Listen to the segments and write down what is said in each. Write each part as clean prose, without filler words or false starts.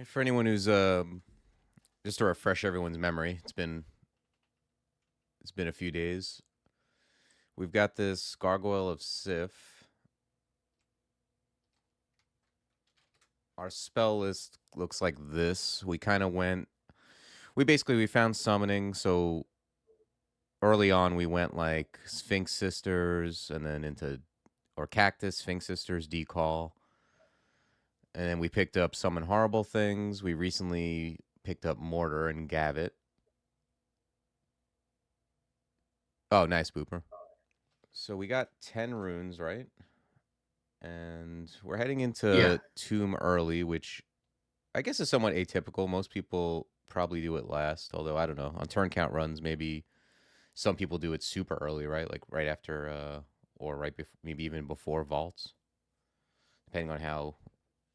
And for anyone who's just to refresh everyone's memory, it's been a few days. We've got this Gargoyle of Sif. Our spell list looks like this. We kind of went. We found summoning. So early on, we went like Sphinx Sisters, and then into or Cactus Sphinx Sisters Decall, and then we picked up Summon Horrible Things. We recently picked up Mortar and Gavit. Oh, nice, Booper. So we got 10 runes, right? And we're heading Yeah. into Tomb early, which I guess is somewhat atypical. Most people probably do it last, although I don't know. On turn count runs, maybe some people do it super early, right? Like right after or right before, maybe even before vaults, depending on how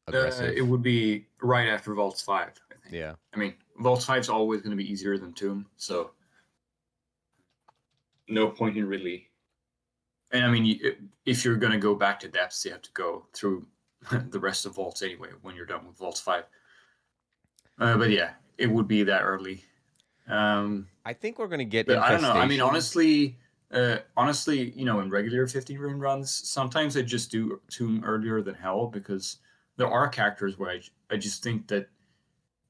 aggressive. It would be right after Vaults 5, I think. Yeah. I mean, Vaults 5 is always going to be easier than Tomb, so no point in really. And I mean, if you're going to go back to depths, you have to go through the rest of Vaults anyway when you're done with Vaults 5. But yeah, it would be that early. I think we're gonna get But I don't know. I mean, Infestation. honestly, in regular 50 rune runs, sometimes I just do Tomb earlier than Hell because there are characters where I just think that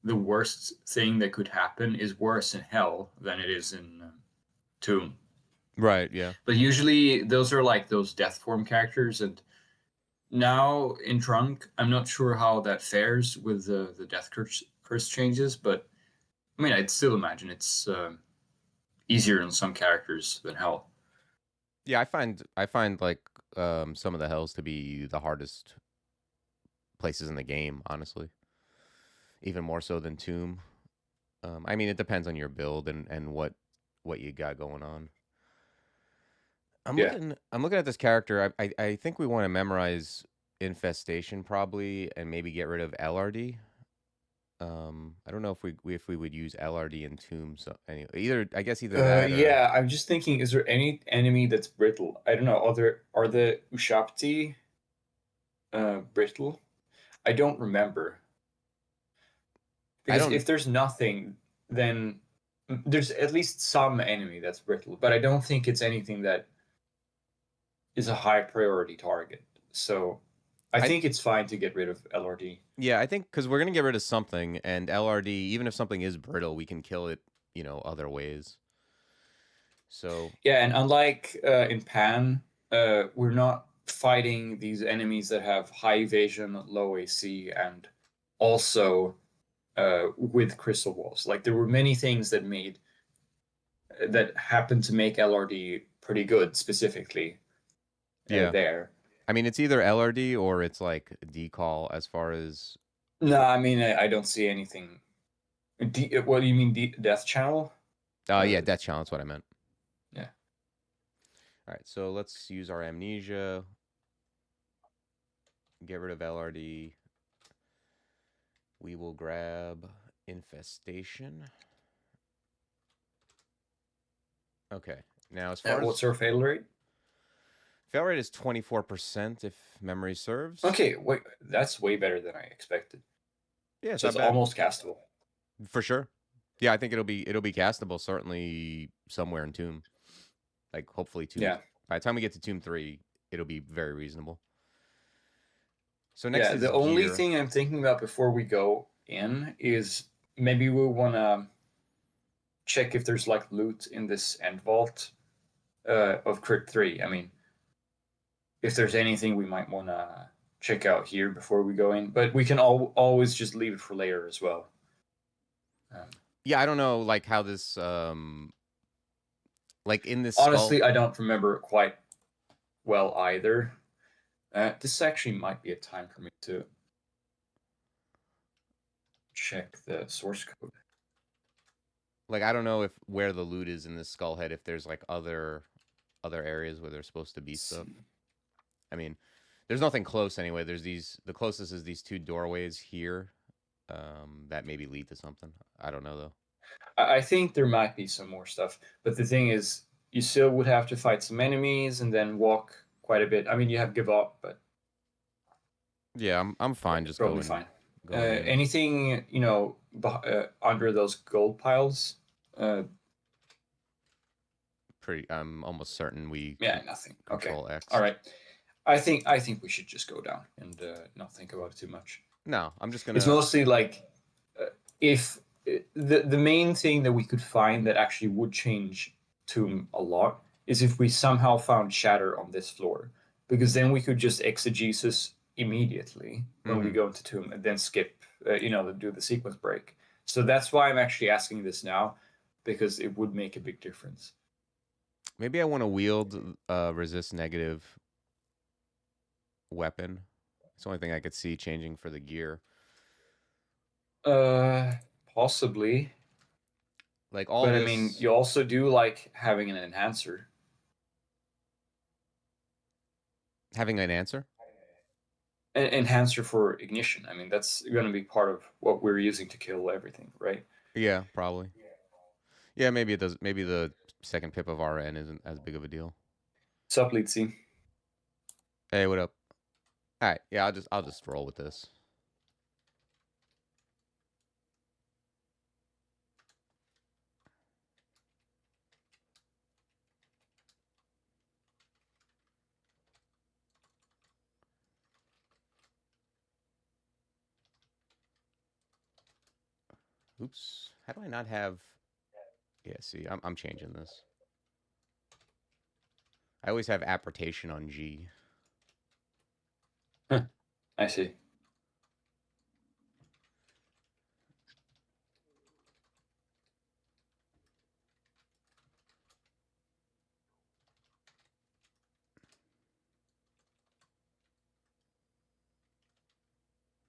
the worst thing that could happen is worse in Hell than it is in Tomb. Right. Yeah. But usually those are like those death form characters, and now in Trunk, I'm not sure how that fares with the death curse changes, but I mean, I'd still imagine it's easier in some characters than Hell. Yeah. I find like some of the hells to be the hardest places in the game, honestly. Even more so than Tomb. I mean, it depends on your build and what you got going on. I'm Yeah. looking. I'm looking at this character. I think we want to memorize Infestation probably, and maybe get rid of LRD. I don't know if we would use LRD in Tomb. So anyway, either that or Yeah, I'm just thinking, is there any enemy that's brittle? I don't know. Are the Ushapti brittle? I don't remember. I Because don't. if there's nothing, then there's at least some enemy that's brittle, but I don't think it's anything that is a high priority target. So I I think it's fine to get rid of LRD. Yeah, I think because we're gonna get rid of something, and LRD, even if something is brittle, we can kill it, other ways. So Yeah, and unlike in Pan, we're not fighting these enemies that have high evasion, low AC, and also with crystal walls. Like there were many things that happened to make LRD pretty good specifically yeah, there. I mean it's either LRD or it's like decall as far as. No, I mean I don't see anything. What do you mean, Death Channel? Yeah, Uh, Death Challenge. That's what I meant. yeah. All right, so let's use our amnesia. Get rid of LRD. We will grab infestation. Okay, now as far What's as our fail rate? fail rate is 24% if memory serves. Okay, wait, that's way better than I expected. Yeah, it's So not it's bad almost castable. for sure. Yeah, I think it'll be castable certainly somewhere in Tomb. Like hopefully Tomb. Yeah. By the time we get to Tomb 3, it'll be very reasonable. So next Yeah, is the only gear. thing I'm thinking about before we go in is maybe we want to check if there's like loot in this end vault of Crypt 3. I mean, if there's anything we might want to check out here before we go in, but we can always just leave it for later as well. Yeah, I don't know like how this like in this skull. Honestly, I don't remember it quite well either. This actually might be a time for me to check the source code. Like I don't know if where the loot is in this skull head, if there's like other areas where there's supposed to be Let's stuff. see. I mean, there's nothing close anyway. The closest is these two doorways here. That maybe lead to something. I don't know though. I think there might be some more stuff, but the thing is, you still would have to fight some enemies and then walk quite a bit. I mean, you have give up, but Yeah, I'm yeah, fine just probably going fine. going in. Anything under those gold piles? I'm almost certain we Yeah, nothing. Okay, control X. all right. I think we should just go down and not think about it too much. No, I'm just It's gonna. mostly like if the main thing that we could find that actually would change Tomb a lot is if we somehow found Shatter on this floor, because then we could just exegesis immediately when we Mhm. go into Tomb and then skip, do the sequence break. So that's why I'm actually asking this now, because it would make a big difference. Maybe I want to wield resist negative weapon. It's the only thing I could see changing for the gear. Uh, Possibly, Like all but I mean, this you also do like having an enhancer. having an answer. Enhancer for ignition. I mean, that's going to be part of what we're using to kill everything, right? Yeah, probably. Yeah, maybe it does. Maybe the second pip of RN isn't as big of a deal. Sup, Litzy? Hey, what up? All right, yeah, I'll just roll with this. Oops. How do I not have? Yeah, see, I'm changing this. I always have apportation on G. Huh, I see.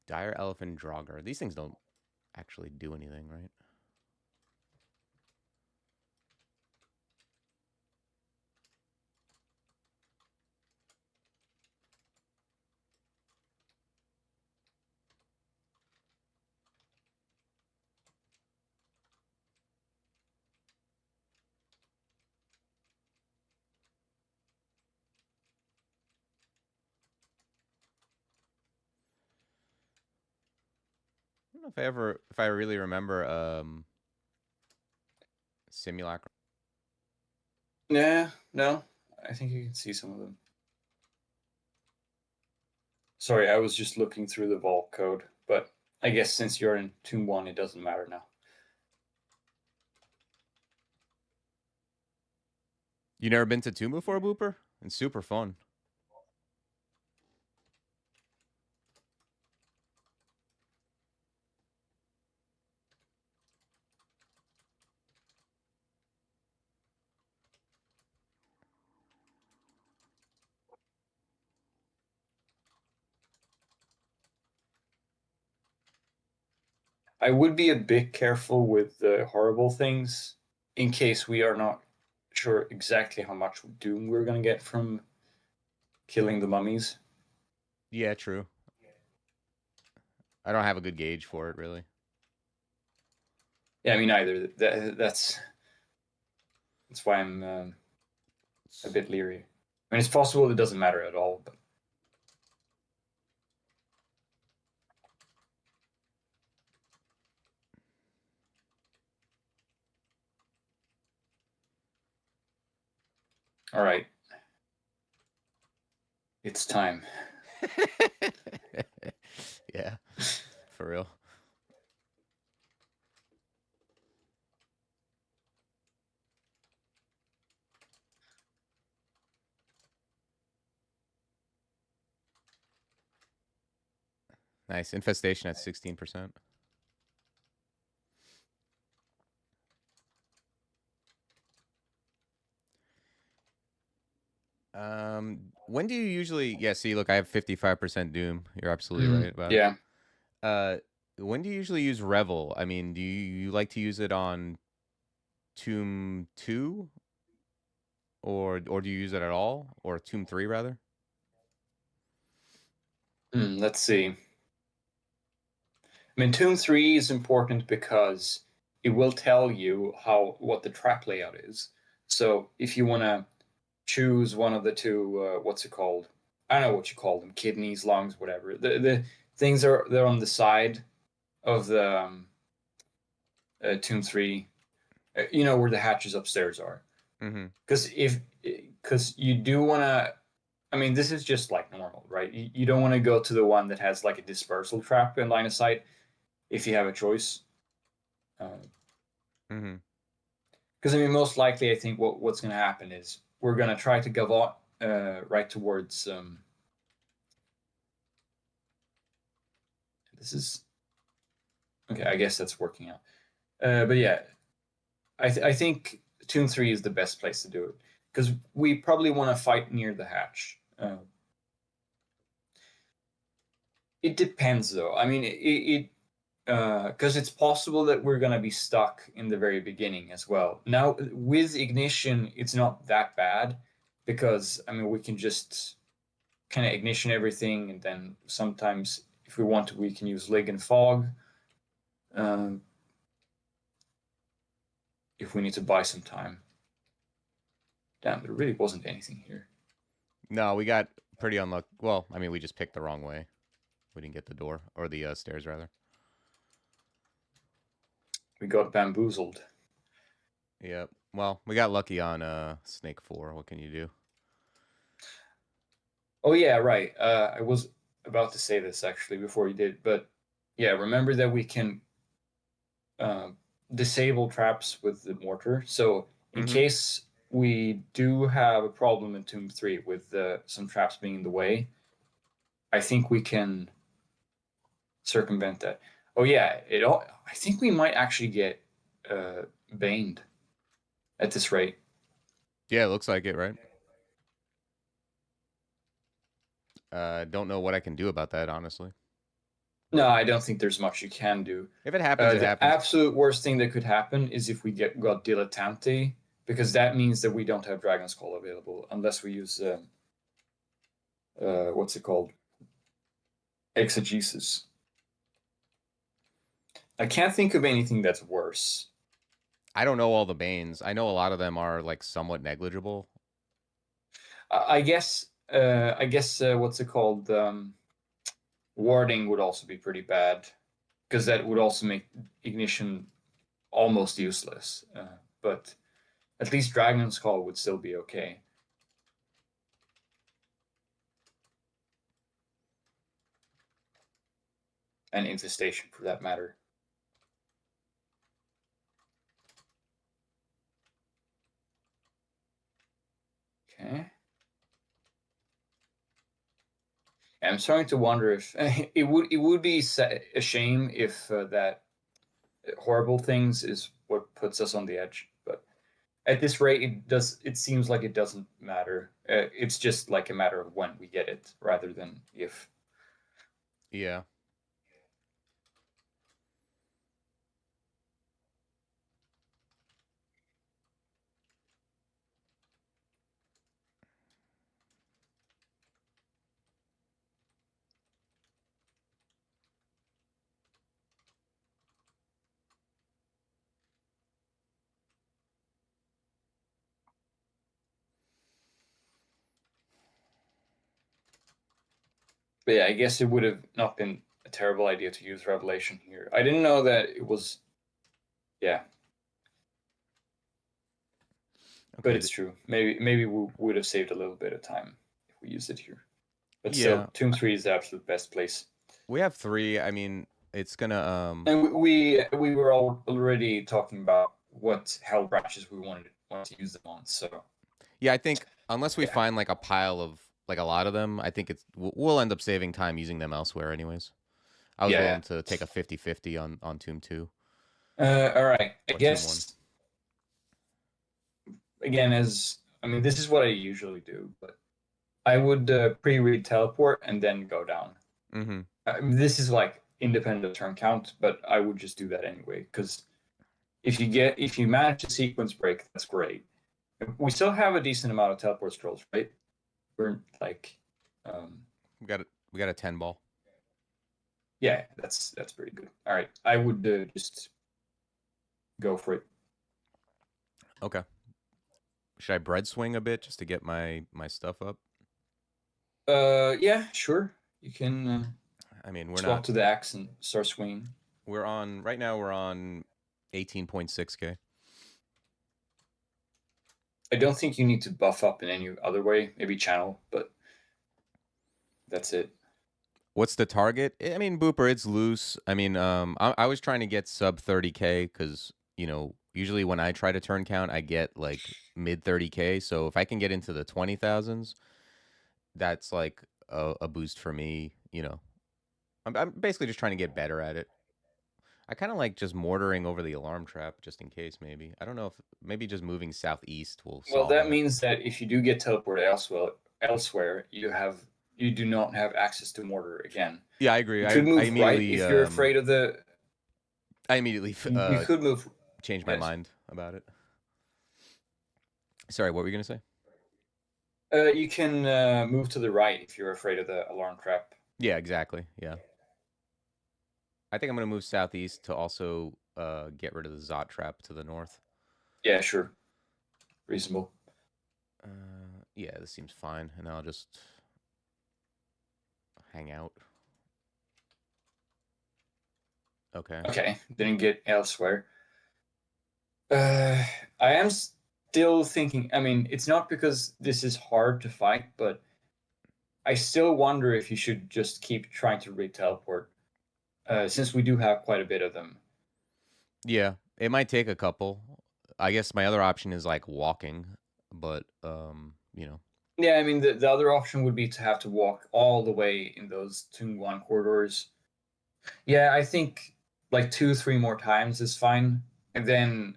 Dire Elephant Draugr. These things don't actually do anything, right? I don't know if I really remember Simulacrum. Yeah, no, I think you can see some of them. Sorry, I was just looking through the vault code, but I guess since you're in Tomb 1, it doesn't matter now. You never been to Tomb before, Booper? It's super fun. I would be a bit careful with the horrible things in case we are not sure exactly how much doom we're going to get from killing the mummies. Yeah, true. I don't have a good gauge for it, really. Yeah, I mean, either. That's why I'm a bit leery. I mean, it's possible it doesn't matter at all, but all right. It's time. Yeah, for real. Nice. Infestation at 16%. When do you usually? Yeah, see, look, I have 55% Doom. You're absolutely right about it. Yeah. Uh, when do you usually use Revel? I mean, do you like to use it on Tomb 2 or do you use it at all, or Tomb 3 rather? Let's see. I mean, Tomb 3 is important because it will tell you what the trap layout is. So if you want to choose one of the two, what's it called? I don't know what you call them, kidneys, lungs, whatever. The things they're on the side of the Tomb 3, you know, where the hatches upstairs are. Mm-hmm. Because you do want to, I mean, this is just like normal, right? You don't want to go to the one that has like a dispersal trap in line of sight if you have a choice. Mm-hmm. Because I mean, most likely, I think what's going to happen is we're going to try to go out right towards. This is okay. I guess that's working out. But yeah, I think Tomb 3 is the best place to do it because we probably want to fight near the hatch. It depends, though. I mean, it because it's possible that we're gonna be stuck in the very beginning as well. Now with ignition, it's not that bad because I mean we can just kind of ignition everything, and then sometimes if we want to, we can use lig and fog. Um, if we need to buy some time. Damn, there really wasn't anything here. No, we got pretty unlucky. Well, I mean, we just picked the wrong way. We didn't get the door or the stairs rather. We got bamboozled. Yep. Well, we got lucky on Snake 4. What can you do? Oh yeah, right. I was about to say this actually before you did, but yeah, remember that we can uh, disable traps with the mortar. So in Mm-hmm. case we do have a problem in Tomb 3 with some traps being in the way, I think we can circumvent that. Oh yeah, I think we might actually get baned at this rate. Yeah, it looks like it, right? Don't know what I can do about that, honestly. No, I don't think there's much you can do. If it happens, it The happens. absolute worst thing that could happen is if we got dilettante, because that means that we don't have Dragon's Call available unless we use what's it called? Exegesis. I can't think of anything that's worse. I don't know all the banes. I know a lot of them are like somewhat negligible. I guess. I guess. What's it called? Warding would also be pretty bad because that would also make ignition almost useless. But at least Dragon's Call would still be okay. And Infestation, for that matter. Okay. I'm starting to wonder if it would be a shame if that horrible things is what puts us on the edge. But at this rate, it seems like it doesn't matter. It's just like a matter of when we get it rather than if. Yeah. But yeah, I guess it would have not been a terrible idea to use Revelation here. I didn't know that it was. Yeah, but Okay. it's true. Maybe we would have saved a little bit of time if we used it here. But Yeah. still, Tomb 3 is the absolute best place. We have 3. I mean, it's gonna And we were already talking about what hell branches we wanted to use them on. So yeah, I think unless we yeah, find like a pile of like a lot of them, I think we'll end up saving time using them elsewhere anyways. I was yeah, willing to take a 50-50 on Tomb 2 yeah. All right. I or Tomb 1. guess again, as I mean, this is what I usually do, but I would pre-read teleport and then go down. Mm-hmm. I mean, this is like independent of turn count, but I would just do that anyway because if you manage a sequence break, that's great. We still have a decent amount of teleport scrolls, right? We're like, um, We got a 10 ball. yeah, that's pretty good. All right, I would just go for it. Okay. Should I bread swing a bit just to get my stuff up? Yeah, sure. You can. I mean, Swap to the axe and start swinging. we're on, right now we're on 18.6K. I don't think you need to buff up in any other way. Maybe channel, but that's it. What's the target? I mean, Booper, it's loose. I mean, I was trying to get sub 30K because, you know, usually when I try to turn count, I get like mid 30K. So if I can get into the 20,000s, that's like a boost for me. You know, I'm basically just trying to get better at it. I kind of like just mortaring over the alarm trap just in case, maybe. I don't know if maybe just moving southeast will Well, solve that that. means that if you do get teleported elsewhere, you do not have access to mortar again. Yeah, I agree. You could I move right immediately if you're afraid of the. I immediately You could move. changed my Yes. mind about it. Sorry, what were you gonna say? You can move to the right if you're afraid of the alarm trap. Yeah, exactly. Yeah. I think I'm gonna move southeast to also get rid of the Zot trap to the north. Yeah, sure. Reasonable. Yeah, this seems fine, and I'll just hang out. Okay. Okay, didn't get elsewhere. I am still thinking. I mean, it's not because this is hard to fight, but I still wonder if you should just keep trying to re-teleport, since we do have quite a bit of them. Yeah, it might take a couple. I guess my other option is like walking, but you know. Yeah, I mean, the other option would be to have to walk all the way in those Toon 1 corridors. Yeah, I think like 2, 3 more times is fine, and then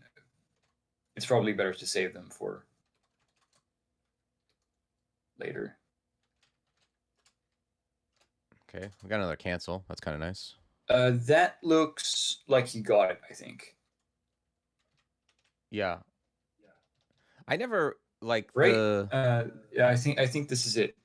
it's probably better to save them for later. Okay, we got another cancel. That's kind of nice. That looks like you got it, I think. Yeah, I never like Right? the. Yeah, I think this is it.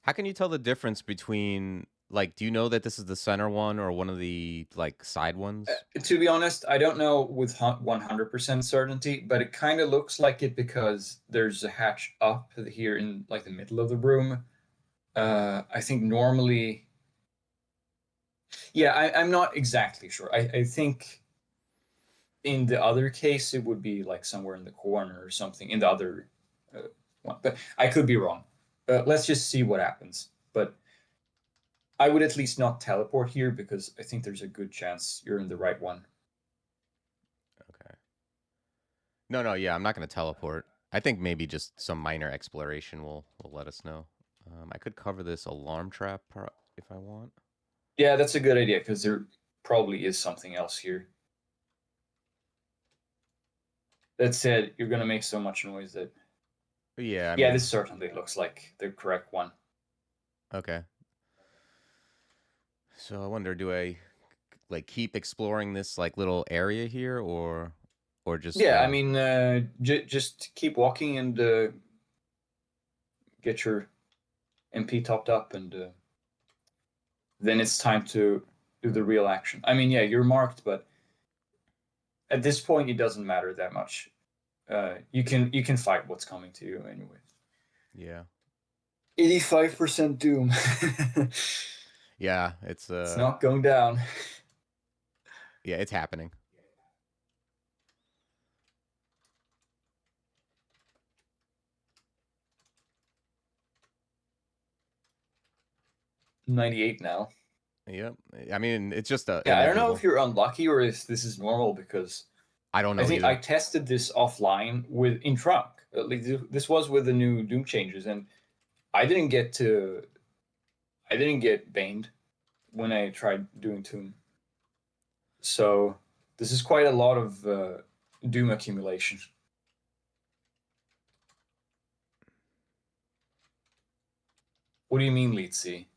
How can you tell the difference between like? Do you know that this is the center one or one of the like side ones? To be honest, I don't know with 100% certainty, but it kind of looks like it because there's a hatch up here in like the middle of the room. I think normally, yeah, I'm not exactly sure. I think in the other case it would be like somewhere in the corner or something in the other one, but I could be wrong. Let's just see what happens. But I would at least not teleport here because I think there's a good chance you're in the right one. Okay. No, no, yeah, I'm not gonna teleport. I think maybe just some minor exploration will let us know. I could cover this alarm trap if I want. Yeah, that's a good idea because there probably is something else here. That said, you're gonna make so much noise that Yeah, I yeah, mean, this certainly looks like the correct one. okay. So I wonder, do I like keep exploring this like little area here, or just Yeah, I mean, just keep walking and get your MP topped up, and then it's time to do the real action. I mean, yeah, you're marked, but at this point, it doesn't matter that much. You can fight what's coming to you anyway. yeah, 85% doom. yeah, It's not going down. yeah, it's happening. 98 now. Yep. I mean, it's just Yeah, I don't know if inevitable. you're unlucky or if this is normal because I don't I know think I either. tested this offline with in Trunk. At least this was with the new Doom changes, and I didn't get to. I didn't get baned when I tried doing Toon. So this is quite a lot of Doom accumulation. What do you mean, Leet C?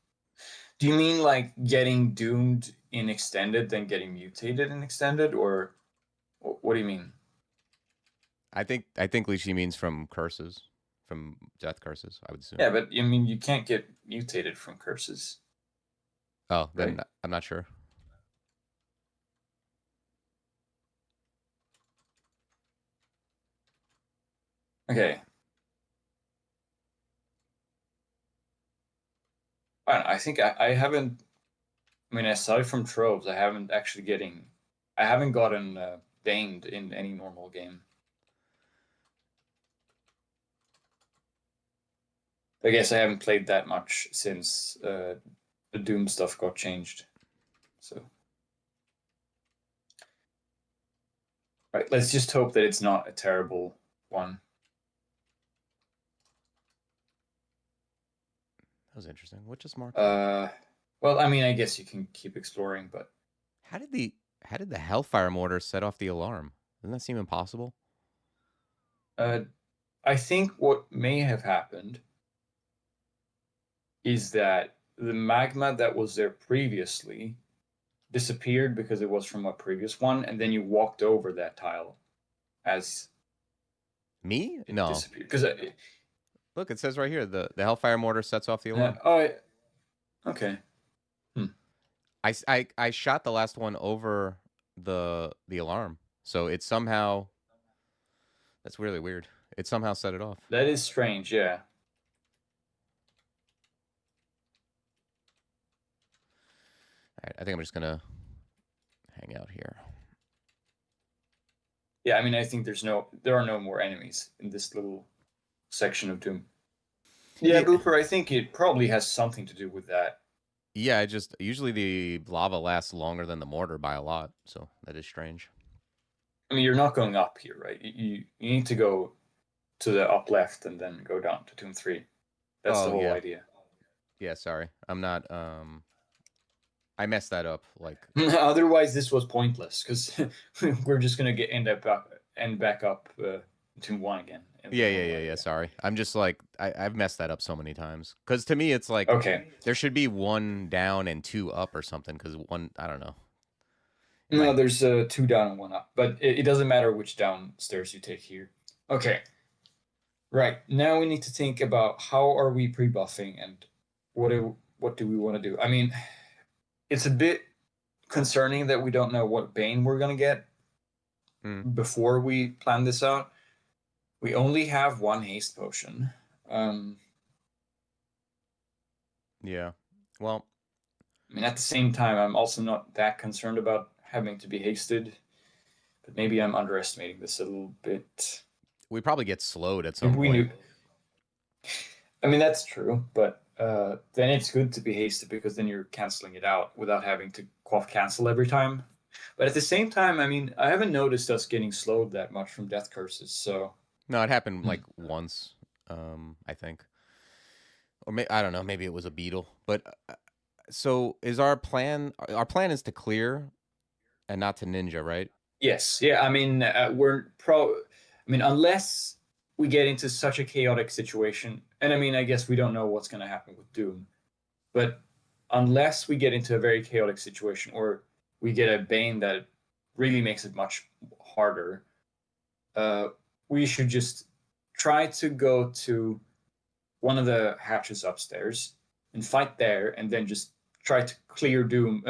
Do you mean like getting doomed in extended, then getting mutated in extended, or what do you mean? I think Lishi means from curses, from death curses. I would assume. Yeah, but I mean you can't get mutated from curses, Oh, then right? I'm not sure. Okay. I think I haven't. I mean, aside from tropes, I haven't gotten baned in any normal game. I guess I haven't played that much since the Doom stuff got changed. So, right, let's just hope that it's not a terrible one. That was interesting. What just marked? Well, I mean, I guess you can keep exploring, but How did the Hellfire mortar set off the alarm? Doesn't that seem impossible? I think what may have happened is that the magma that was there previously disappeared because it was from a previous one, and then you walked over that tile as Me? it No. disappeared. Because Look, it says right here the Hellfire mortar sets off the alarm. Okay. I shot the last one over the alarm, so it somehow that's really weird. It somehow set it off. That is strange, yeah. All right, I think I'm just gonna hang out here. Yeah, I mean, I think there are no more enemies in this little section of Doom. Yeah, Booper, I think it probably has something to do with that. Yeah, I just usually the lava lasts longer than the mortar by a lot, so that is strange. I mean, you're not going up here, right? You need to go to the up left and then go down to Tomb 3. That's the whole idea. Yeah, sorry. I'm not I messed that up like Otherwise this was pointless because we're just going to end back up Tomb 1 again. Yeah, sorry. I'm just like I've messed that up so many times. Cuz to me it's like okay. There should be one down and two up or something cuz one I don't know. No, there's 2 down and 1 up, but it doesn't matter which downstairs you take here. Okay. Right. Now we need to think about how are we pre-buffing and what do we want to do? I mean, it's a bit concerning that we don't know what Bane we're going to get before we plan this out. We only have 1 haste potion. Yeah. Well, I mean, at the same time, I'm also not that concerned about having to be hasted, but maybe I'm underestimating this a little bit. We probably get slowed at some point. I mean, that's true, but then it's good to be hasted because then you're canceling it out without having to quaff cancel every time. But at the same time, I mean, I haven't noticed us getting slowed that much from death curses, so. No, it happened like once, I think. Or I don't know, maybe it was a beetle. But so is our plan is to clear and not to ninja, right? Yes. Yeah, I mean, unless we get into such a chaotic situation, and I mean, I guess we don't know what's going to happen with Doom, but unless we get into a very chaotic situation or we get a Bane that really makes it much harder, we should just try to go to one of the hatches upstairs and fight there, and then just try to clear Tomb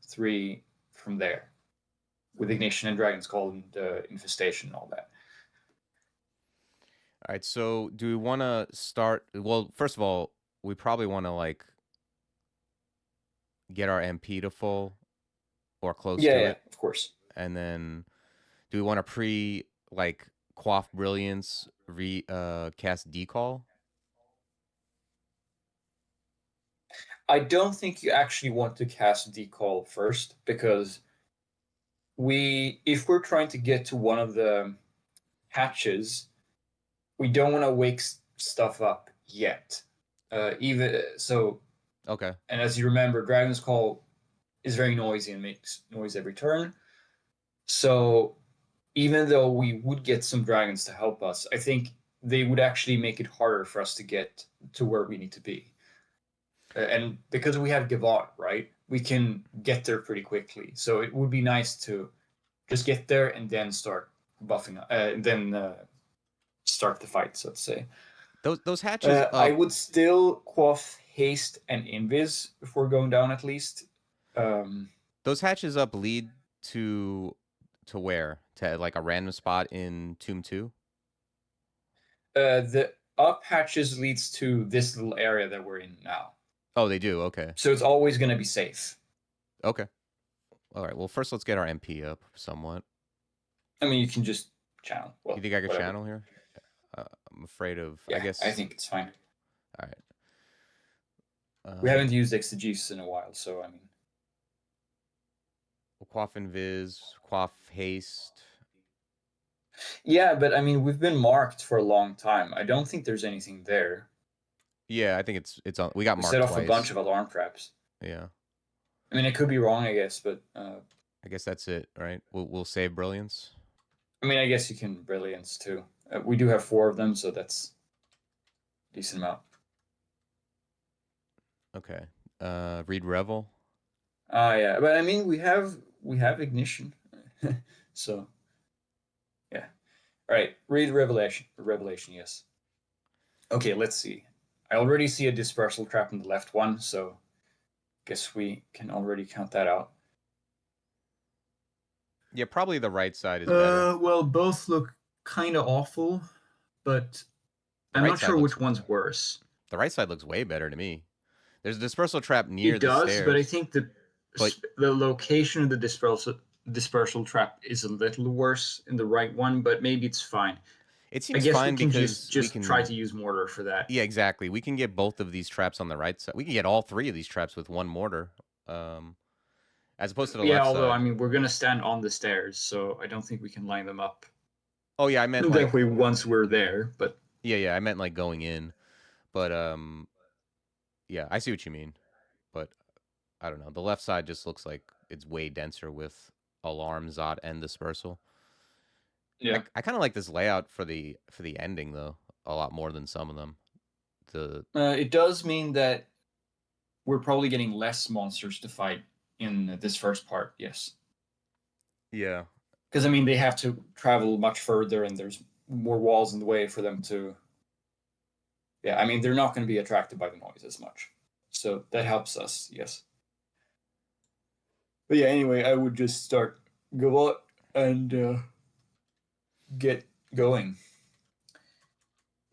3 from there with Ignition and Dragon's Call and Infestation and all that. All right, so do we want to start? Well, first of all, we probably want to like get our MP to full or close to it. Yeah, of course. And then do we want to like quaff brilliance, cast decall? I don't think you actually want to cast decall first because if we're trying to get to one of the hatches, we don't want to wake stuff up yet. Even so. Okay. And as you remember, Dragon's Call is very noisy and makes noise every turn. So even though we would get some dragons to help us, I think they would actually make it harder for us to get to where we need to be. And because we have Gavot, right, we can get there pretty quickly. So it would be nice to just get there and then start buffing, and then start the fight, so to say. Those hatches. I would still quaff haste and invis before going down, at least. Those hatches up lead to where? To like a random spot in Tomb 2? up hatches leads to this little area that we're in now. Oh, they do. Okay. So it's always going to be safe. Okay. All right. Well, first let's get our MP up somewhat. I mean, you can just channel. Well, You think I could whatever. channel here? I'm afraid of. Yeah, I guess. I think it's fine. All right. We haven't used exegesis in a while, so I mean. Quaff Invis, Quaff Haste. Yeah, but I mean, we've been marked for a long time. I don't think there's anything there. Yeah, I think it's on. We got We marked set off twice. a bunch of alarm traps. Yeah. I mean, it could be wrong, I guess, but. I guess that's it, right? We'll save Brilliance. I mean, I guess you can Brilliance too. We do have 4 of them, so that's a decent amount. Okay. Read Revel. Yeah, but I mean, we have ignition, so yeah. All right, read Revelation. Revelation, yes. Okay, let's see. I already see a dispersal trap in the left one, so guess we can already count that out. Yeah, probably the right side is better. Well, both look kind of awful, but I'm not sure which one's worse. The right side looks way better to me. There's a dispersal trap near it the does, stairs. But I think the location of the dispersal trap is a little worse in the right one, but maybe it's fine. It seems fine because we can try to use mortar for that. Yeah, exactly. We can get both of these traps on the right side. We can get all 3 of these traps with one mortar, as opposed to the left side. Yeah, although I mean, we're gonna stand on the stairs, so I don't think we can line them up. Oh yeah, I meant like once we're there, but yeah, I meant like going in, but yeah, I see what you mean, but I don't know. The left side just looks like it's way denser with alarm, Zot, and dispersal. Yeah, I kind of like this layout for the ending though a lot more than some of them. It does mean that we're probably getting less monsters to fight in this first part. Yes. Yeah. Because I mean, they have to travel much further, and there's more walls in the way for them to. Yeah, I mean, they're not going to be attracted by the noise as much, so that helps us. Yes. But yeah, anyway, I would just start go out and get going.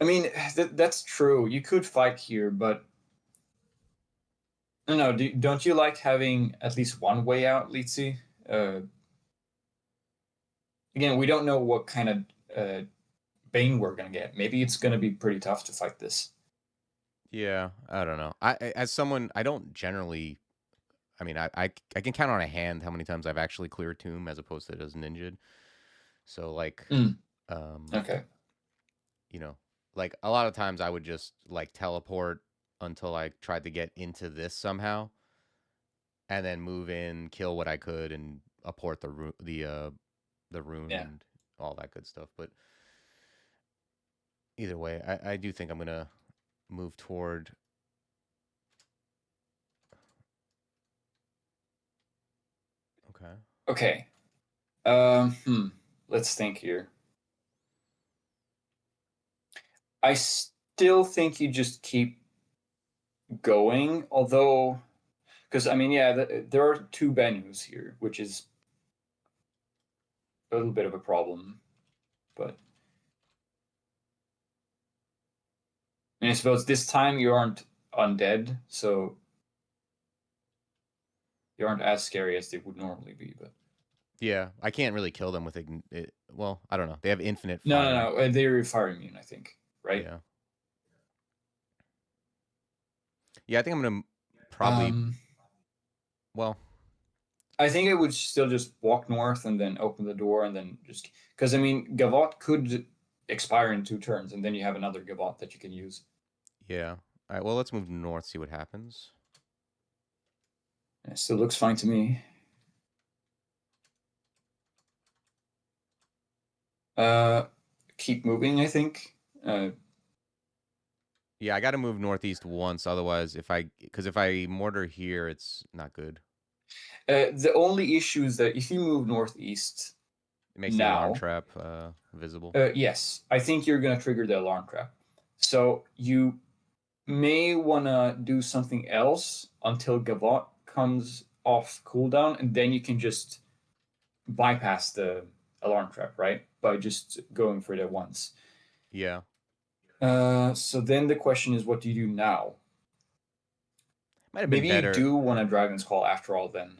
I mean, that's true. You could fight here, but no. Don't you like having at least one way out, Litsi? Again, we don't know what kind of Bane we're gonna get. Maybe it's gonna be pretty tough to fight this. Yeah, I don't know. As someone, I don't generally. I mean, I can count on a hand how many times I've actually cleared Tomb as opposed to just ninja'd. So like, okay. You know, like a lot of times I would just like teleport until I tried to get into this somehow, and then move in, kill what I could, and apport the rune and all that good stuff. But either way, I do think I'm gonna move toward. Okay. Let's think here. I still think you just keep going, although, because I mean, yeah, there are 2 Benus here, which is a little bit of a problem, but I suppose this time you aren't undead, so you aren't as scary as they would normally be. But yeah, I can't really kill them with well, I don't know. They have infinite fire. No. They're fire immune, I think, right? Yeah. Yeah, I think I'm gonna probably. Well, I think I would still just walk north and then open the door and then just because I mean Gavot could expire in 2 turns and then you have another Gavot that you can use. Yeah. All right. Well, let's move north. See what happens. It still looks fine to me. Keep moving, I think. Yeah, I got to move northeast once, otherwise, if I mortar here, it's not good. The only issue is that if you move northeast, it makes the alarm trap visible. Yes, I think you're gonna trigger the alarm trap. So you may wanna do something else until Gavot comes off cooldown, and then you can just bypass the alarm trap, right? By just going for it at once. Yeah. So then the question is, what do you do now? Might have been Maybe you better. do want a Dragon's Call after all then.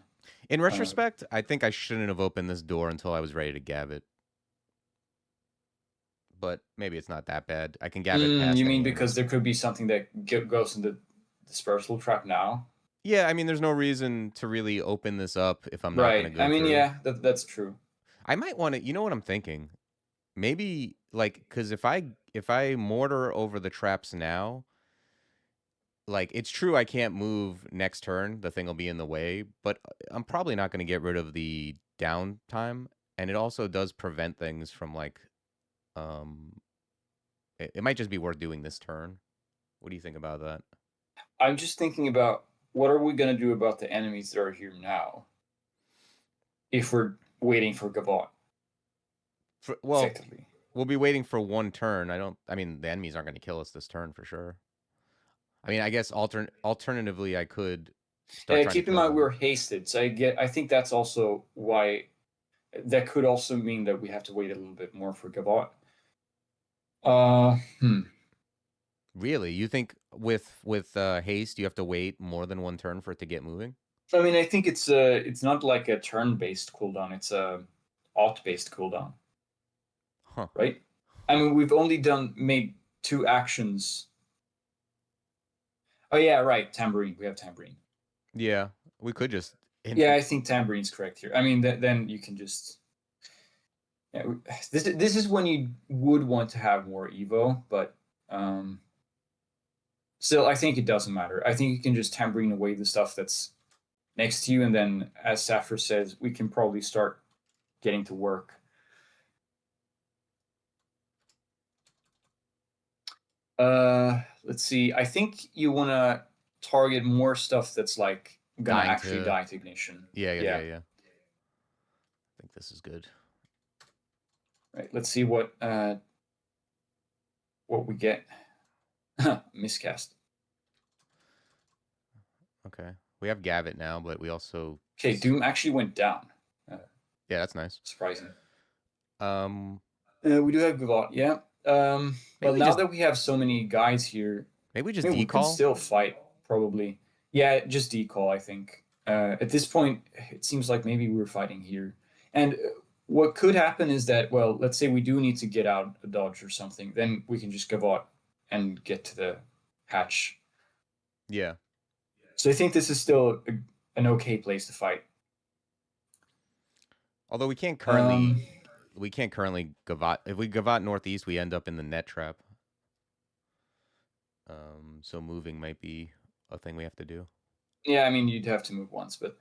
In retrospect, I think I shouldn't have opened this door until I was ready to gab it. But maybe it's not that bad. I can gab it You past mean any because enemy. there could be something that goes into the dispersal trap now? Yeah, I mean, there's no reason to really open this up if I'm not going to Right. I go mean, through. yeah, that's true. I might want to, you know what I'm thinking? Maybe like cuz if I mortar over the traps now, like it's true I can't move next turn, the thing will be in the way, but I'm probably not going to get rid of the downtime, and it also does prevent things from like um it might just be worth doing this turn. What do you think about that? I'm just thinking about what are we going to do about the enemies that are here now if we're waiting for Gavot, Well, effectively. we'll be waiting for one turn. I mean, the enemies aren't going to kill us this turn for sure. I mean, I guess alternatively I could start trying to Keep in kill mind them. we're hasted, so I think that's also why that could also mean that we have to wait a little bit more for Gavot. Uh, hmm. Really? You think with haste you have to wait more than one turn for it to get moving? I mean, I think it's not like a turn-based cooldown; it's a alt-based cooldown, Huh. right? I mean, we've only made 2 actions. Oh yeah, right. Tambourine. We have tambourine. Yeah. We could just Yeah, infant I think Tamburine's correct here. I mean, then you can just. Yeah, this is when you would want to have more Evo, but um, still, I think it doesn't matter. I think you can just tambourine away the stuff that's next to you, and then, as Saffir says, we can probably start getting to work. Let's see. I think you want to target more stuff that's like gonna dying actually to die to ignition. Yeah, yeah, yeah, Yeah. yeah. I think this is good. Right. Let's see what we get. Miscast. Okay. We have Gavit now, but we also Okay, Doom actually went down. Uh, Yeah, that's nice. Surprising. Um We do have Gavot, yeah. maybe Well, we now just that we have so many guys here, maybe we I just mean, we could decall? still fight, probably. Yeah, just decall, I think. At this point, it seems like maybe we're fighting here. And what could happen is that, well, let's say we do need to get out a dodge or something, then we can just Gavot and get to the hatch. Yeah. So I think this is still an okay place to fight. Although Um, we can't currently Gavat. If we Gavat northeast, we end up in the net trap. So moving might be a thing we have to do. yeah, I mean, you'd have to move once, but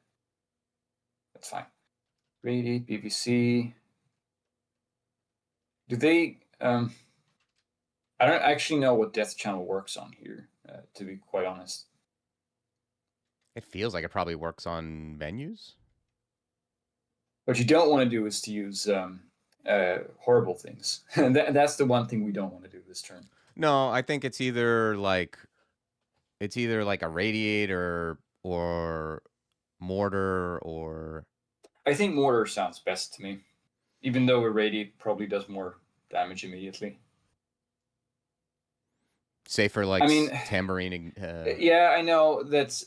that's fine. Radiate, BVC. Do they? I don't actually know what Death Channel works on here, to be quite honest. It feels like it probably works on menus. What you don't want to do is to use horrible things. That's the one thing we don't want to do this turn. No, I think it's either like a radiator or mortar or I think Mortar sounds best to me, even though a Radiate probably does more damage immediately. safer I like mean, tambourine. yeah, I know that's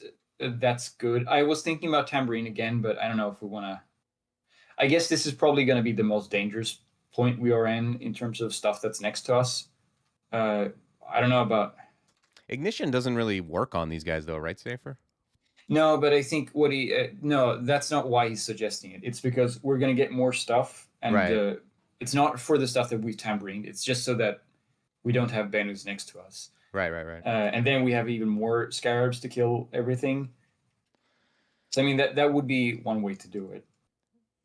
good. I was thinking about Tambourine again, but I don't know if we want to. I guess this is probably going to be the most dangerous point we are in terms of stuff that's next to us. Uh, I don't know about. Ignition doesn't really work on these guys though, right, Safer? No, but I think what he no, that's not why he's suggesting it. It's because we're gonna get more stuff, and Right. it's not for the stuff that we've tambourined. It's just so that we don't have Benus next to us, Right, right, right. and then we have even more scarabs to kill everything. So I mean that would be one way to do it.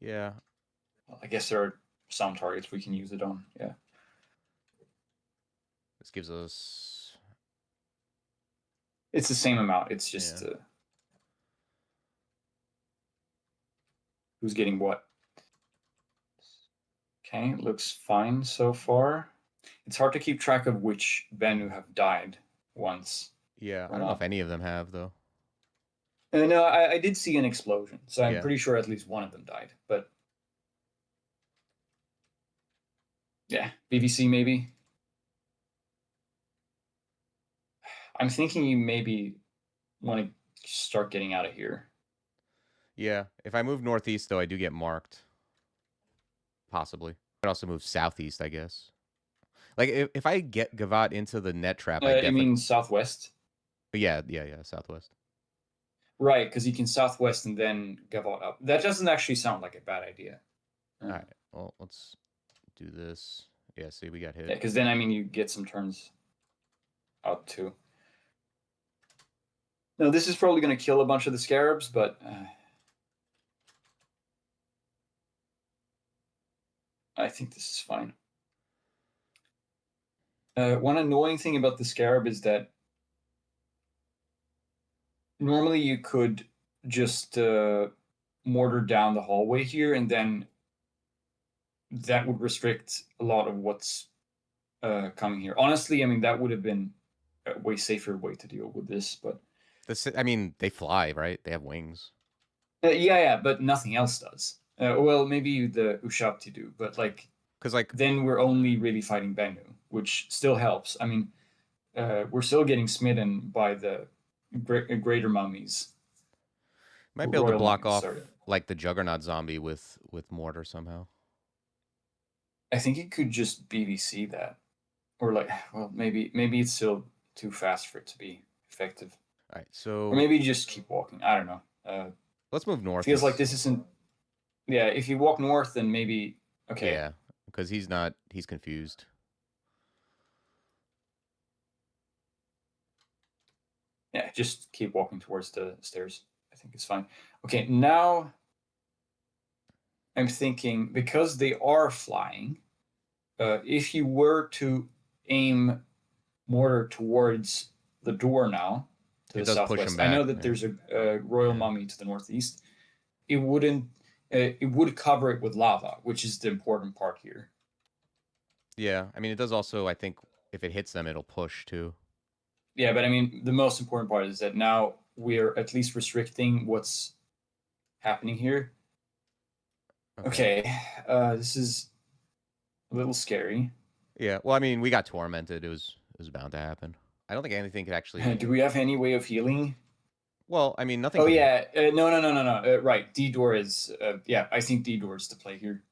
Yeah. Well, I guess there are some targets we can use it on. Yeah, This gives us it's the same amount. It's yeah. just who's getting what. Okay, looks fine so far. It's hard to keep track of which Benu have died once Yeah, I or don't know if not. any of them have though. No, I did see an explosion, so I'm Yeah. pretty sure at least one of them died. But yeah, BVC maybe. I'm thinking you maybe want to start getting out of here. Yeah, if I move northeast, though, I do get marked. Possibly. I could also move southeast, I guess. Like, if I get Gavat into the net trap, I You definitely... mean southwest? Yeah, southwest. Right, because you can southwest and then Gavot up. That doesn't actually sound like a bad idea. All right, well, let's do this. Yeah, see, we got hit. Yeah, because then, I mean, you get some turns out too. Now, this is probably going to kill a bunch of the scarabs, but I think this is fine. One annoying thing about the scarab is that normally you could just mortar down the hallway here, and then that would restrict a lot of what's coming here. Honestly, I mean, that would have been a way safer way to deal with this, but... I mean, they fly, right? They have wings. Yeah, but nothing else does. Well, maybe the Ushapti do, but like... Because, like... Then we're only really fighting Bennu, which still helps. I mean, we're still getting smitten by the greater mummies. Might be able to block mummies, off, sorry. like, the Juggernaut zombie with mortar somehow. I think it could just BVC that. Or like, well, maybe it's still too fast for it to be effective. All right, so... Or maybe just keep walking. I don't know. Let's move north. Feels like this isn't... Yeah, if you walk north, then maybe... Okay. Yeah, because he's confused. Yeah, just keep walking towards the stairs. I think it's fine. Okay, now I'm thinking, because they are flying, if you were to aim mortar towards the door now, to the southwest, I know that there's a royal mummy to the northeast. It wouldn't. It would cover it with lava, which is the important part here. Yeah, I mean, it does also, I think, if it hits them, it'll push too. Yeah, but I mean, the most important part is that now we're at least restricting what's happening here. Okay, this is a little scary. Yeah, well, I mean, we got tormented. It was bound to happen. I don't think anything could actually... Do we have any way of healing? Well, I mean, nothing... Oh, yeah. No. Right. D-door is... yeah, I think D-door is the play here.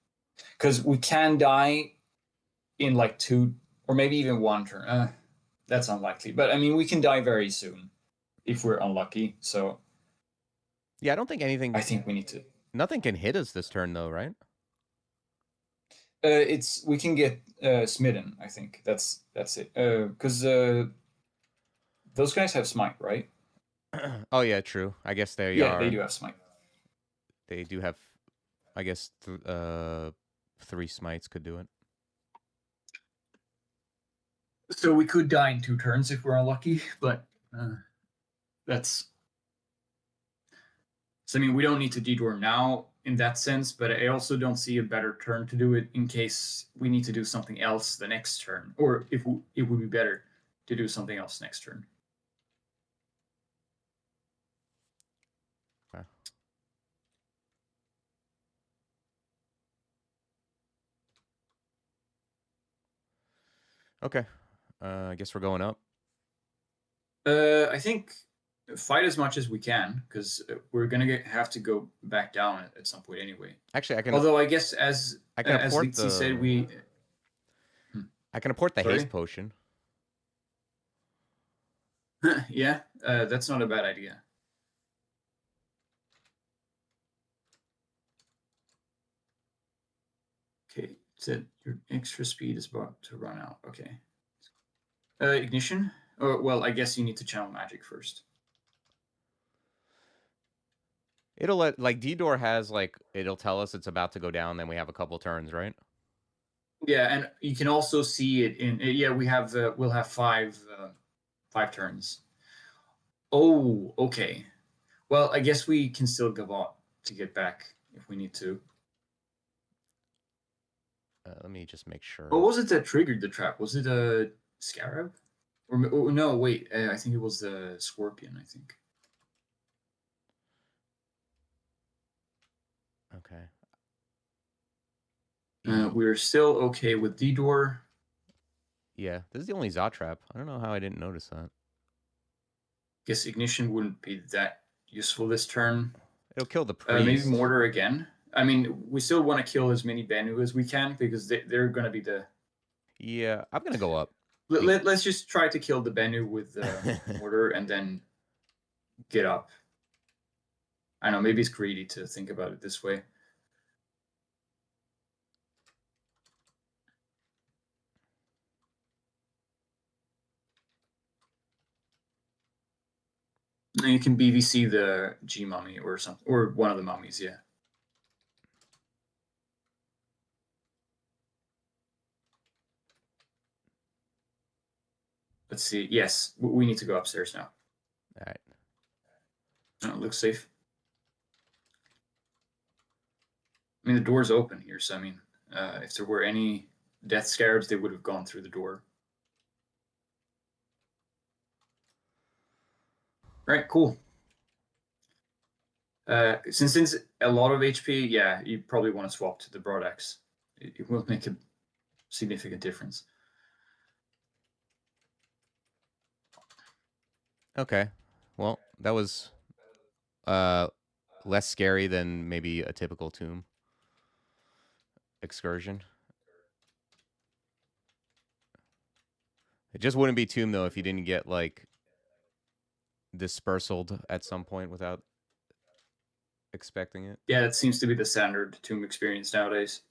Because we can die in like 2 or maybe even 1 turn. That's unlikely. But, I mean, we can die very soon if we're unlucky. So... Yeah, I don't think anything... I think we need to... Nothing can hit us this turn, though, right? We can get smitten, I think. That's it. Because those guys have smite, right? Oh, yeah, true. I guess they are. Yeah, they do have smite. They do have, I guess, 3 smites could do it. So we could die in 2 turns if we're unlucky, but that's... So, I mean, we don't need to detour now in that sense, but I also don't see a better turn to do it in case we need to do something else the next turn, or if it would be better to do something else next turn. Okay. Okay. I guess we're going up. I think fight as much as we can, because we're gonna have to go back down at some point anyway. Actually, I can... Although I guess as Lizzie said, we... I can apport the haste potion. Yeah, that's not a bad idea. Okay, so your extra speed is about to run out. Okay. Ignition? Oh, well, I guess you need to channel magic first. It'll let, like, D-door has, like, it'll tell us it's about to go down, then we have a couple turns, right? Yeah, and you can also see it in... Yeah, we'll have 5 turns. Oh, okay. Well, I guess we can still go on to get back if we need to. Let me just make sure. What was it that triggered the trap? Was it a scarab? Or no, wait. I think it was the scorpion, I think. Okay. We're still okay with D-door. Yeah, this is the only Zot trap. I don't know how I didn't notice that. Guess ignition wouldn't be that useful this turn. It'll kill the Maybe priest. mortar again. I mean, we still want to kill as many Bennu as we can because they're going to be the. Yeah, I'm gonna go up. Let's just try to kill the Bennu with mortar and then get up. I know, maybe it's greedy to think about it this way. And you can BVC the G mummy or something, or one of the mummies, yeah. Let's see. Yes, we need to go upstairs now. All right. Oh, it looks safe. I mean, the door's open here, so I mean, if there were any death scarabs, they would have gone through the door. All right, cool. Since a lot of HP, yeah, you probably want to swap to the broad axe. It will make a significant difference. Okay. Well, that was less scary than maybe a typical tomb excursion. It just wouldn't be tomb though if you didn't get like dispersaled at some point without expecting it. Yeah, that seems to be the standard tomb experience nowadays.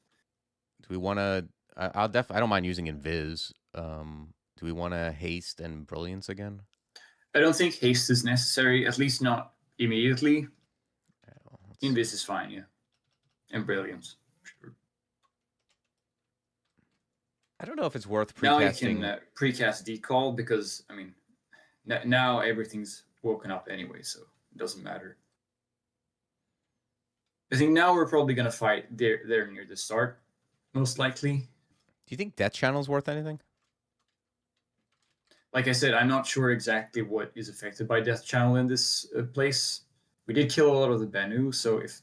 Do we want to? I don't mind using invis. Do we want to haste and brilliance again? I don't think haste is necessary, at least not immediately. Well, Invis is fine, yeah. And brilliance. Sure. I don't know if it's worth precasting. Now you can precast decall because, I mean, now everything's woken up anyway, so it doesn't matter. I think now we're probably going to fight there near the start, most likely. Do you think Death Channel is worth anything? Like I said, I'm not sure exactly what is affected by Death Channel in this place. We did kill a lot of the Bennu, so if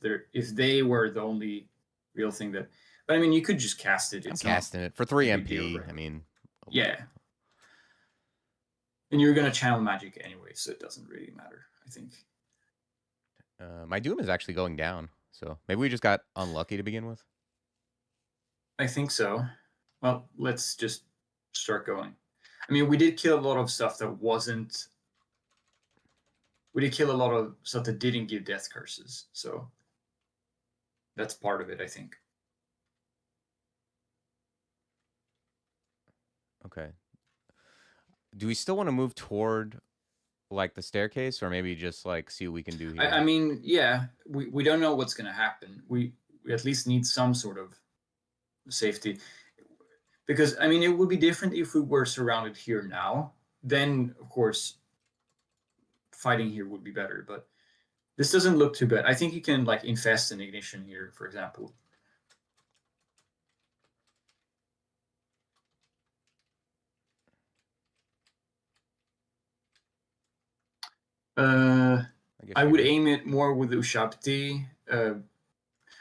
they were the only real thing that, but I mean, you could just cast it. I'm It's casting it for 3 big deal, MP. right? I mean, Yeah. And you're gonna channel magic anyway, so it doesn't really matter, I think. my doom is actually going down, so maybe we just got unlucky to begin with. I think so. Well, let's just start going. I mean, we did kill a lot of stuff that wasn't. We did kill a lot of stuff that didn't give death curses, so that's part of it, I think. Okay. Do we still want to move toward like the staircase, or maybe just like see what we can do here? I mean, yeah, we don't know what's gonna happen. We at least need some sort of safety, because I mean, it would be different if we were surrounded here now. Then, of course, fighting here would be better. But this doesn't look too bad. I think you can like infest an ignition here, for example. I would aim it more with Ushabti.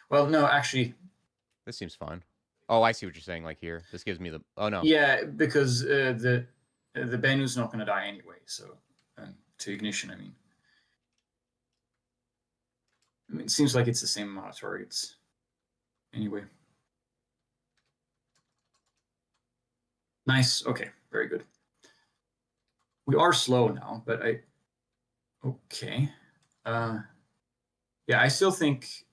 Well, no, actually. This seems fine. Oh, I see what you're saying. Like here, this gives me the. Oh no. Yeah, because the Bennu's not going to die anyway. So to ignition, I mean, it seems like it's the same amount of targets. Anyway. Nice. Okay, very good. We are slow now, but okay. Yeah, I still think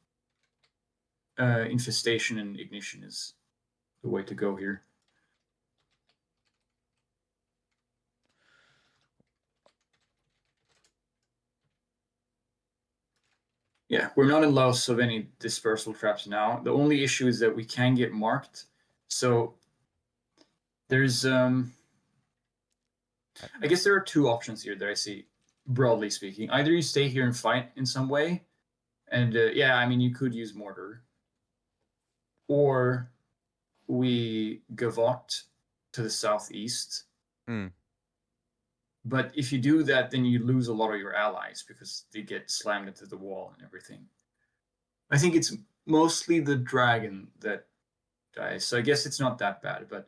infestation and ignition is the way to go here. Yeah, we're not in loss of any dispersal traps now. The only issue is that we can get marked. So there's I guess there are two options here that I see, broadly speaking. Either you stay here and fight in some way, and yeah, I mean, you could use mortar, or we gavotte to the southeast. But if you do that, then you lose a lot of your allies because they get slammed into the wall and everything. I think it's mostly the dragon that dies, so I guess it's not that bad. But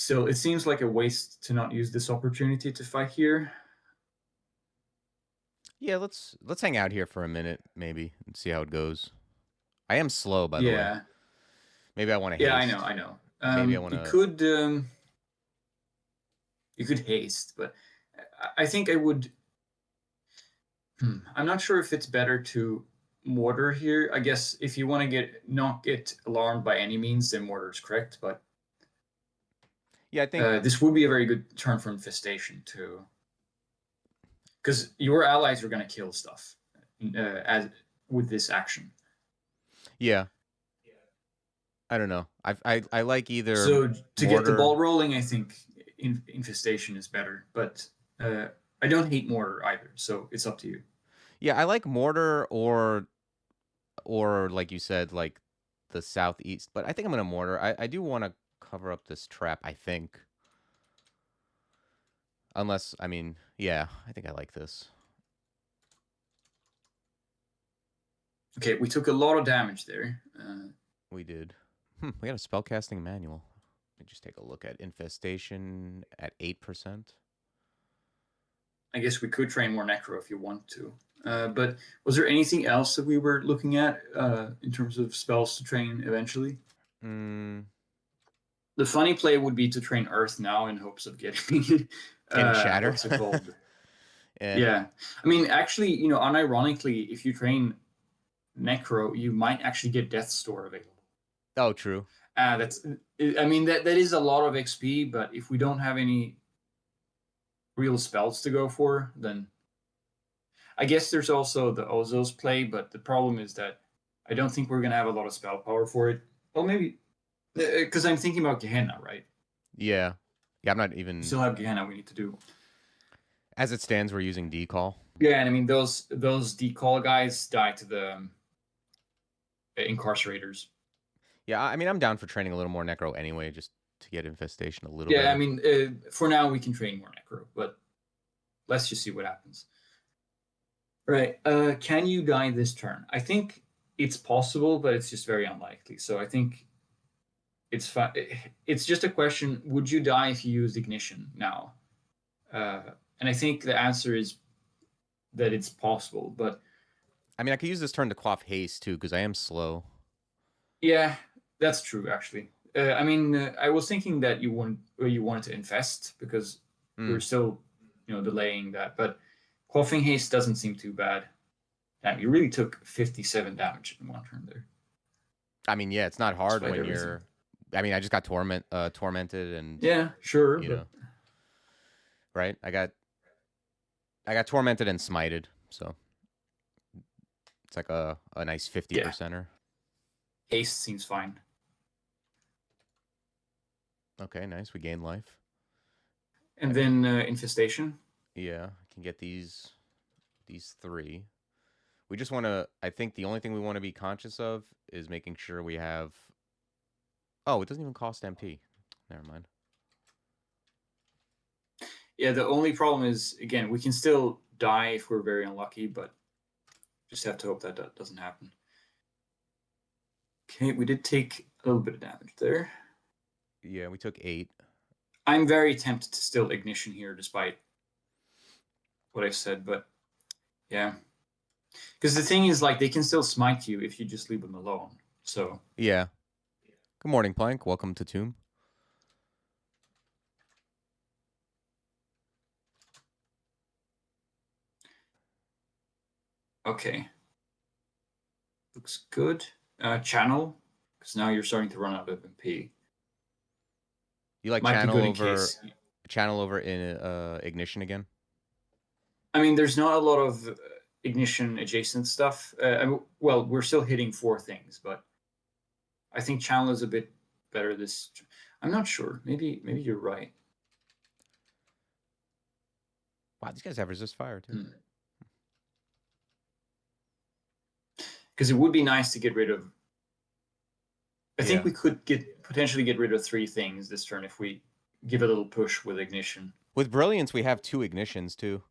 Still, it seems like a waste to not use this opportunity to fight here. Yeah, let's hang out here for a minute, maybe, and see how it goes. I am slow, by the way. Yeah. Maybe I want to Yeah, haste. I know. Maybe I want You to. could haste, but I think I would. I'm not sure if it's better to mortar here. I guess if you want to not get alarmed by any means, then mortar is correct. But Yeah, I think. this would be a very good turn for infestation too, because your allies are going to kill stuff as with this action. Yeah, I don't know. I like either So to get the mortar. ball rolling, I think infestation is better. But I don't hate mortar either, so it's up to you. Yeah, I like mortar or like you said, like the southeast. But I think I'm gonna mortar. I do want to cover up this trap. I think. Unless, I mean, yeah, I think I like this. Okay, we took a lot of damage there. We did. We got a spellcasting manual. Let me just take a look at infestation at 8%. I guess we could train more necro if you want to. But was there anything else that we were looking at in terms of spells to train eventually? Mm, The funny play would be to train Earth now in hopes of getting getting shatter. what's it called? Yeah. Yeah, I mean, actually, unironically, if you train Necro, you might actually get Death Store available. Oh, true. I mean, that is a lot of XP, but if we don't have any real spells to go for, then I guess there's also the Ozos play, but the problem is that I don't think we're gonna have a lot of spell power for it. Well, maybe because I'm thinking about Gehenna, right? Yeah. Yeah, I'm not We even. still have Gehenna we need to do. As it stands, we're using decall. Yeah, and I mean those decall guys die to the incarcerators. Yeah, I mean, I'm down for training a little more necro anyway, just to get infestation a little Yeah, better. I mean, for now we can train more Necro, but let's just see what happens. Right. Can you die this turn? I think it's possible, but it's just very unlikely. So I think it's fine. It's just a question: would you die if you used ignition now? And I think the answer is that it's possible. But I mean, I could use this turn to quaff haste too, because I am slow. yeah, that's true. Actually, I mean, I was thinking that you wanted to infest because we're still, delaying that. But quaffing haste doesn't seem too bad. Damn, you really took 57 damage in one turn there. I mean, yeah, it's not hard Despite when everything. you're. I mean, I just got tormented and Yeah, sure. you know, right? I got tormented and smited, so it's like a nice 50%er. Haste seems fine. Okay, nice. We gain life. And then infestation. Yeah, I can get these 3. We just want to. I think the only thing we want to be conscious of is making sure we have. Oh, it doesn't even cost MP. Never mind. Yeah, the only problem is, again, we can still die if we're very unlucky, but just have to hope that doesn't happen. Okay, we did take a little bit of damage there. Yeah, we took 8. I'm very tempted to still ignition here, despite what I said, but yeah. Because the thing is, like, they can still smite you if you just leave them alone. So yeah. Good morning, Plank. Welcome to Tomb. okay, looks good. Channel, because now you're starting to run out of MP. You like Might channel be good over in ignition again? I mean, there's not a lot of ignition adjacent stuff. Well, we're still hitting 4 things, but I think channel is a bit better this. I'm not sure. Maybe you're right. Wow, these guys have resist fire too. Because it would be nice to get rid of. I think we could potentially get rid of 3 things this turn if we give a little push with ignition. With brilliance, we have 2 ignitions too.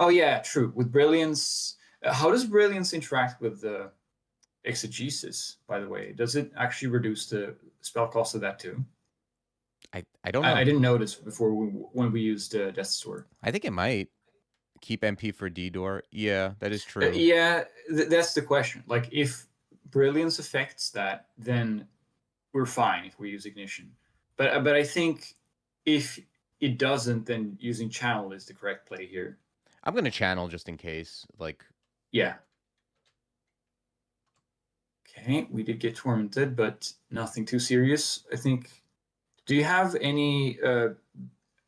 Oh yeah, true. With brilliance, how does brilliance interact with the exegesis? By the way, does it actually reduce the spell cost of that too? I don't I know. didn't notice before when we used Death's Door. I think it might keep MP for D door. Yeah, that is true. Yeah, that's the question. Like, if Brilliance affects that, then we're fine if we use Ignition. But I think if it doesn't, then using Channel is the correct play here. I'm gonna channel just in case. Like, Yeah. Okay, we did get tormented, but nothing too serious, I think. Do you have any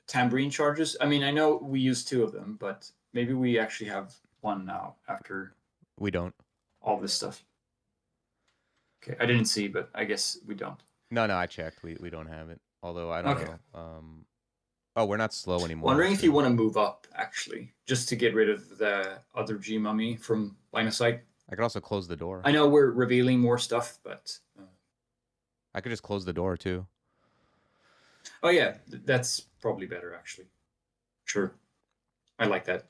tambourine charges? I mean, I know we used 2 of them, but maybe we actually have 1 now after we don't. all this stuff. Okay, I didn't see, but I guess we don't. No, I checked. We don't have it. Although I don't Okay. know. Oh, we're not slow anymore. Wondering if you want to move up, actually, just to get rid of the other G mummy from line of sight. I could also close the door. I know we're revealing more stuff, but I could just close the door too. oh yeah, that's probably better actually. Sure, I like that.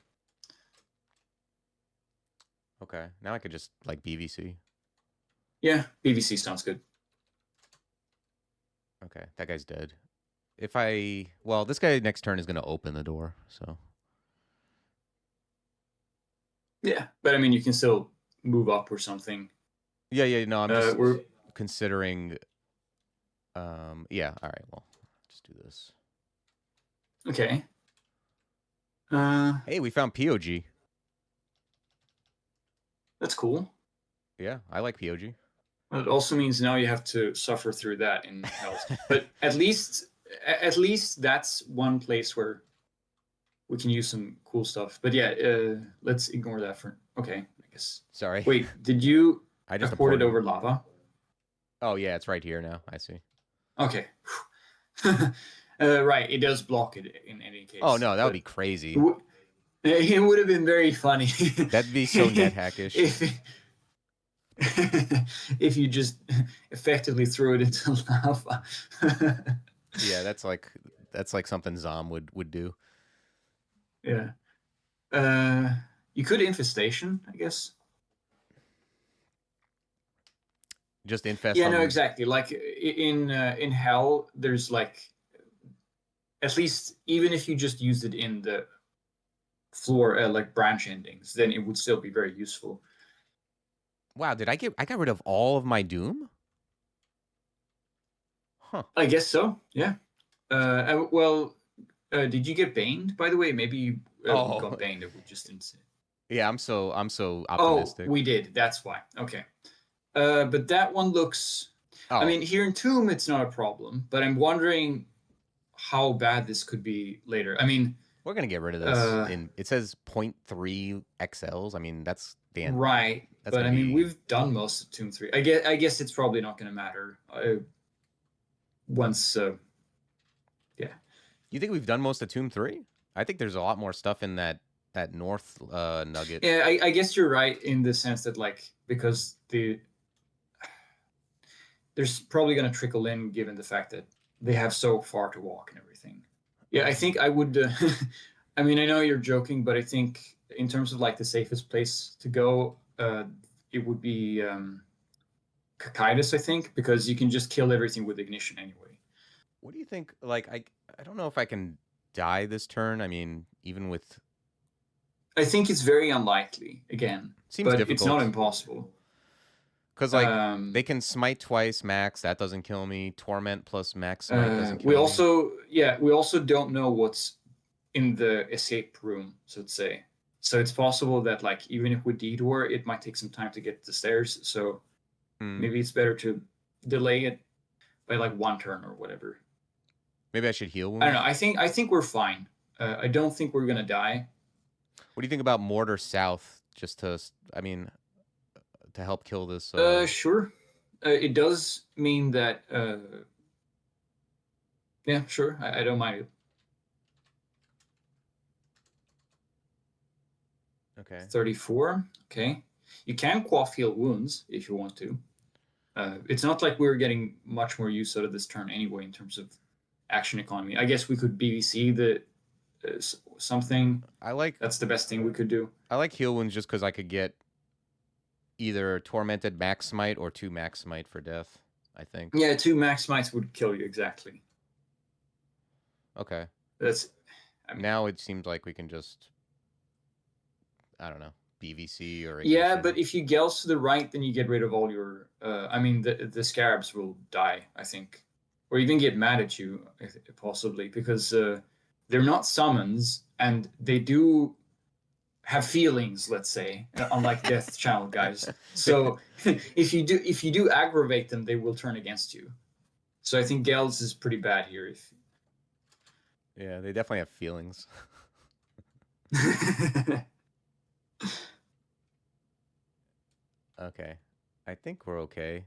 Okay, now I could just like BVC. Yeah, BVC sounds good. Okay, that guy's dead. If well, this guy next turn is gonna open the door, so. Yeah, but I mean, you can still move up or something. Yeah, no, I'm just we're considering. Yeah, all right, well, just do this. okay. Hey, we found POG. That's cool. Yeah, I like POG. Well, it also means now you have to suffer through that in hell. But at least that's one place where we can use some cool stuff. But yeah, let's ignore that for okay, I guess. Sorry. Wait, did you I just port it over lava? Oh yeah, it's right here now. I see. Okay. Right, it does block it in any case. Oh no, that would be crazy. It would have been very funny. That'd be so net hackish. If you just effectively threw it into lava. Yeah, that's like something Zom would do. Yeah. You could infestation, I guess. Just infest. Yeah, no, exactly. Like in hell, there's like, at least even if you just used it in the floor like branch endings, then it would still be very useful. Wow, I got rid of all of my Doom? Huh. I guess so. Yeah. Well, did you get baned, by the way? Maybe you got baned and we just didn't see it. Yeah, I'm so optimistic. Oh, we did. That's why. Okay. But that one looks. Oh. I mean, here in Tomb, it's not a problem, but I'm wondering how bad this could be later. I mean, we're gonna get rid of this. It says 0.3 XLs. I mean, that's the end. Right. But I mean, we've done most of Tomb 3. I guess it's probably not going to matter once. Yeah. You think we've done most of Tomb 3? I think there's a lot more stuff in that north nugget. Yeah, I guess you're right in the sense that, like, because there's probably going to trickle in given the fact that they have so far to walk and everything. Yeah, I think I would. I mean, I know you're joking, but I think in terms of like the safest place to go, it would be Kakaitis, I think, because you can just kill everything with ignition anyway. What do you think? Like, I don't know if I can die this turn. I mean, even with. I think it's very unlikely. Again, seems but difficult. It's not impossible. Because like they can smite twice max, that doesn't kill me. Torment plus max smite doesn't kill me. We also don't know what's in the escape room, so to say. So it's possible that like even if we detour, it might take some time to get the stairs. So maybe it's better to delay it by like 1 turn or whatever. Maybe I should heal wounds? I don't know. I think we're fine. I don't think we're gonna die. What do you think about Mortar South? Just to, I mean, to help kill this. Sure. It does mean that. Yeah, sure. I don't mind it. Okay. 34. Okay. You can quaff heal wounds if you want to. It's not like we're getting much more use out of this turn anyway in terms of action economy. I guess we could BVC the something. That's the best thing we could do. I like heal wounds just because I could get either tormented max smite or 2 max smite for death. I think. Yeah, 2 max smites would kill you exactly. Okay. That's, I mean, Now it seems like we can just, I don't know, BVC or yeah, ignition. but if you gals to the right, then you get rid of all your. I mean, the scarabs will die, I think, or even get mad at you, possibly, because they're not summons and they do have feelings. Let's say, unlike Death Channel guys. So if you do aggravate them, they will turn against you. So I think gals is pretty bad here. If Yeah, they definitely have feelings. Okay. I think we're okay.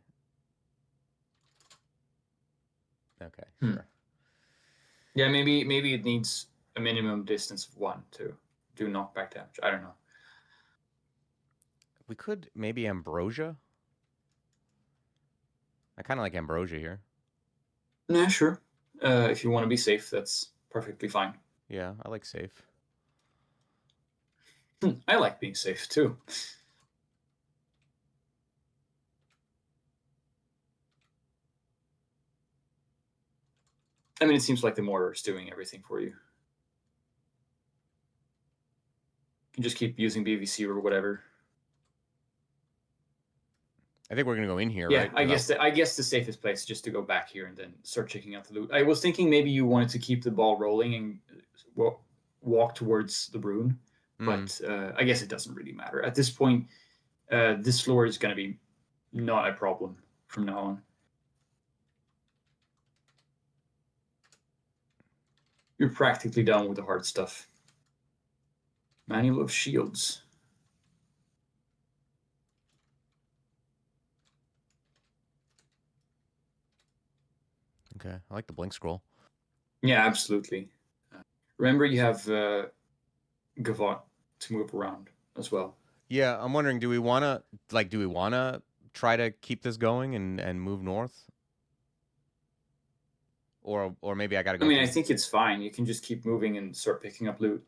Okay, sure. Yeah, maybe it needs a minimum distance of 1 to do knockback damage. I don't know. We could maybe Ambrosia. I kind of like Ambrosia here. Nah, sure. If you want to be safe, that's perfectly fine. Yeah, I like safe. I like being safe too. I mean, it seems like the mortar is doing everything for you. You can just keep using BVC or whatever. I think we're gonna go in here, Yeah, right? I guess the safest place is just to go back here and then start checking out the loot. I was thinking maybe you wanted to keep the ball rolling and walk towards the rune, but I guess it doesn't really matter at this point. This floor is going to be not a problem from now on. You're practically done with the hard stuff. Manual of Shields. Okay, I like the blink scroll. Yeah, absolutely. Remember, you have Gavot to move around as well. Yeah, I'm wondering, do we wanna try to keep this going and move north? Or maybe I gotta I go mean, I through. think it's fine. You can just keep moving and start picking up loot.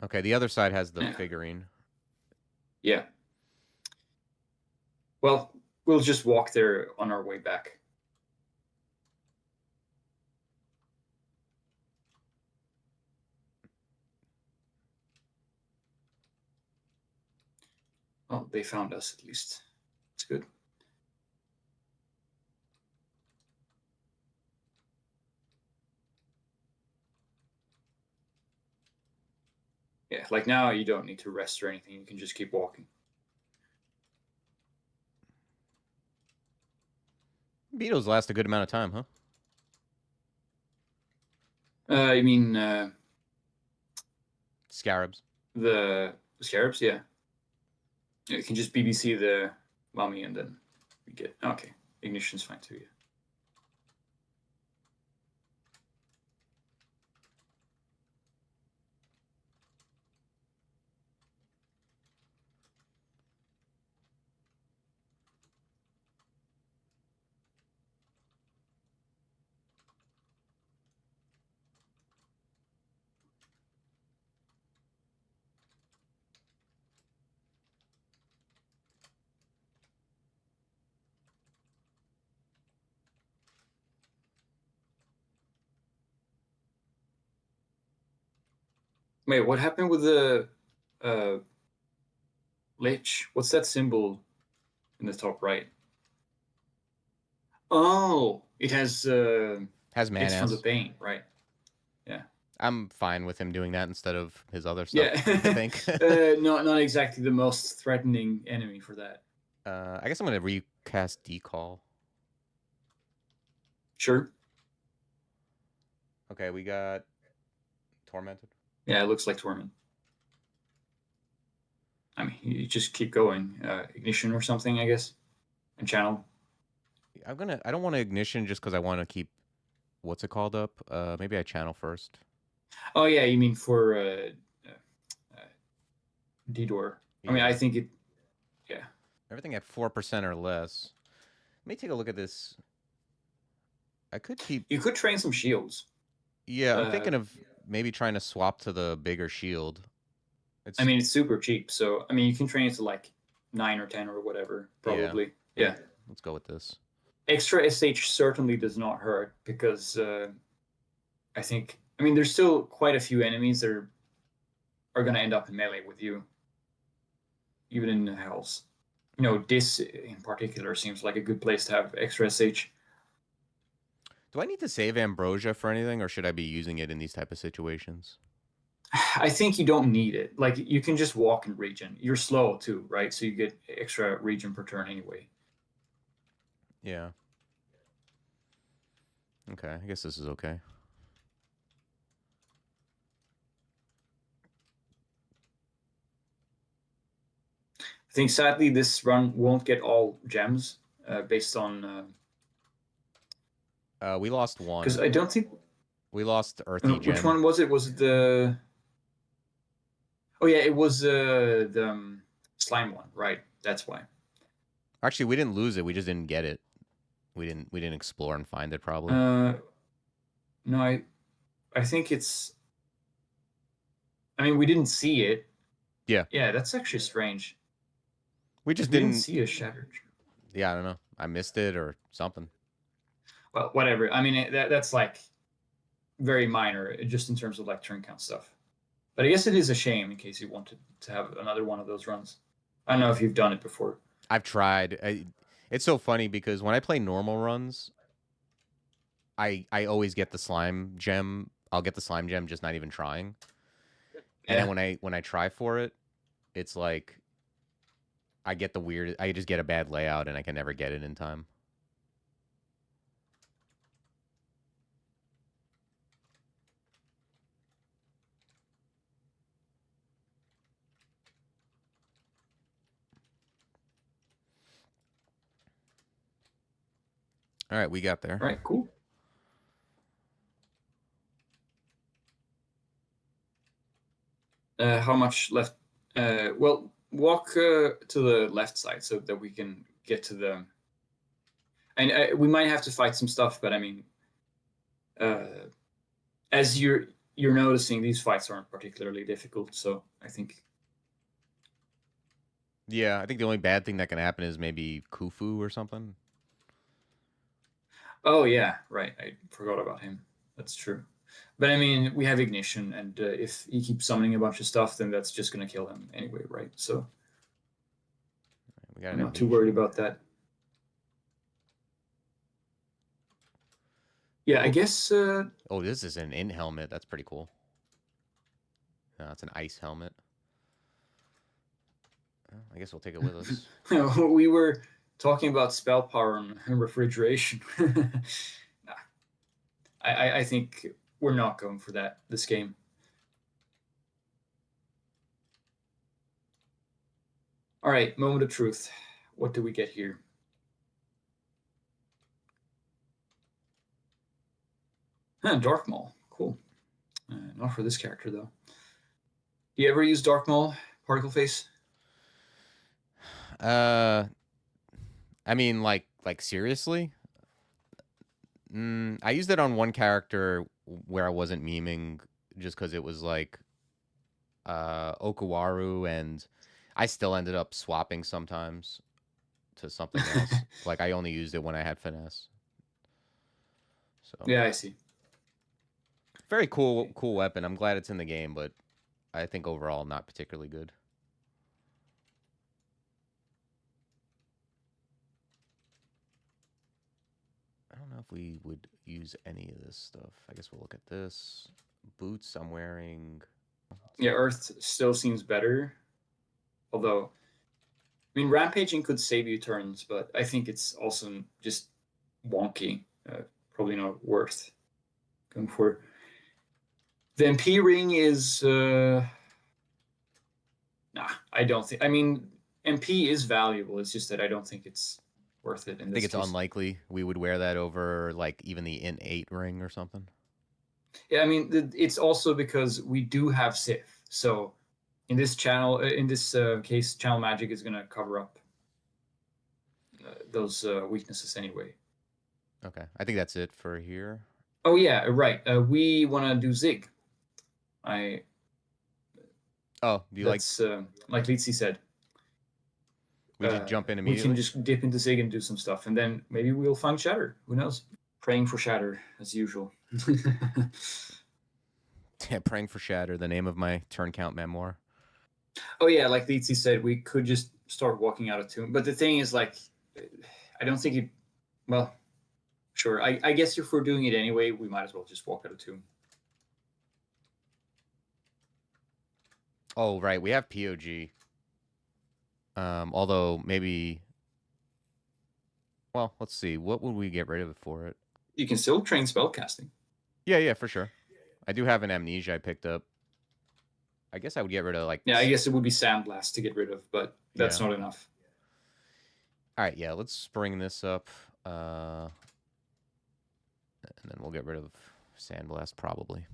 Okay, the other side has the Yeah. figurine. Yeah. Well, we'll just walk there on our way back. Well, they found us at least. It's good. Yeah, like now you don't need to rest or anything. You can just keep walking. Beetles last a good amount of time, huh? You mean Scarabs. the scarabs? Yeah. You can just BBC the mummy and then we get okay. Ignition's fine too. Yeah. Wait, what happened with the uh, lich? What's that symbol in the top right? Oh, it has Has it's from the Manas. paint, right? Yeah. I'm fine with him doing that instead of his other stuff, Yeah. I think. Not exactly the most threatening enemy for that. I guess I'm gonna recast Decall. Sure. Okay, we got Tormented. Yeah, it looks like Torment. I mean, you just keep going. Ignition or something, I guess, and channel. I don't want to ignition just because I want to keep what's it called up. Maybe I channel first. Oh yeah, you mean for D-Door. I mean, I Yeah. think it. Yeah. Everything at 4% or less. Let me take a look at this. I could keep. You could train some shields. Yeah, I'm thinking of maybe trying to swap to the bigger shield. I It's mean, it's super cheap, so I mean, you can train it to like 9 or 10 or whatever, yeah. probably. Yeah. Let's go with this. extra SH certainly does not hurt because I think, I mean, there's still quite a few enemies that are going to end up in melee with you, even in the hells. You know, this in particular seems like a good place to have extra SH. Do I need to save Ambrosia for anything, or should I be using it in these type of situations? I think you don't need it. Like, you can just walk in region. You're slow too, right? So you get extra region per turn anyway. Yeah. Okay, I guess this is okay. I think sadly this run won't get all gems based on. We lost one. Because I don't think. We lost Earthy Gem. Which one was it? Was it the? Oh yeah, it was the slime one, right? That's why. Actually, we didn't lose it. We just didn't get it. We didn't explore and find it probably. No, I think it's. I mean, we didn't see it. Yeah. Yeah, that's actually strange. We just didn't see a shattered. Yeah, I don't know. I missed it or something. Well, whatever. I mean, that's like very minor, just in terms of like turn count stuff. But I guess it is a shame in case you wanted to have another one of those runs. I don't know if you've done it before. I've tried. It's so funny because when I play normal runs, I always get the slime gem. I'll get the slime gem just not even trying. And then when I try for it, it's like I get the weird. I just get a bad layout and I can never get it in time. All right, we got there. All right, cool. How much left? Well, walk to the left side so that we can get to the. And we might have to fight some stuff, but I mean, as you're noticing, these fights aren't particularly difficult. So I think. Yeah, I think the only bad thing that can happen is maybe Khufu or something. Oh yeah, right. I forgot about him. That's true. But I mean, we have Ignition, and if he keeps summoning a bunch of stuff, then that's just going to kill him anyway, right? So I'm not too worried about that. Yeah, I guess. Oh, this is an int helmet. That's pretty cool. No, it's an ice helmet. Well, I guess we'll take it with us. We were talking about spell power and refrigeration. Nah. I think we're not going for that this game. All right, moment of truth. What do we get here? Dark Maul. Cool. Not for this character, though. Do you ever use Dark Maul, Particle Face? I mean, like seriously? I used it on one character where I wasn't memeing just because it was like Okuwaru, and I still ended up swapping sometimes to something else. Like I only used it when I had finesse. So yeah, I see. Very cool weapon. I'm glad it's in the game, but I think overall not particularly good. I don't know if we would use any of this stuff. I guess we'll look at this. Boots I'm wearing. Yeah, Earth still seems better. Although, I mean, rampaging could save you turns, but I think it's also just wonky. Probably not worth going for. The MP ring is. Nah, I don't think. I mean, MP is valuable. It's just that I don't think it's worth it. I think it's unlikely we would wear that over like even the int 8 ring or something. Yeah, I mean, it's also because we do have Sith. So in this channel, in this case, channel magic is going to cover up those weaknesses anyway. Okay, I think that's it for here. Oh yeah, right. We want to do Zig. Oh, do you like Leetsy said. We just jump in we immediately? can just dip into Zig and do some stuff, and then maybe we'll find Shatter. Who knows? Praying for Shatter, as usual. Yeah, Praying for Shatter, the name of my Turncount memoir. Oh yeah, like Leetsy said, we could just start walking out of tomb. But the thing is, like, I don't think it. Well, sure. I guess if we're doing it anyway, we might as well just walk out of tomb. Oh, right. We have POG. Although maybe. Well, let's see. What would we get rid of for it? You can still train spellcasting. Yeah, for sure. I do have an amnesia I picked up. I guess I would get rid of like. Yeah, I guess it would be Sandblast to get rid of, but that's not enough. All right, yeah. Let's bring this up, and then we'll get rid of Sandblast probably.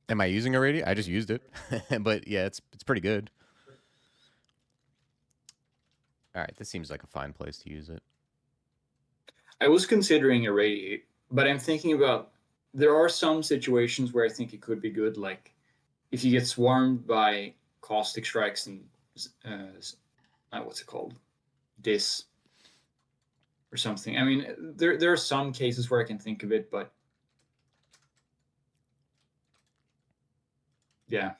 Am I using a radio? I just used it, but yeah, it's pretty good. All right, this seems like a fine place to use it. I was considering Irradiate, but I'm thinking about there are some situations where I think it could be good, like if you get swarmed by caustic strikes and what's it called, dis or something. I mean, there are some cases where I can think of it, but yeah,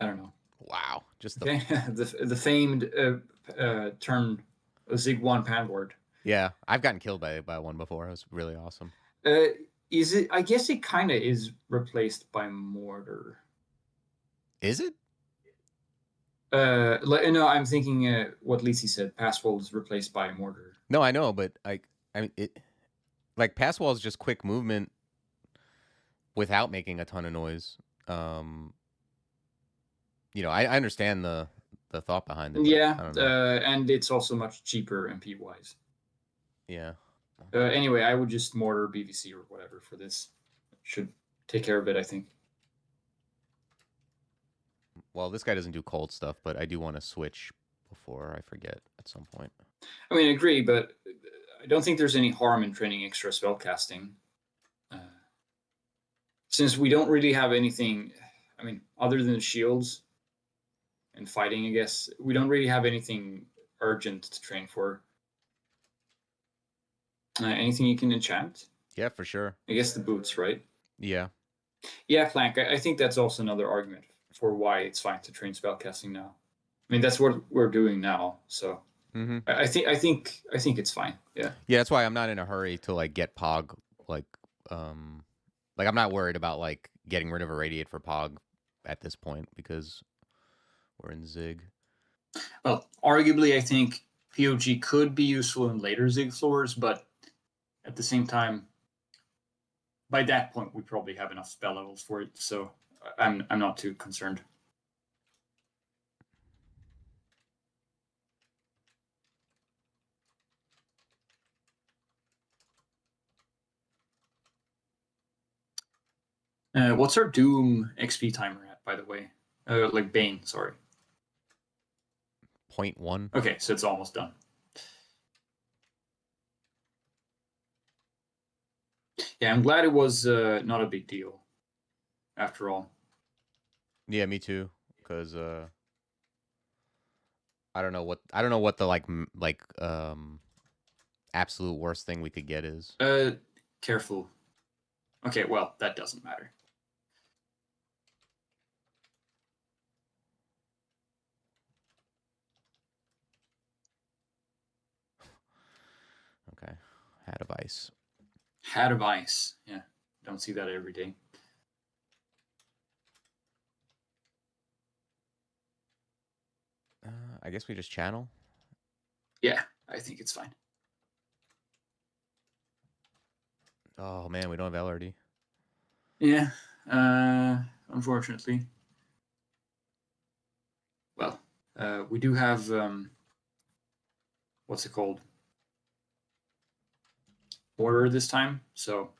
I don't know. Wow, just the the famed turn Zig 1 Panward. Yeah, I've gotten killed by one before. It was really awesome. Is it? I guess it kind of is replaced by Mortar. Is it? No, I'm thinking what Lisi said. Passwall is replaced by Mortar. No, I know, but I mean it. Like Passwall is just quick movement without making a ton of noise. You know, I understand the thought behind it. Yeah, and it's also much cheaper MP wise. Yeah. Anyway, I would just Mortar BVC or whatever for this. Should take care of it, I think. Well, this guy doesn't do cold stuff, but I do want to switch before I forget at some point. I mean, I agree, but I don't think there's any harm in training extra spellcasting. Since we don't really have anything, I mean, other than shields and fighting, I guess, we don't really have anything urgent to train for. Anything you can enchant? Yeah, for sure. I guess the boots, right? Yeah. Yeah, Flank. I think that's also another argument for why it's fine to train spellcasting now. I mean, that's what we're doing now, so I think it's fine. Yeah. Yeah, that's why I'm not in a hurry to like get Pog. Like I'm not worried about like getting rid of Irradiate for Pog at this point because we're in Zig. Well, arguably, I think POG could be useful in later Zig floors, but at the same time, by that point, we probably have enough spell levels for it, so I'm not too concerned. What's our Doom XP timer at, by the way? Like Bane, sorry. 0.1. Okay, so it's almost done. Yeah, I'm glad it was not a big deal, after all. Yeah, me too. Because I don't know what the absolute worst thing we could get is. Careful. Okay, well, that doesn't matter. Okay, Hat of Ice. Hat of Ice. Yeah, don't see that every day. I guess we just channel. Yeah, I think it's fine. Oh man, we don't have LRD. Yeah, unfortunately. We do have what's it called? Order this time, so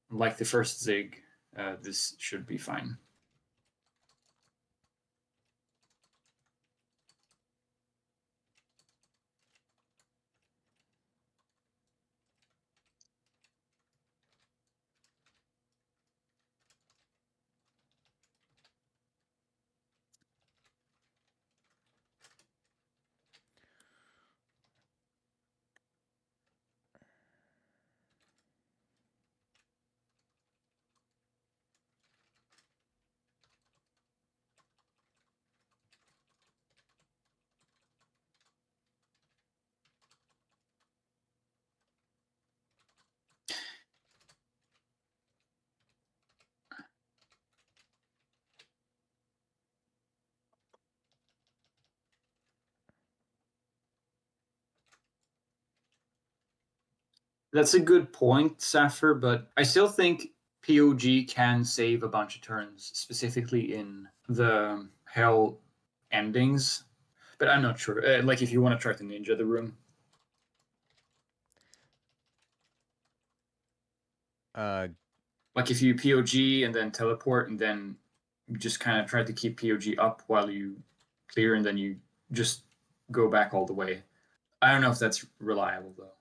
like the first Zig, this should be fine. That's a good point, Sapphire, but I still think POG can save a bunch of turns, specifically in the Hell endings. But I'm not sure. Like, if you want to try to ninja the room. Like, if you POG and then teleport and then just kind of try to keep POG up while you clear and then you just go back all the way. I don't know if that's reliable, though.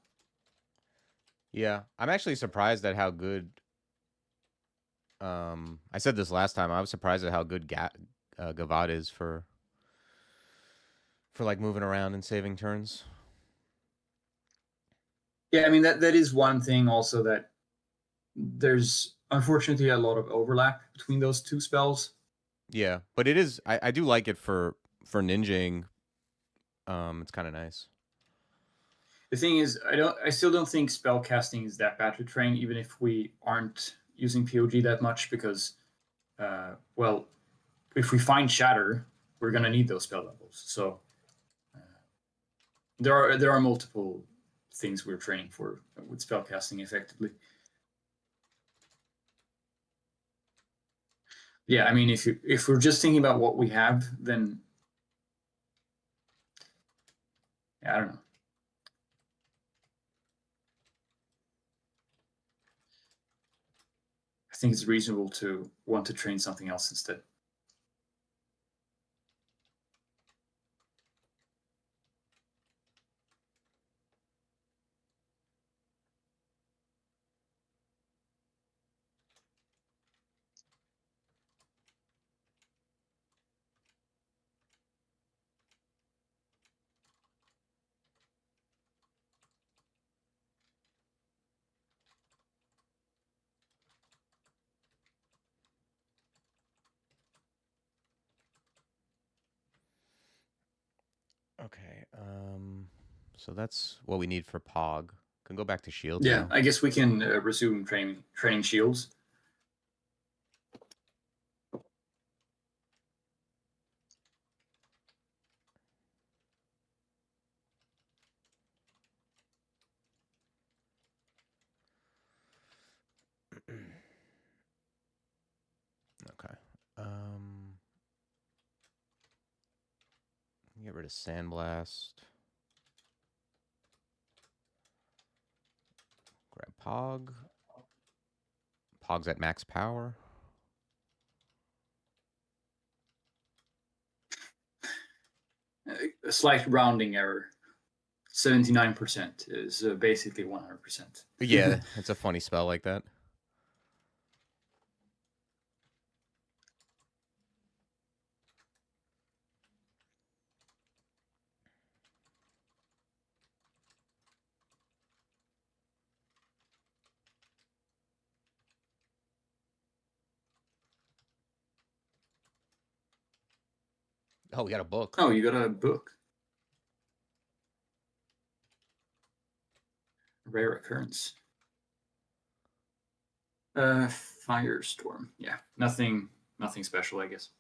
Yeah, I'm actually surprised at how good. I said this last time. I was surprised at how good Gavad is for like moving around and saving turns. Yeah, I mean, that is one thing also, that there's unfortunately a lot of overlap between those two spells. Yeah, but it is. I do like it for ninjing. It's kind of nice. The thing is, I still don't think spell casting is that bad to train, even if we aren't using POG that much, because, well, if we find Shatter, we're gonna need those spell levels. So there are multiple things we're training for with spell casting effectively. Yeah, I mean, if we're just thinking about what we have, then yeah, I don't know. I think it's reasonable to want to train something else instead. Okay. So that's what we need for Pog. Can go back to shields Yeah, now. I guess we can resume training shields. Okay. Get rid of Sandblast. Grab Pog. Pog's at max power. A slight rounding error. 79% is basically 100%. Yeah, it's a funny spell like that. Oh, we got a book. Oh, you got a book. Rare occurrence. Firestorm. Yeah, nothing special, I guess.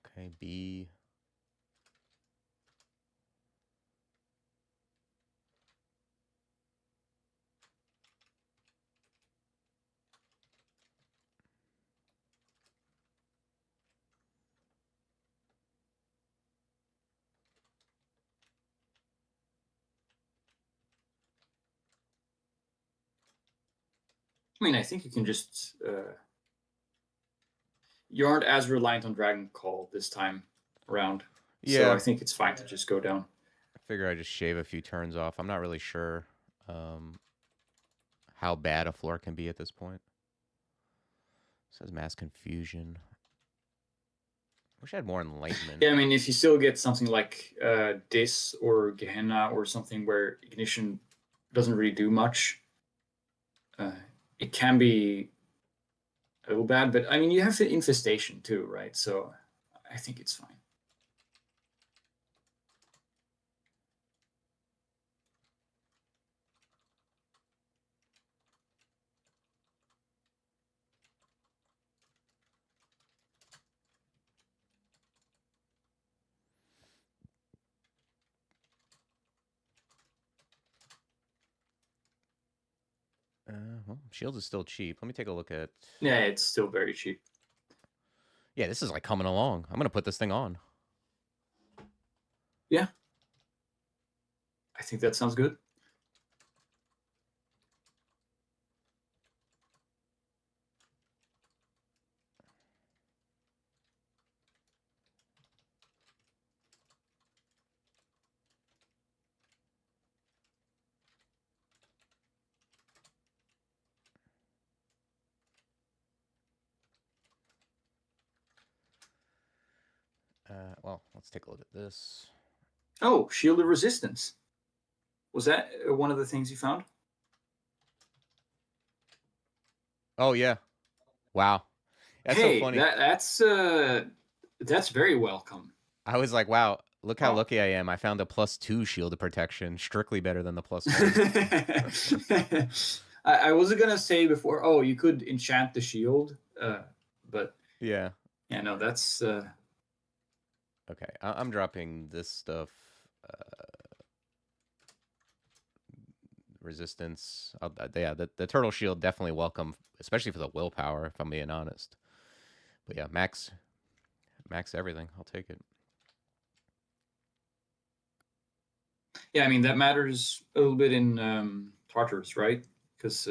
Okay, B. I mean, I think you can just you aren't as reliant on Dragon Call this time around, so Yeah, I think it's fine to just go down. I figure I just shave a few turns off. I'm not really sure how bad a floor can be at this point. It says mass confusion. Wish I had more enlightenment. Yeah, I mean, if you still get something like Dis or Gehenna or something where ignition doesn't really do much, it can be a little bad. But I mean, you have the infestation too, right? So I think it's fine. Well, shields is still cheap. Let me take a look at. Yeah, it's still very cheap. Yeah, this is like coming along. I'm gonna put this thing on. Yeah, I think that sounds good. Well, let's take a look at this. Oh, shield of resistance. Was that one of the things you found? Oh yeah. Wow. That's so Hey, funny. that's very welcome. I was like, wow, look how Oh. lucky I am. I found a +2 shield of protection, strictly better than the +1. I wasn't gonna say before. Oh, you could enchant the shield, but Yeah. yeah, no, that's Okay. I'm dropping this stuff. Resistance. Yeah, the turtle shield definitely welcome, especially for the willpower. If I'm being honest. But yeah, max everything. I'll take it. yeah. I mean, that matters a little bit in Tartarus, right? Because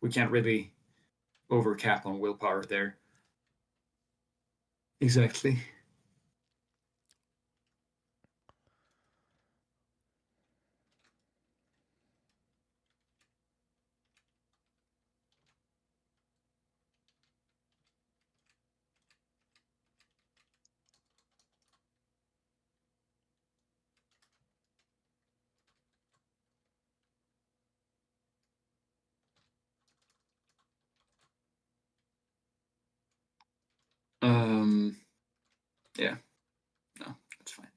we can't really overcap on willpower there. Exactly. Yeah. No, that's fine.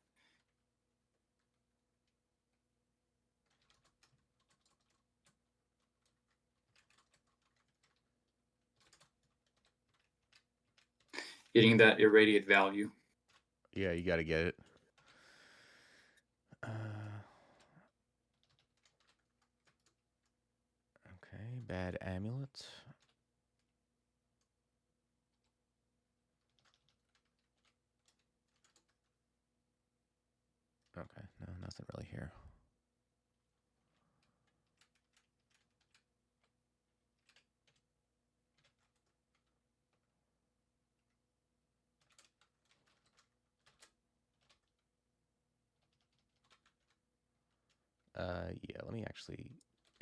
Getting that irradiate value. Yeah, you got to get it. Okay, bad amulet. Okay, no, nothing really here. Yeah, let me actually.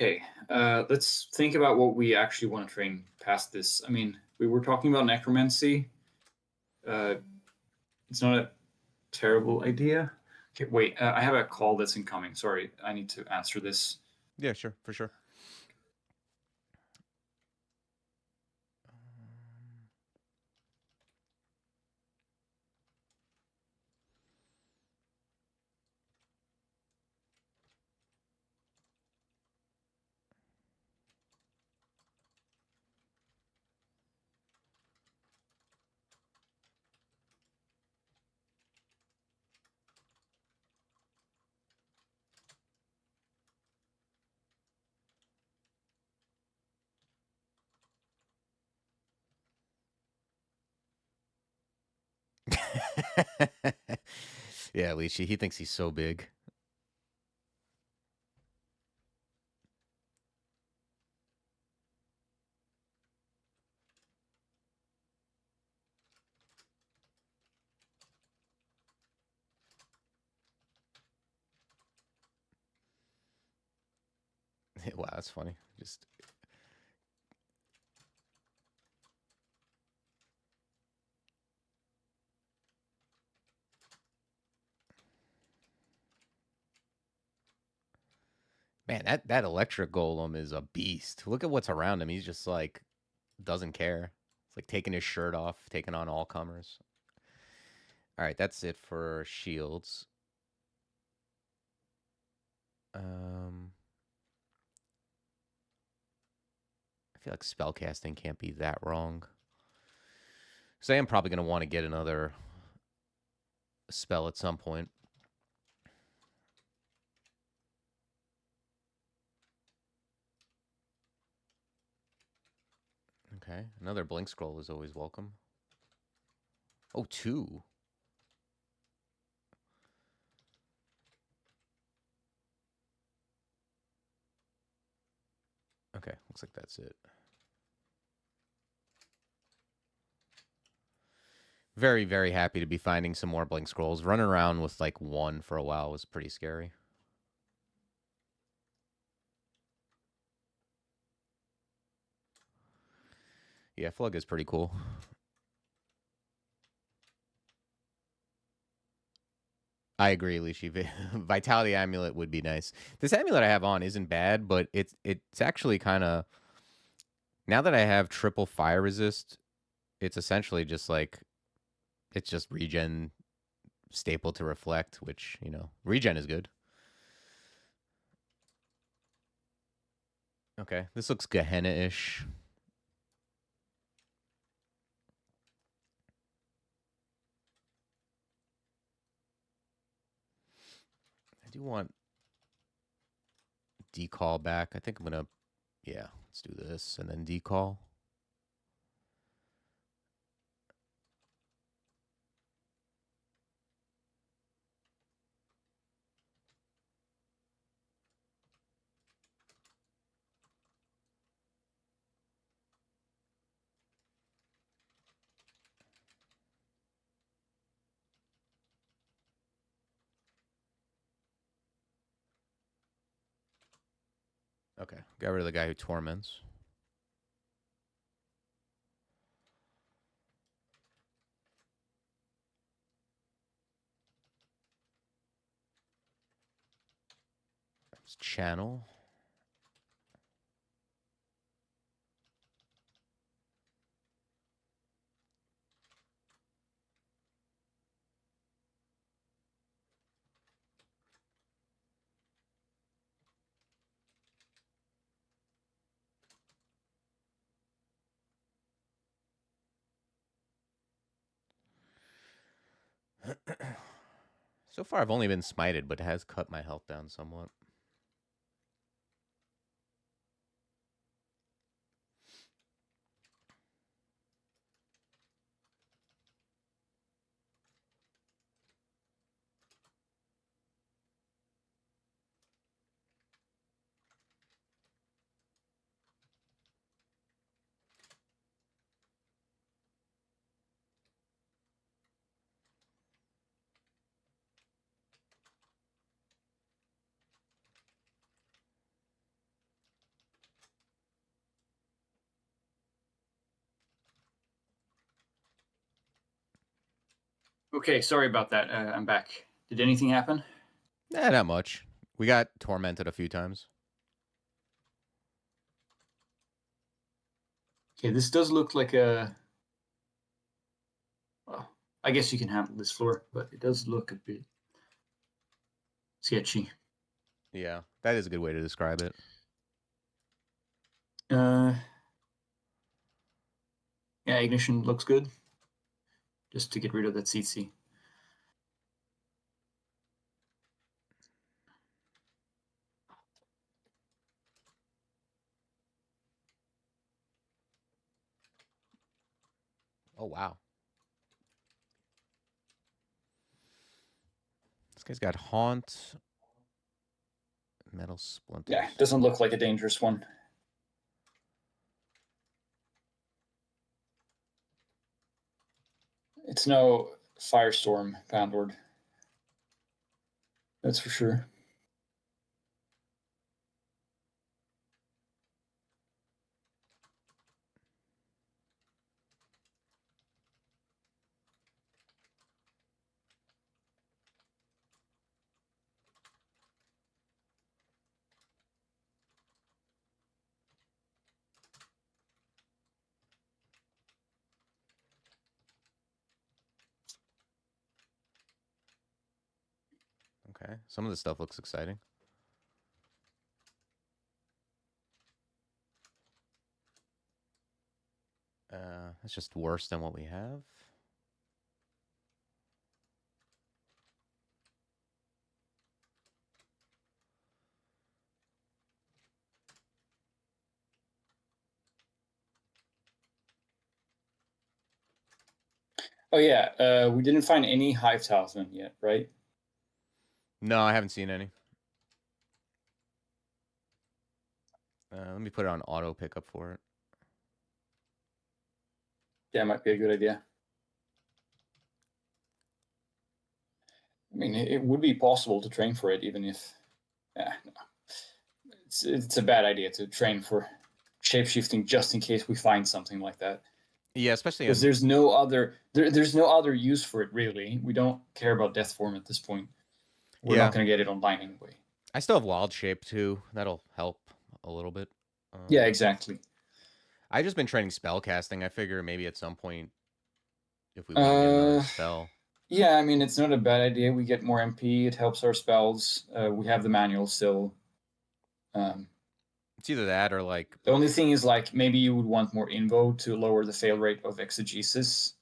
Okay, let's think about what we actually want to train past this. I mean, we were talking about necromancy. It's not a terrible idea. Okay, wait, I have a call that's incoming. Sorry, I need to answer this. Yeah, sure, for sure. Yeah, Leechy, he thinks he's so big. Wow, that's funny. Just man, that electric golem is a beast. Look at what's around him. He's just like doesn't care. It's like taking his shirt off, taking on all comers. All right, that's it for shields. I feel like spellcasting can't be that wrong. So I am probably going to want to get another spell at some point. Okay, another blink scroll is always welcome. Oh, 2. Okay, looks like that's it. Very, very happy to be finding some more blink scrolls. Running around with like 1 for a while was pretty scary. Yeah, Flug is pretty cool. I agree, Lishi. Vitality Amulet would be nice. This amulet I have on isn't bad, but it's actually kind of... Now that I have triple fire resist, it's essentially just like... It's just regen staple to reflect, which, you know, regen is good. Okay, this looks Gehenna-ish. I do want decall back. I think I'm going to... Yeah, let's do this and then decall. Okay, got rid of the guy who torments. Let's channel. So far, I've only been smited, but it has cut my health down somewhat. Okay, sorry about that. I'm back. Did anything happen? Nah, not much. We got tormented a few times. Okay, this does look like a... Well, I guess you can handle this floor, but it does look a bit sketchy. Yeah, that is a good way to describe it. Yeah, ignition looks good. Just to get rid of that CC. Oh, wow. This guy's got Haunt. Metal Splinters. Yeah, doesn't look like a dangerous one. It's no Firestorm Poundlord. That's for sure. Okay, some of this stuff looks exciting. It's just worse than what we have. Oh yeah, we didn't find any hive talisman yet, right? No, I haven't seen any. Let me put it on auto pickup for it. Yeah, it might be a good idea. I mean, it would be possible to train for it, even if, yeah, no. It's a bad idea to train for shapeshifting just in case we find something like that. Yeah, especially Because in there's no other use for it really. We don't care about death form at this point. We're yeah. not going to get it online anyway. I still have wild shape too. That'll help a little bit. Yeah, exactly. I've just been training spell casting. I figure maybe at some point, if we want to get another Uh, spell. yeah, I mean it's not a bad idea. We get more MP. It helps our spells. We have the manual still. It's either that or like, The only thing is like maybe you would want more invo to lower the fail rate of exegesis.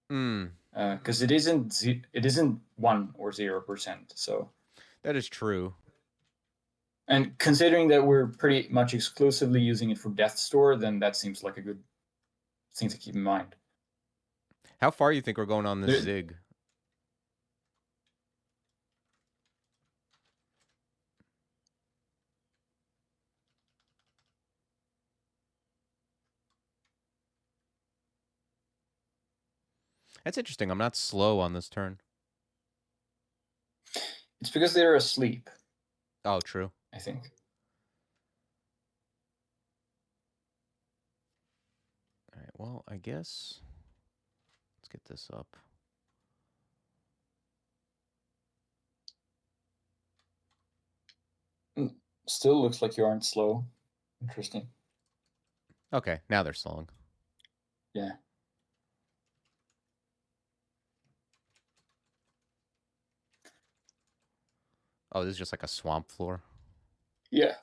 Because it isn't 1 or 0%. So, that is true. and considering that we're pretty much exclusively using it for Death Store, then that seems like a good thing to keep in mind. How far you think we're going on this There, zig? That's interesting. I'm not slow on this turn. it's because they're asleep, Oh, true. I think. All right. Well, I guess let's get this up. Still looks like you aren't slow. Interesting. Okay, now they're slowing. Yeah. Oh, this is just like a swamp floor. Yeah.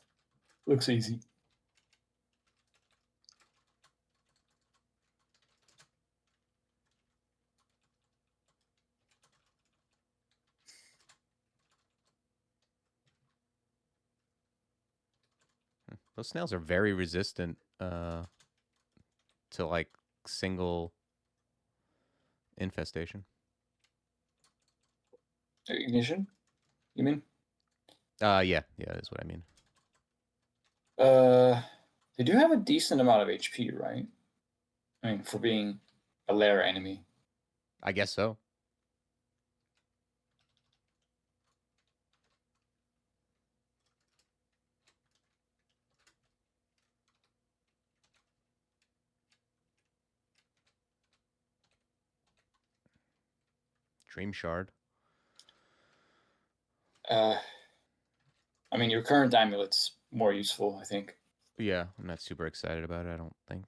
Looks easy. Those snails are very resistant to like single infestation. Ignition, you mean? Yeah, is what I mean. They do have a decent amount of HP, right? I mean, for being a lair enemy. I guess so. Dream shard. I mean, your current amulet's more useful, I think. Yeah, I'm not super excited about it. I don't think.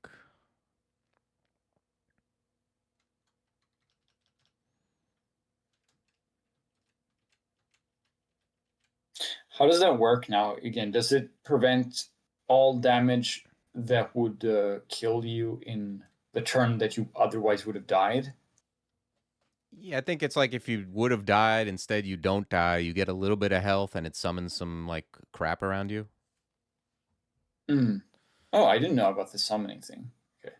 How does that work now? Again, does it prevent all damage that would kill you in the turn that you otherwise would have died? Yeah, I think it's like if you would have died, instead you don't die. You get a little bit of health, and it summons some like crap around you. Mm. Oh, I didn't know about the summoning thing. Okay.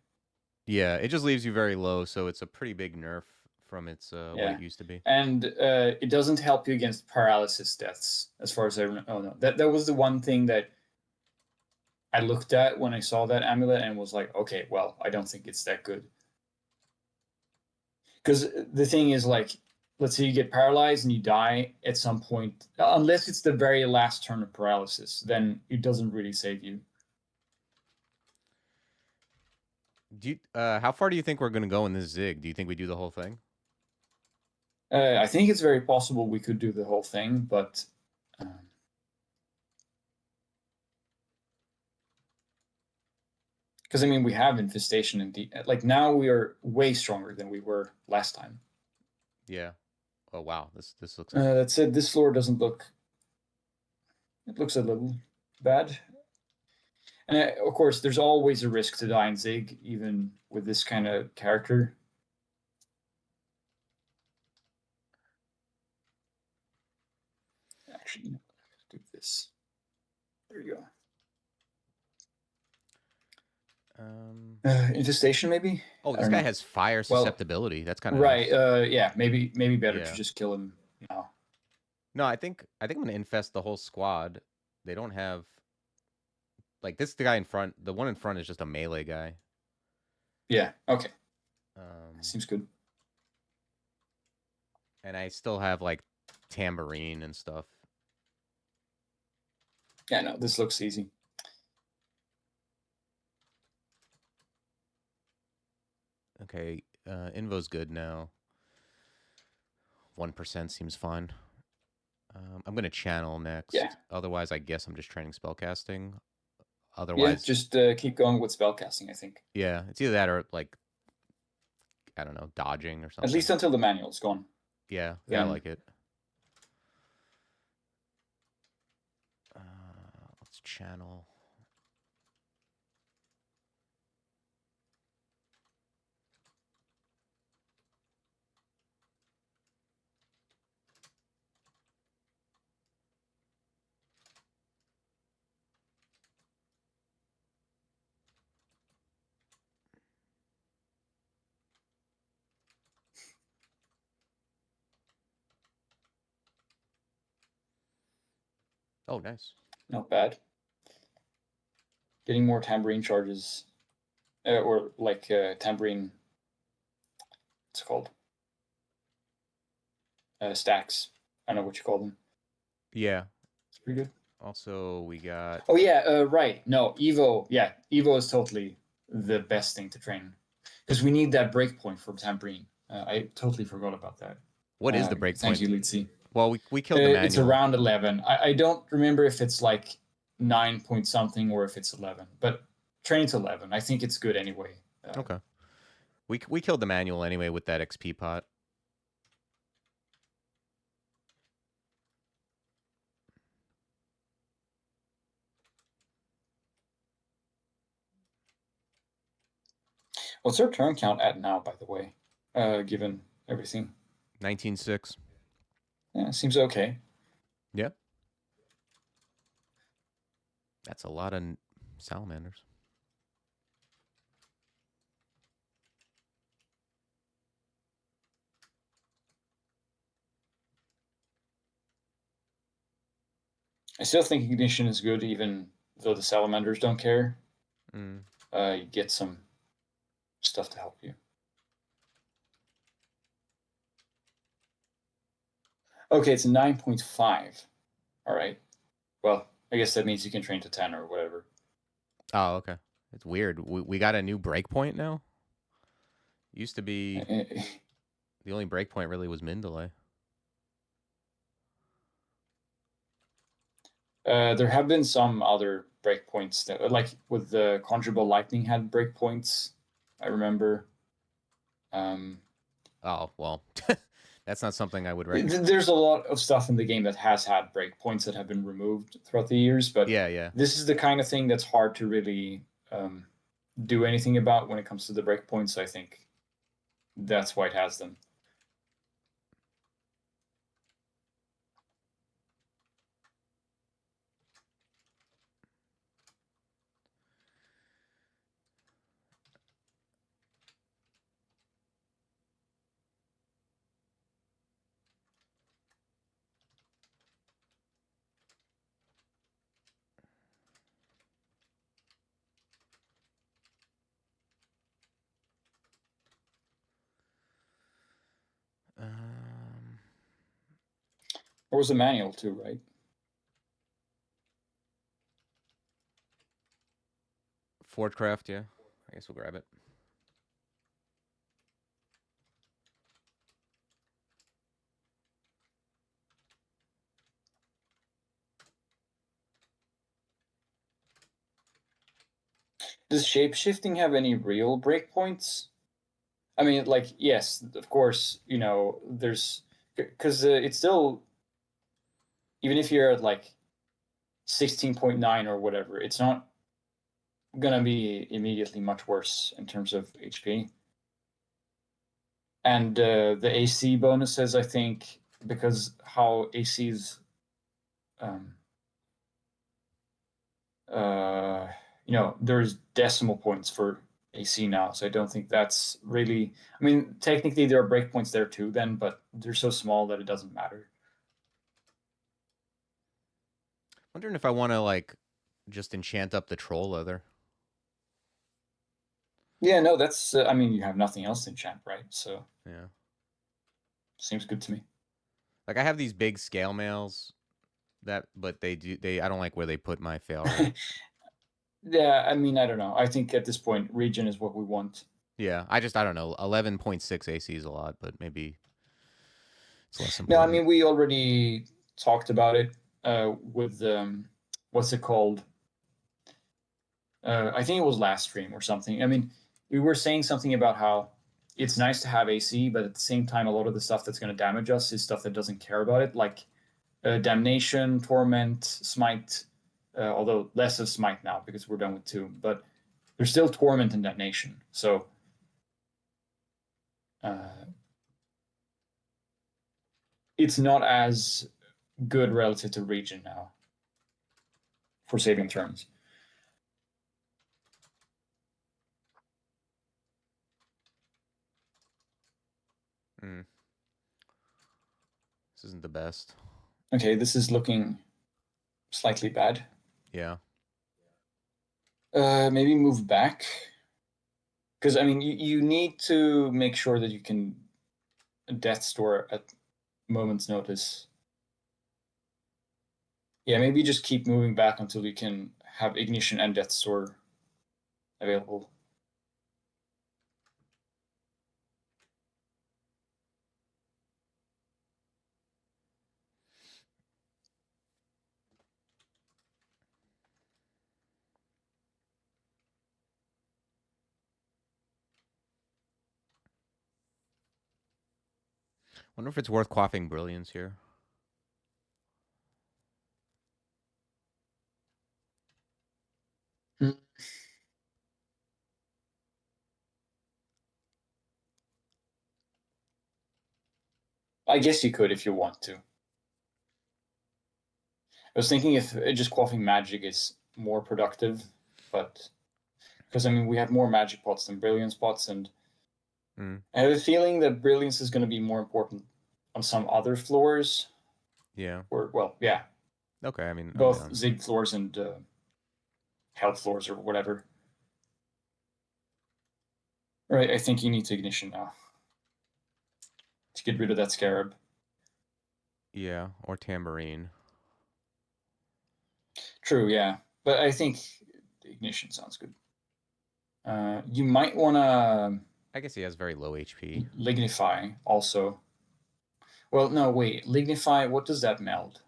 Yeah, it just leaves you very low, so it's a pretty big nerf from its what Yeah. it used to be. And it doesn't help you against paralysis deaths, as far as I remember. Oh no, that was the one thing that I looked at when I saw that amulet and was like, okay, well, I don't think it's that good. Because the thing is, like, let's say you get paralyzed and you die at some point, unless it's the very last turn of paralysis, then it doesn't really save you. How far do you think we're gonna go in this zig? Do you think we do the whole thing? I think it's very possible we could do the whole thing, but because I mean we have infestation and like now we are way stronger than we were last time. Yeah. Oh wow, this looks like That said, this floor doesn't look. It looks a little bad. And of course, there's always a risk to die in Zig, even with this kind of character. Actually, let's do this. There you go. Infestation, maybe. Oh, this guy has fire susceptibility. That's kind of right. nice. Yeah, maybe better to just kill him now. No, I think I'm gonna infest the whole squad. They don't have like this. The guy in front, the one in front is just a melee guy. Yeah. Okay. Seems good. And I still have like tambourine and stuff. Yeah, no, this looks easy. Okay, Invo's good now. 1% seems fine. I'm gonna channel next. Yeah. Otherwise, I guess I'm just training spellcasting. Otherwise, just keep going with spellcasting. I think. Yeah, it's either that or like I don't know, dodging or something. At least until the manual's gone. Yeah, then... yeah, I like it. Let's channel. Oh, nice. Not bad. Getting more tambourine charges, or like tambourine. What's it called? Stacks. I don't know what you call them. Yeah, it's pretty good. Also, we got. Oh yeah, right. No, Evo. Yeah, Evo is totally the best thing to train because we need that breakpoint for tambourine. I totally forgot about that. What is the breakpoint? Thank you, Litzy. Well, we killed the manual. It's around 11. I don't remember if it's like 9 point something or if it's 11, but train to 11. I think it's good anyway. Okay. We killed the manual anyway with that XP pot. What's our turn count at now, by the way, given everything? 19.6. Yeah, seems okay. Yeah. That's a lot of salamanders. I still think ignition is good, even though the salamanders don't care. Mm. You get some stuff to help you. Okay, it's 9.5. All right. Well, I guess that means you can train to 10 or whatever. Oh, okay. It's weird. We got a new breakpoint now. Used to be the only breakpoint really was min delay. There have been some other breakpoints that, like with the Conjurable Lightning, had breakpoints. I remember. Oh well, that's not something I would recommend. There's a lot of stuff in the game that has had breakpoints that have been removed throughout the years, but yeah, this is the kind of thing that's hard to really do anything about when it comes to the breakpoints. I think that's why it has them. There was a manual too, right? Fordcraft, yeah. I guess we'll grab it. Does shapeshifting have any real breakpoints? I mean, like, yes, of course, you know, there's because it's still, even if you're at like 16.9 or whatever, it's not gonna be immediately much worse in terms of HP. And the AC bonuses, I think, because how AC's there's decimal points for AC now, so I don't think that's really. I mean, technically there are breakpoints there too, then, but they're so small that it doesn't matter. Wondering if I want to like just enchant up the troll leather. Yeah, no, that's. I mean, you have nothing else to enchant, right? So Yeah. seems good to me. Like I have these big scale mails but I don't like where they put my fail rate. Yeah, I mean, I don't know. I think at this point, region is what we want. Yeah, I don't know. 11.6 AC is a lot, but maybe it's less No, I important. mean, we already talked about it with what's it called? I think it was last stream or something. I mean, we were saying something about how it's nice to have AC, but at the same time, a lot of the stuff that's going to damage us is stuff that doesn't care about it, like Damnation, Torment, Smite. Although less of Smite now because we're done with Tomb, but there's still Torment and Damnation. So it's not as good relative to region now for saving turns. This isn't the best. Okay, this is looking slightly bad. Yeah. Maybe move back. Because, I mean, you need to make sure that you can death store at moment's notice. Yeah, maybe just keep moving back until you can have ignition and death store available. Wonder if it's worth quaffing brilliance here. I guess you could if you want to. I was thinking if just quaffing magic is more productive, but because I mean we have more magic pots than brilliance pots, and I have a feeling that brilliance is going to be more important on some other floors. Yeah. Or well, yeah. Okay, I mean Both Zig floors and health floors or whatever. Right, I think you need to ignition now to get rid of that scarab. Yeah, or tambourine. True, yeah, but I think ignition sounds good. You might want to. I guess he has very low HP. Lignify also. Well, no, wait. Lignify, what does that meld?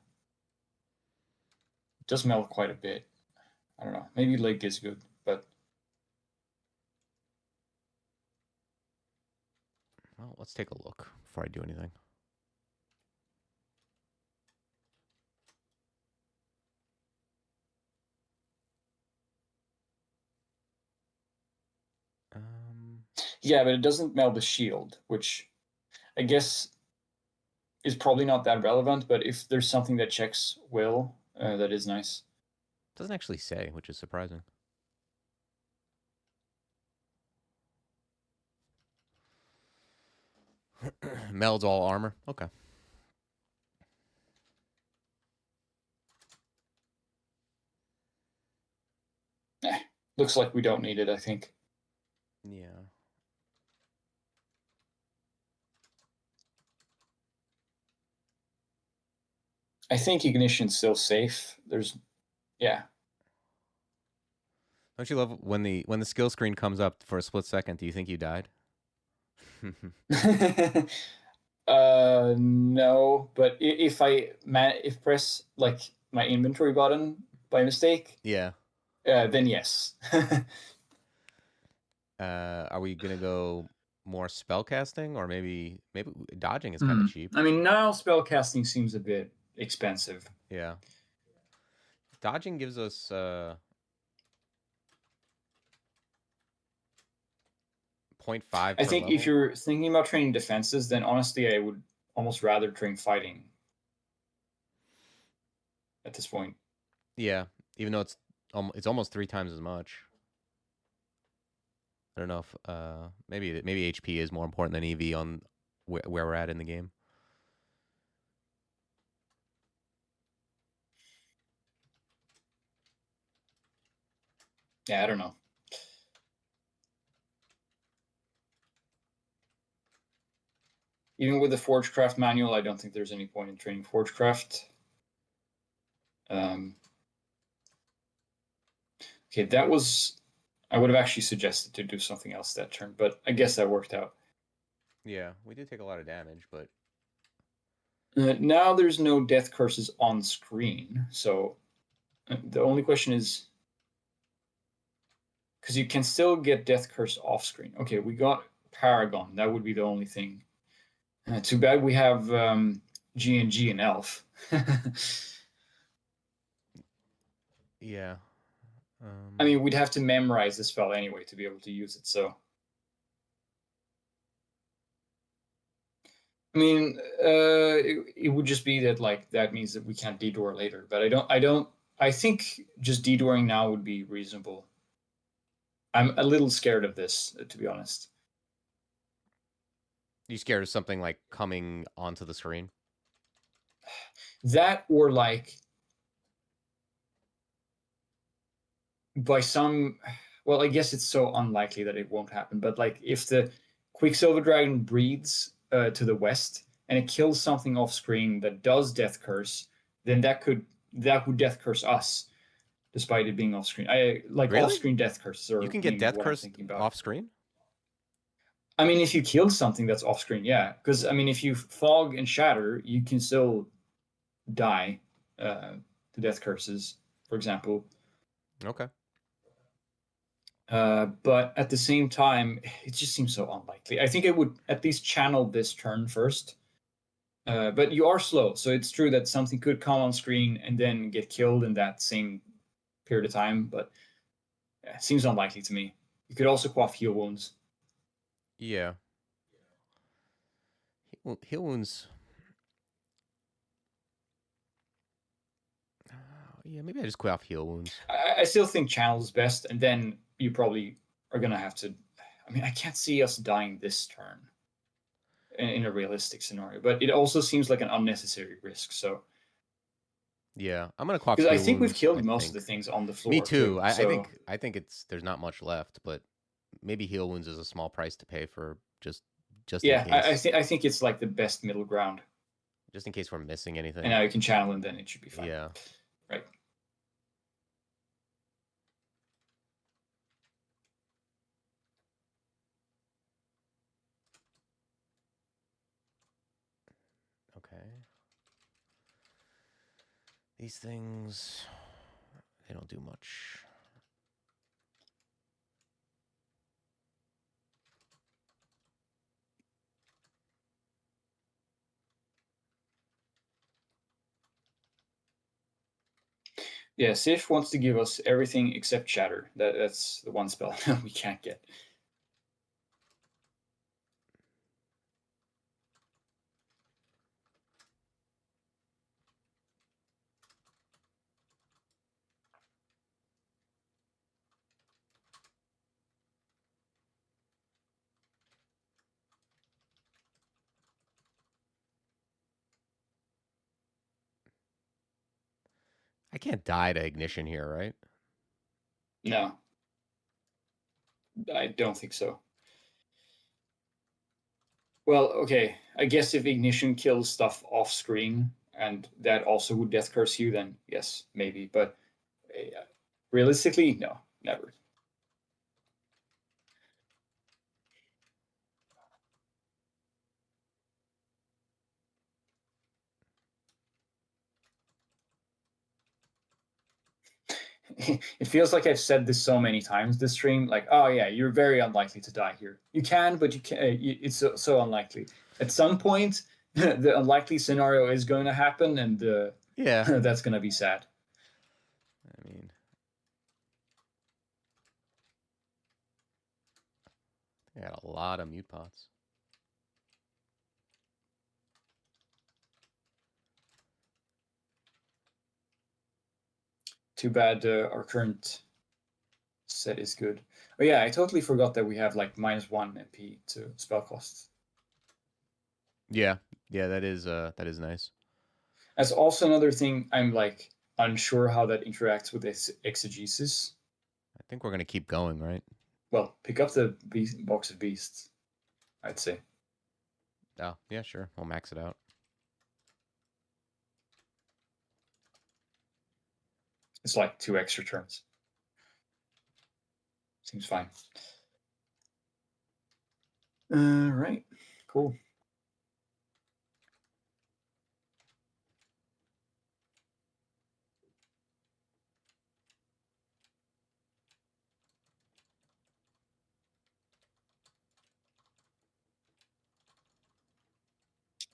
It does meld quite a bit. I don't know. Maybe Lig is good, but. Well, let's take a look before I do anything. Yeah, but it doesn't meld the shield, which I guess is probably not that relevant, but if there's something that checks will, that is nice. Doesn't actually say, which is surprising. Melds all armor. Okay. Looks like we don't need it, I think. Yeah. I think ignition's still safe. Yeah. Don't you love when the skill screen comes up for a split second? Do you think you died? No, but if press like my inventory button by mistake, yeah. Then yes. Are we gonna go more spell casting, or maybe dodging is kind of cheap. I mean, now spell casting seems a bit expensive. Yeah, dodging gives us 0.5 I per think if level. you're thinking about training defenses, then honestly, I would almost rather train fighting at this point. Yeah, even though it's almost 3 times as much. I don't know if maybe HP is more important than EV on where we're at in the game. Yeah, I don't know. Even with the Forgecraft manual, I don't think there's any point in training Forgecraft. Okay, that was. I would have actually suggested to do something else that turn, but I guess that worked out. Yeah, we do take a lot of damage, but Now there's no death curses on screen, so the only question is because you can still get death curse off screen. Okay, we got Paragon. That would be the only thing. Too bad we have G and Elf. yeah. I mean, we'd have to memorize the spell anyway to be able to use it. So, I mean, it would just be that like that means that we can't dedoor later. But I don't. I think just dedooring now would be reasonable. I'm a little scared of this, to be honest. You scared of something like coming onto the screen? That or like by some, well, I guess it's so unlikely that it won't happen. But like if the Quicksilver Dragon breeds to the west and it kills something off screen that does Death Curse, then that would Death Curse us, despite it being off screen. I like off Really? screen Death Curses You are can get mainly death what I'm cursed thinking about. off screen? I mean, if you kill something that's off screen, yeah. Because I mean, if you fog and shatter, you can still die to Death Curses, for example. Okay. But at the same time, it just seems so unlikely. I think I would at least channel this turn first. But you are slow, so it's true that something could come on screen and then get killed in that same period of time. But it seems unlikely to me. You could also quaff heal wounds. Yeah. Heal wounds. Yeah, maybe I just quit off heal wounds. I still think channel is best, and then you probably are gonna have to. I mean, I can't see us dying this turn in a realistic scenario, but it also seems like an unnecessary risk. So Yeah, I'm gonna quaff because I heal think we've wounds. I killed most of the think. things on the Me floor too. too. So I think it's there's not much left, but maybe heal wounds is a small price to pay for just in yeah, case. I think it's like the best middle ground. Just in case we're missing And anything. now you can channel and then it should be fine. Yeah. Right. Okay. These things they don't do much. Yeah, Sif wants to give us everything except Shatter. That's the one spell we can't get. I can't die to ignition here, right? No, I don't think so. Well, okay. I guess if Ignition kills stuff off screen and that also would Death Curse you, then yes, maybe. But realistically, no, never. it feels like I've said this so many times this stream. Like, oh yeah, you're very unlikely to die here. You can, but you can. It's so unlikely. At some point, the unlikely scenario is going to happen, and Yeah. that's going to be sad. I mean, I got a lot of mute pots. Too bad our current set is good. Oh yeah, I totally forgot that we have like -1 MP to spell costs. Yeah, that is nice. That's also another thing I'm like unsure how that interacts with exegesis. I think we're gonna keep going, right? Well, pick up the box of beasts, I'd say. Oh, yeah, sure. We'll max it out. It's like 2 extra turns. Seems fine. Right. Cool.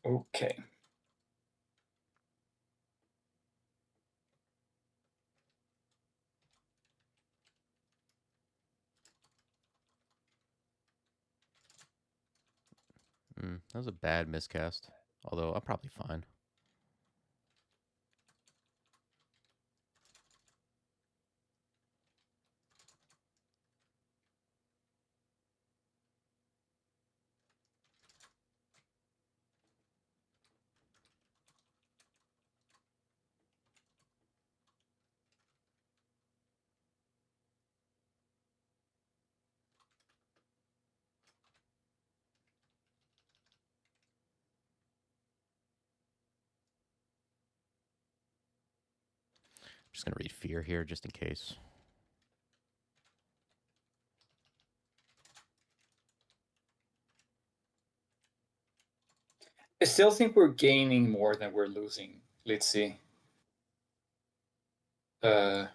Okay. That was a bad miscast. Although I'm probably fine. I'm just gonna read fear here just in case. I still think we're gaining more than we're losing. Let's see. Yeah,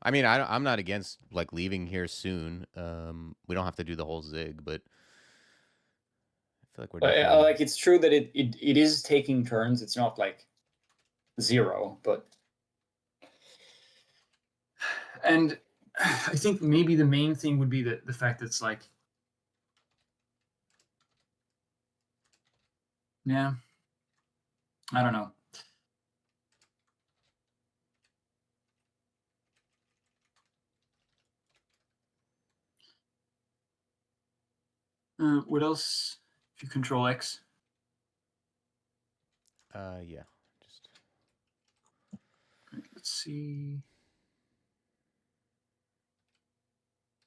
I mean, I'm not against like leaving here soon. We don't have to do the whole zig, but I feel like we're definitely like it's true that it is taking turns. It's not like 0, but and I think maybe the main thing would be the fact that it's like, yeah, I don't know. What else? If you control X. yeah. Just Right, let's see.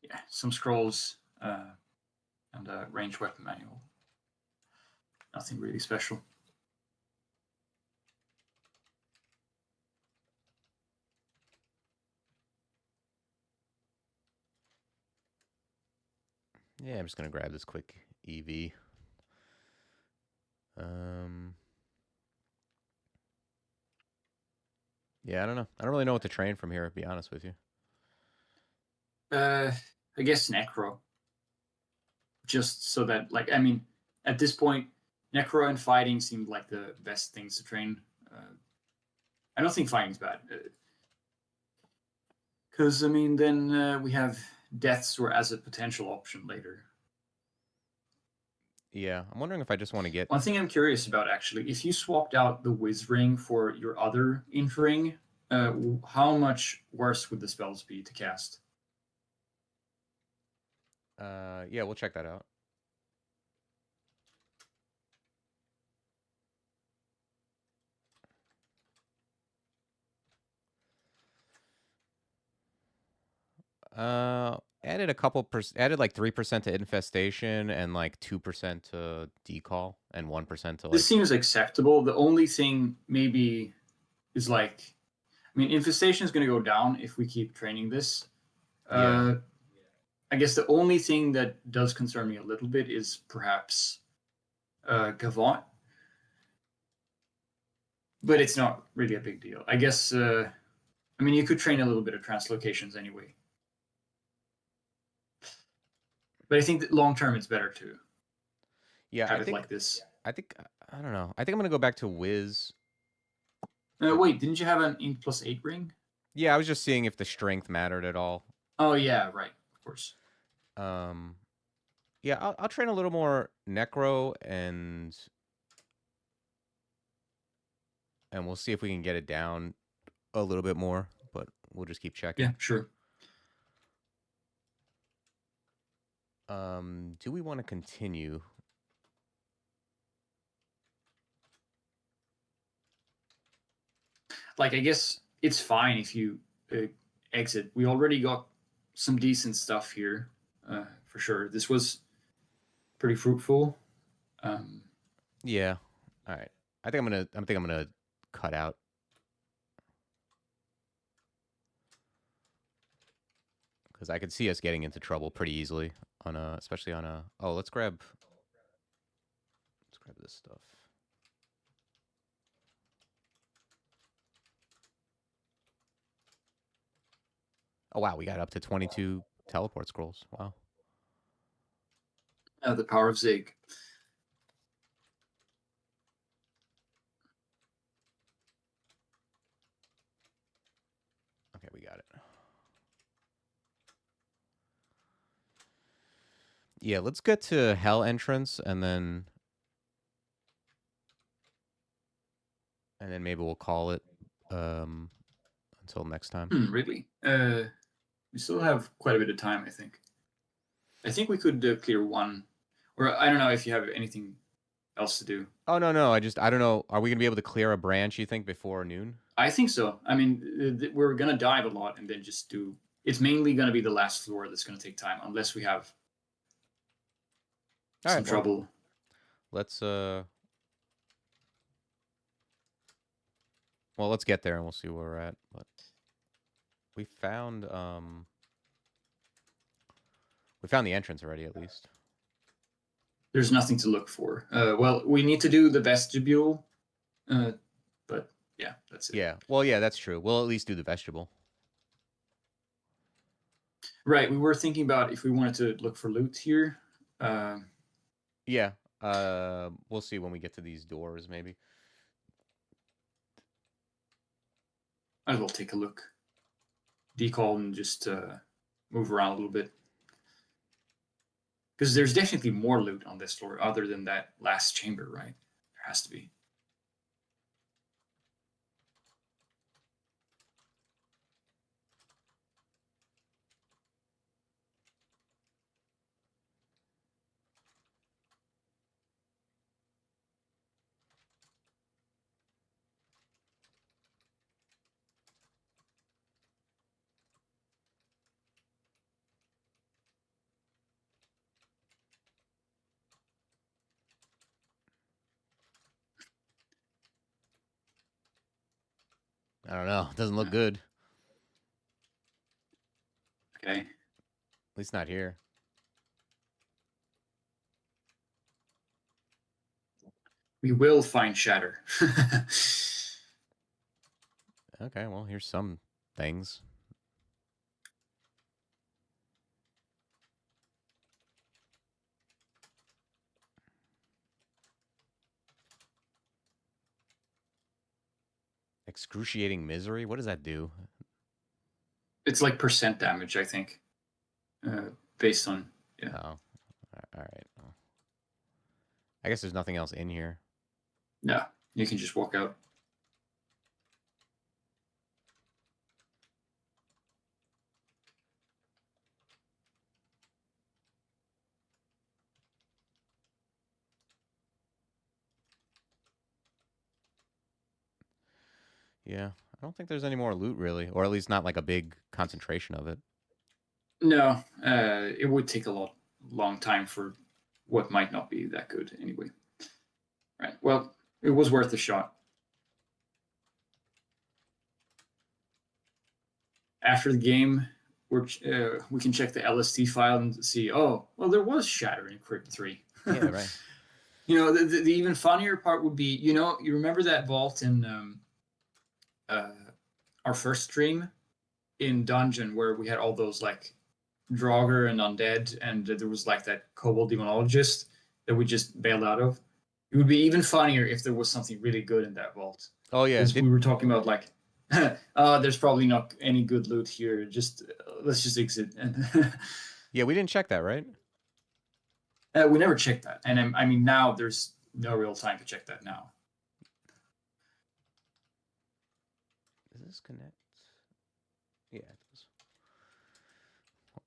Yeah, some scrolls and a range weapon manual. Nothing really special. yeah, I'm just gonna grab this quick EV. Yeah, I don't know. I don't really know what to train from here, to be honest with you. I guess Necro. Just so that, like, I mean, at this point, Necro and fighting seemed like the best things to train. I don't think fighting's bad. Because, I mean, then we have deaths or as a potential option later. Yeah, I'm wondering if I just want to get... One thing I'm curious about, actually, if you swapped out the Whiz Ring for your other Int Ring, how much worse would the spells be to cast? Yeah, we'll check that out. Added a couple added like 3% to infestation and like 2% to decall and 1% to like... This seems acceptable. The only thing maybe is like, I mean, infestation is going to go down if we keep training this. Yeah. I guess the only thing that does concern me a little bit is perhaps Gavant. but it's not really a big deal. I guess, I mean, you could train a little bit of translocations anyway. But I think that long term it's better to Yeah, have it like this. I think I don't know. I think I'm gonna go back to Wiz. Wait, didn't you have an int +8 ring? Yeah, I was just seeing if the strength mattered at all. Oh yeah, right, of course. Yeah, I'll train a little more Necro and we'll see if we can get it down a little bit more, but we'll just keep checking. Yeah, sure. Do we want to continue? Like, I guess it's fine if you exit. We already got some decent stuff here, for sure. This was pretty fruitful. Yeah. All right. I think I'm gonna cut out. Because I could see us getting into trouble pretty easily on especially on a. Oh, let's grab this stuff. Oh wow, we got up to 22 teleport scrolls. Wow. The power of Zig. Okay, we got it. Yeah, let's get to Hell entrance and then maybe we'll call it until next time. Really? We still have quite a bit of time, I think. I think we could clear one, or I don't know if you have anything else to do. Oh no, I don't know. Are we gonna be able to clear a branch? You think before noon? I think so. I mean, we're gonna dive a lot and then just do. It's mainly gonna be the last floor that's gonna take time, unless we have some trouble. Let's well, let's get there and we'll see where we're at. But we found the entrance already, at least. There's nothing to look for. Well, we need to do the vestibule, but yeah, that's it. Yeah, well, yeah, that's true. We'll at least do the vestibule. Right, we were thinking about if we wanted to look for loot here. Yeah, we'll see when we get to these doors, maybe. Might as well take a look. Decall and just move around a little bit. Because there's definitely more loot on this floor other than that last chamber, right? There has to be. I don't know. It doesn't look good. Okay. At least not here. We will find Shatter. Okay, well, here's some things. Excruciating misery? What does that do? It's like percent damage, I think. Based on, yeah. Oh, all right. Oh. I guess there's nothing else in here. No, you can just walk out. Yeah, I don't think there's any more loot really, or at least not like a big concentration of it. No, it would take a long time for what might not be that good anyway. Right. Well, it was worth a shot. After the game, we can check the LST file and see. Oh, well, there was Shatter in Crypt 3. Yeah, right. You know, the even funnier part would be, you know, you remember that vault in uh, our first stream in Dungeon where we had all those like Draugr and Undead, and there was like that Kobold Demonologist that we just bailed out of. It would be even funnier if there was something really good in that vault. Oh yeah, Because we were talking about like, there's probably not any good loot here. Just let's just exit. yeah, we didn't check that, right? We never checked that, and I mean now there's no real time to check that now. Does this connect? Yeah, it does.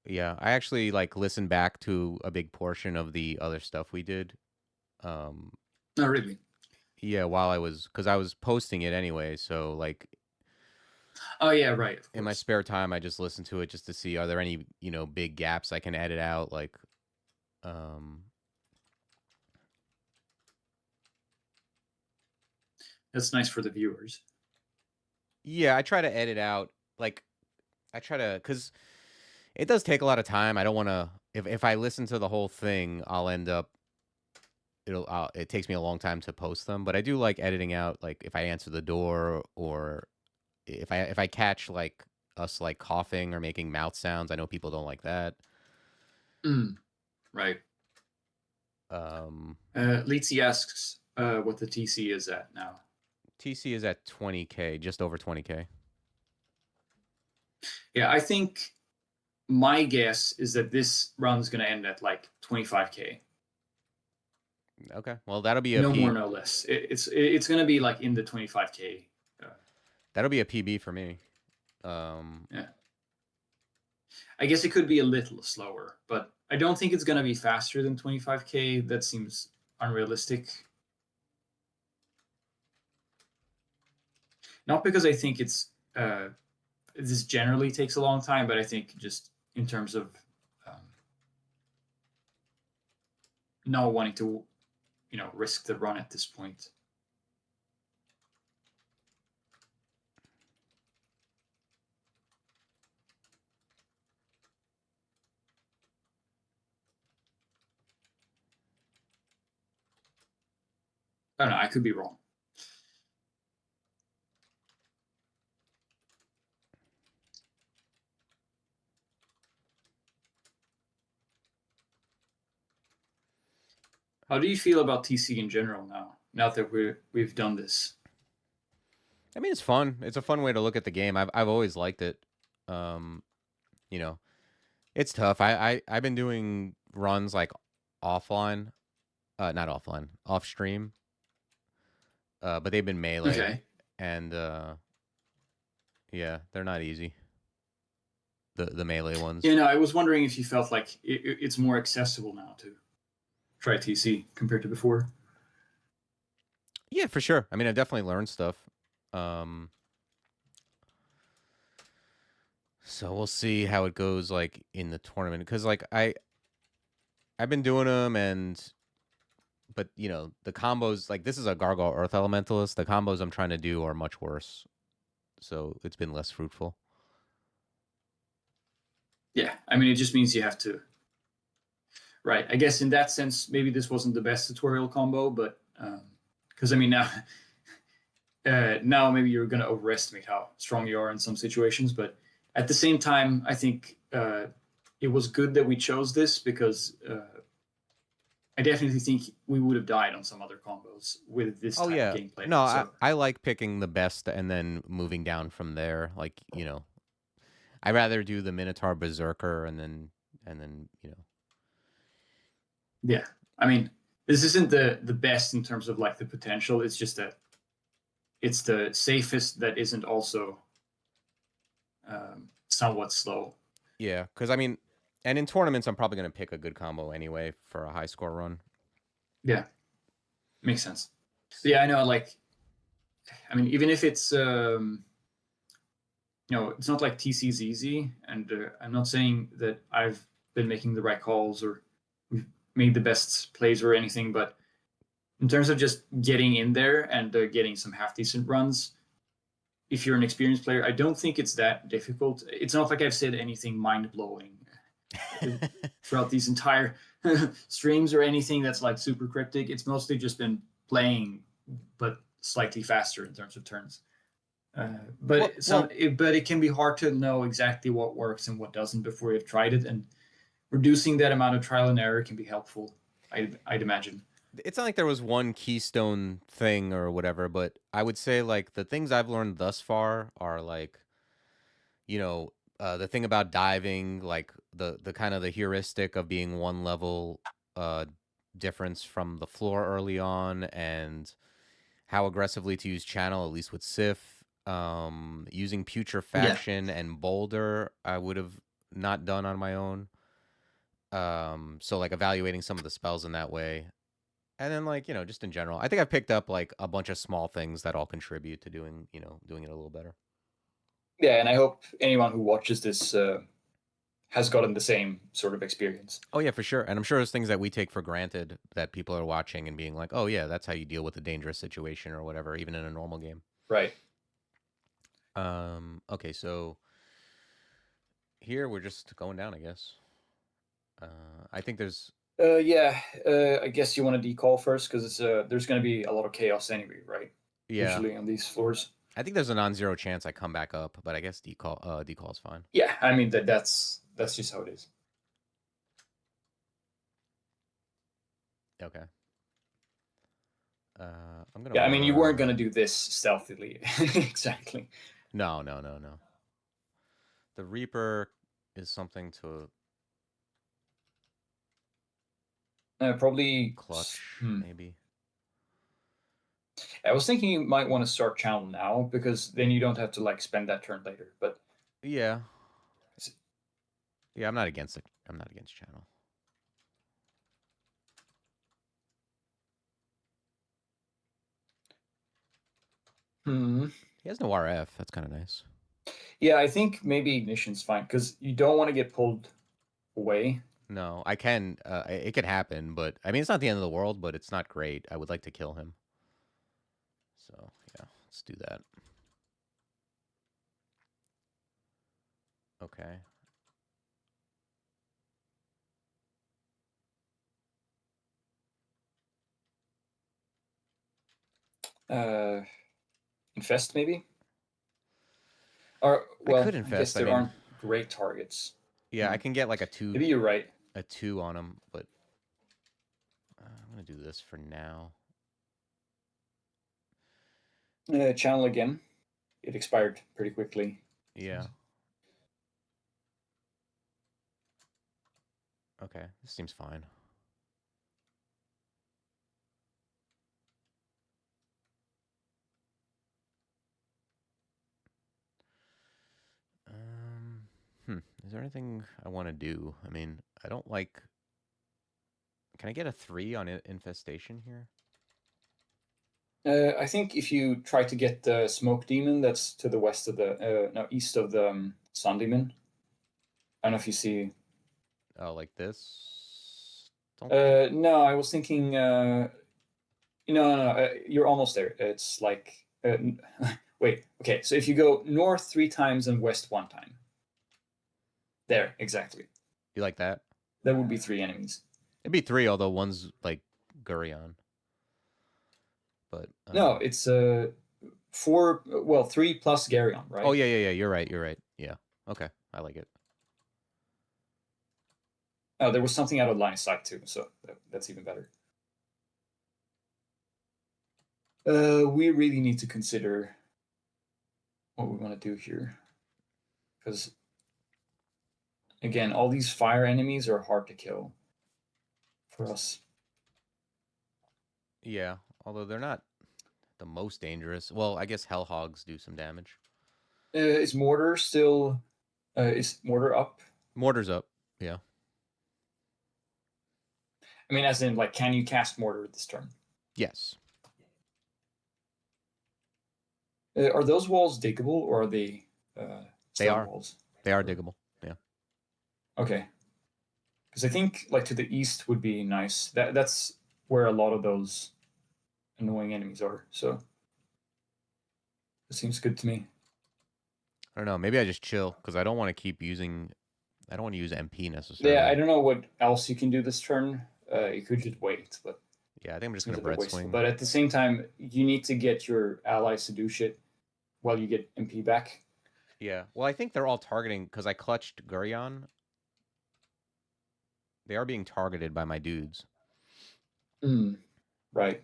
Yeah, I actually like listened back to a big portion of the other stuff we did. Um, Not really. yeah, while because I was posting it anyway, so like Oh yeah, right. Of in my course. spare time, I just listened to it just to see are there any big gaps I can edit out, like um, That's nice for the viewers. yeah, I try to edit out like I try to because it does take a lot of time. I don't want to if I listen to the whole thing, I'll end up it takes me a long time to post them, but I do like editing out like if I answer the door or if I catch like us like coughing or making mouth sounds. I know people don't like that. Right. Um, Litzy asks what the TC is at now. TC is at 20K, just over 20K. Yeah, I think my guess is that this run's going to end at like 25K. Okay, well that'll be a No more, no less. It's going to be like in the 25K. That'll be a PB for me. Yeah. I guess it could be a little slower, but I don't think it's going to be faster than 25K. That seems unrealistic. Not because I think this generally takes a long time, but I think just in terms of not wanting to, risk the run at this point. I don't know. I could be wrong. How do you feel about TC in general now that we've done this? I mean, it's fun. It's a fun way to look at the game. I've always liked it. Um, you know, it's tough. I've been doing runs like offline, not offline, off stream. But they've been melee, Okay. and yeah, they're not easy. The melee ones. Yeah, no, I was wondering if you felt like it's more accessible now to try TC compared to before. Yeah, for sure. I mean, I've definitely learned stuff. So we'll see how it goes like in the tournament because like I've been doing them but the combos like this is a Gargoyle Earth Elementalist. The combos I'm trying to do are much worse, so it's been less fruitful. Yeah, I mean, it just means you have to. Right. I guess in that sense, maybe this wasn't the best tutorial combo, but because I mean now maybe you're going to overestimate how strong you are in some situations, but at the same time, I think it was good that we chose this because I definitely think we would have died on some other combos with this type of gameplay. No, So I like picking the best and then moving down from there. Like I'd rather do the Minotaur Berserker and then yeah, I mean, this isn't the best in terms of like the potential. It's just that it's the safest that isn't also somewhat slow. Yeah, because I mean, and in tournaments, I'm probably going to pick a good combo anyway for a high score run. Yeah, makes sense. But yeah, I know. Like, I mean, even if it's it's not like TC's easy, and I'm not saying that I've been making the right calls or we've made the best plays or anything, but in terms of just getting in there and getting some half decent runs, if you're an experienced player, I don't think it's that difficult. It's not like I've said anything mind blowing. throughout these entire streams or anything that's like super cryptic. It's mostly just been playing, but slightly faster in terms of turns. But it can be hard to know exactly what works and what doesn't before you've tried it, and reducing that amount of trial and error can be helpful. I'd imagine. It's not like there was one keystone thing or whatever, but I would say like the things I've learned thus far are like, the thing about diving, like the kind of the heuristic of being one level uh difference from the floor early on, and how aggressively to use channel, at least with Sif. Using putrefaction and boulder, I would have not done on my own. So like evaluating some of the spells in that way. And then like, just in general, I think I've picked up like a bunch of small things that all contribute to doing it a little better. Yeah, and I hope anyone who watches this has gotten the same sort of experience. Oh yeah, for sure. And I'm sure there's things that we take for granted that people are watching and being like, oh yeah, that's how you deal with a dangerous situation or whatever, even in a normal game. Right. Okay, so here we're just going down, I guess. I think there's I guess you want to decall first because there's going to be a lot of chaos anyway, right? Yeah. Usually on these floors. I think there's a non-zero chance I come back up, but I guess decall is fine. Yeah, I mean that's just how it is. Okay. I'm gonna. Yeah, I mean you weren't gonna do this stealthily, exactly. No. The Reaper is something to probably clutch, maybe. I was thinking you might want to start channel now because then you don't have to like spend that turn later. But yeah, I'm not against it. I'm not against channel. He has no RF. That's kind of nice. Yeah, I think maybe ignition's fine because you don't want to get pulled away. No, I can. It could happen, but I mean, it's not the end of the world, but it's not great. I would like to kill him. So yeah, let's do that. Okay. Infest maybe. Or well, I guess there aren't great targets. Yeah, I can get like a 2. Maybe you're right. A 2 on him, but I'm gonna do this for now. Channel again. It expired pretty quickly. Yeah. Okay, this seems fine. Is there anything I want to do? I mean, I don't like... Can I get a 3 on infestation here? I think if you try to get the smoke demon that's to the west of the east of the sun demon. I don't know if you see. Oh, like this? No, I was thinking. No. You're almost there. It's like. Wait. Okay. So if you go north 3 times and west 1 time. There, exactly. You like that? That would be 3 enemies. It'd be 3, although one's like GrEE. But no, it's 4. Well, 3 plus GrEE, right? Oh yeah. You're right. Yeah. Okay, I like it. Oh, there was something out of line of sight too, so that's even better. We really need to consider what we want to do here, because again, all these fire enemies are hard to kill for us. Yeah, although they're not the most dangerous. Well, I guess Hellhogs do some damage. Is mortar still? Is mortar up? Mortar's up. Yeah. I mean, as in, like, can you cast mortar this turn? Yes. Are those walls diggable, or are they? They are. Walls? They are diggable. Yeah. Okay. Because I think like to the east would be nice. That's where a lot of those annoying enemies are. So it seems good to me. I don't know. Maybe I just chill because I don't want to keep using I don't want to use MP necessarily. Yeah, I don't know what else you can do this turn. You could just wait, but yeah, I think I'm just seems gonna a bit bread wasteful. swing. But at the same time, you need to get your allies to do shit while you get MP back. Yeah. Well, I think they're all targeting because I clutched Gurion. They are being targeted by my dudes. Right.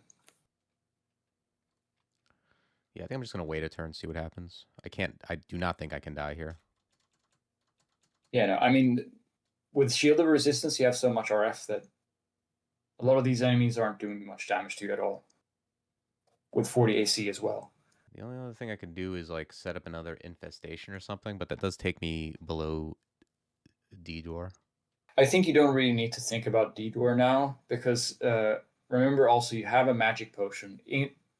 Yeah, I think I'm just gonna wait a turn, see what happens. I do not think I can die here. Yeah, no, I mean, with Shield of Resistance, you have so much RF that a lot of these enemies aren't doing much damage to you at all. With 40 AC as well. The only other thing I could do is like set up another infestation or something, but that does take me below D-door. I think you don't really need to think about D-door now because remember also you have a magic potion.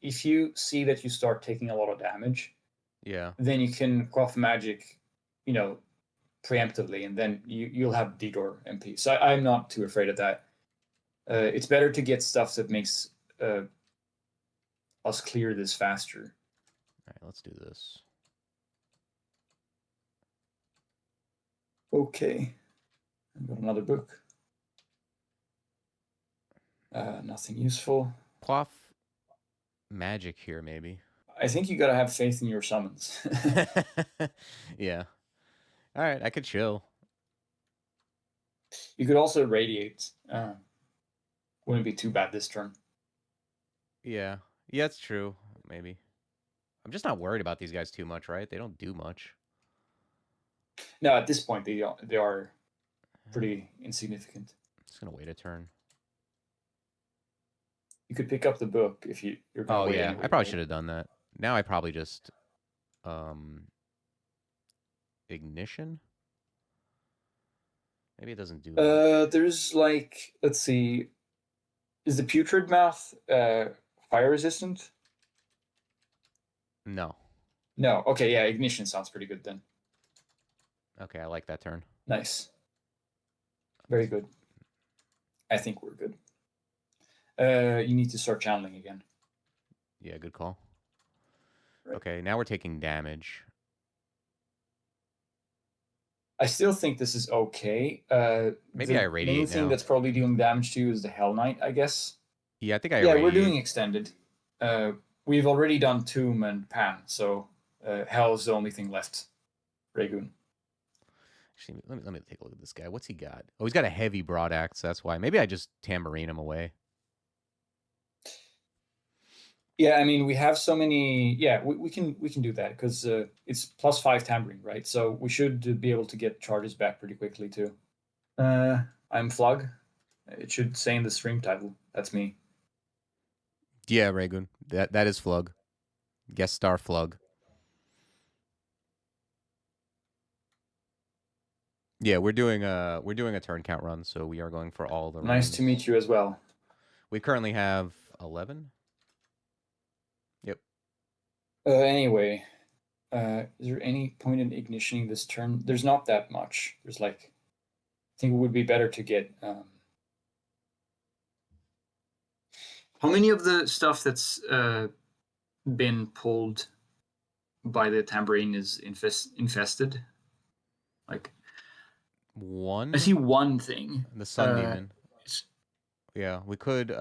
If you see that you start taking a lot of damage, yeah, then you can quaff magic, preemptively, and then you'll have D-door MP. So I'm not too afraid of that. It's better to get stuff that makes us clear this faster. All right, let's do this. Okay. I've got another book. Nothing useful. Quaff magic here, maybe. I think you gotta have faith in your summons. Yeah. All right, I could chill. You could also radiate. Wouldn't be too bad this turn. Yeah. Yeah, it's true. Maybe. I'm just not worried about these guys too much, right? They don't do much. No, at this point they are pretty insignificant. Just gonna wait a turn. You could pick up the book if you're gonna Oh wait yeah, anyway, I probably right? should have done that. Now I probably just ignition. Maybe it doesn't do much. There's like, let's see, is the putrid mouth fire resistant? No. No. Okay, yeah, ignition sounds pretty good then. Okay, I like that turn. Nice. Very good. I think we're good. You need to start channeling again. Yeah, good call. Right. Okay, now we're taking damage. I still think this is okay. Maybe I The radiate main thing now. that's probably doing damage to you is the Hell Knight, I guess. Yeah, I think I Yeah, radiate. we're doing extended. We've already done Tomb and Pan, so Hell is the only thing left. Ragoon. Actually, let me take a look at this guy. What's he got? Oh, he's got a heavy broad axe. That's why. Maybe I just tambourine him away. Yeah, I mean we have so many. Yeah, we can do that because it's +5 tambourine, right? So we should be able to get charges back pretty quickly too. I'm Flug. It should say in the stream title. That's me. Yeah, Ragoon. That is Flug. Guest star Flug. Yeah, we're doing a turn count run, so we are going for all the Nice runs. to meet you as well. We currently have 11. Yep. Anyway, is there any point in ignitioning this turn? There's not that much. There's like, I think it would be better to get. How many of the stuff that's been pulled by the tambourine is infested? Like, one. I see one thing. The Sun Demon. Yeah, we could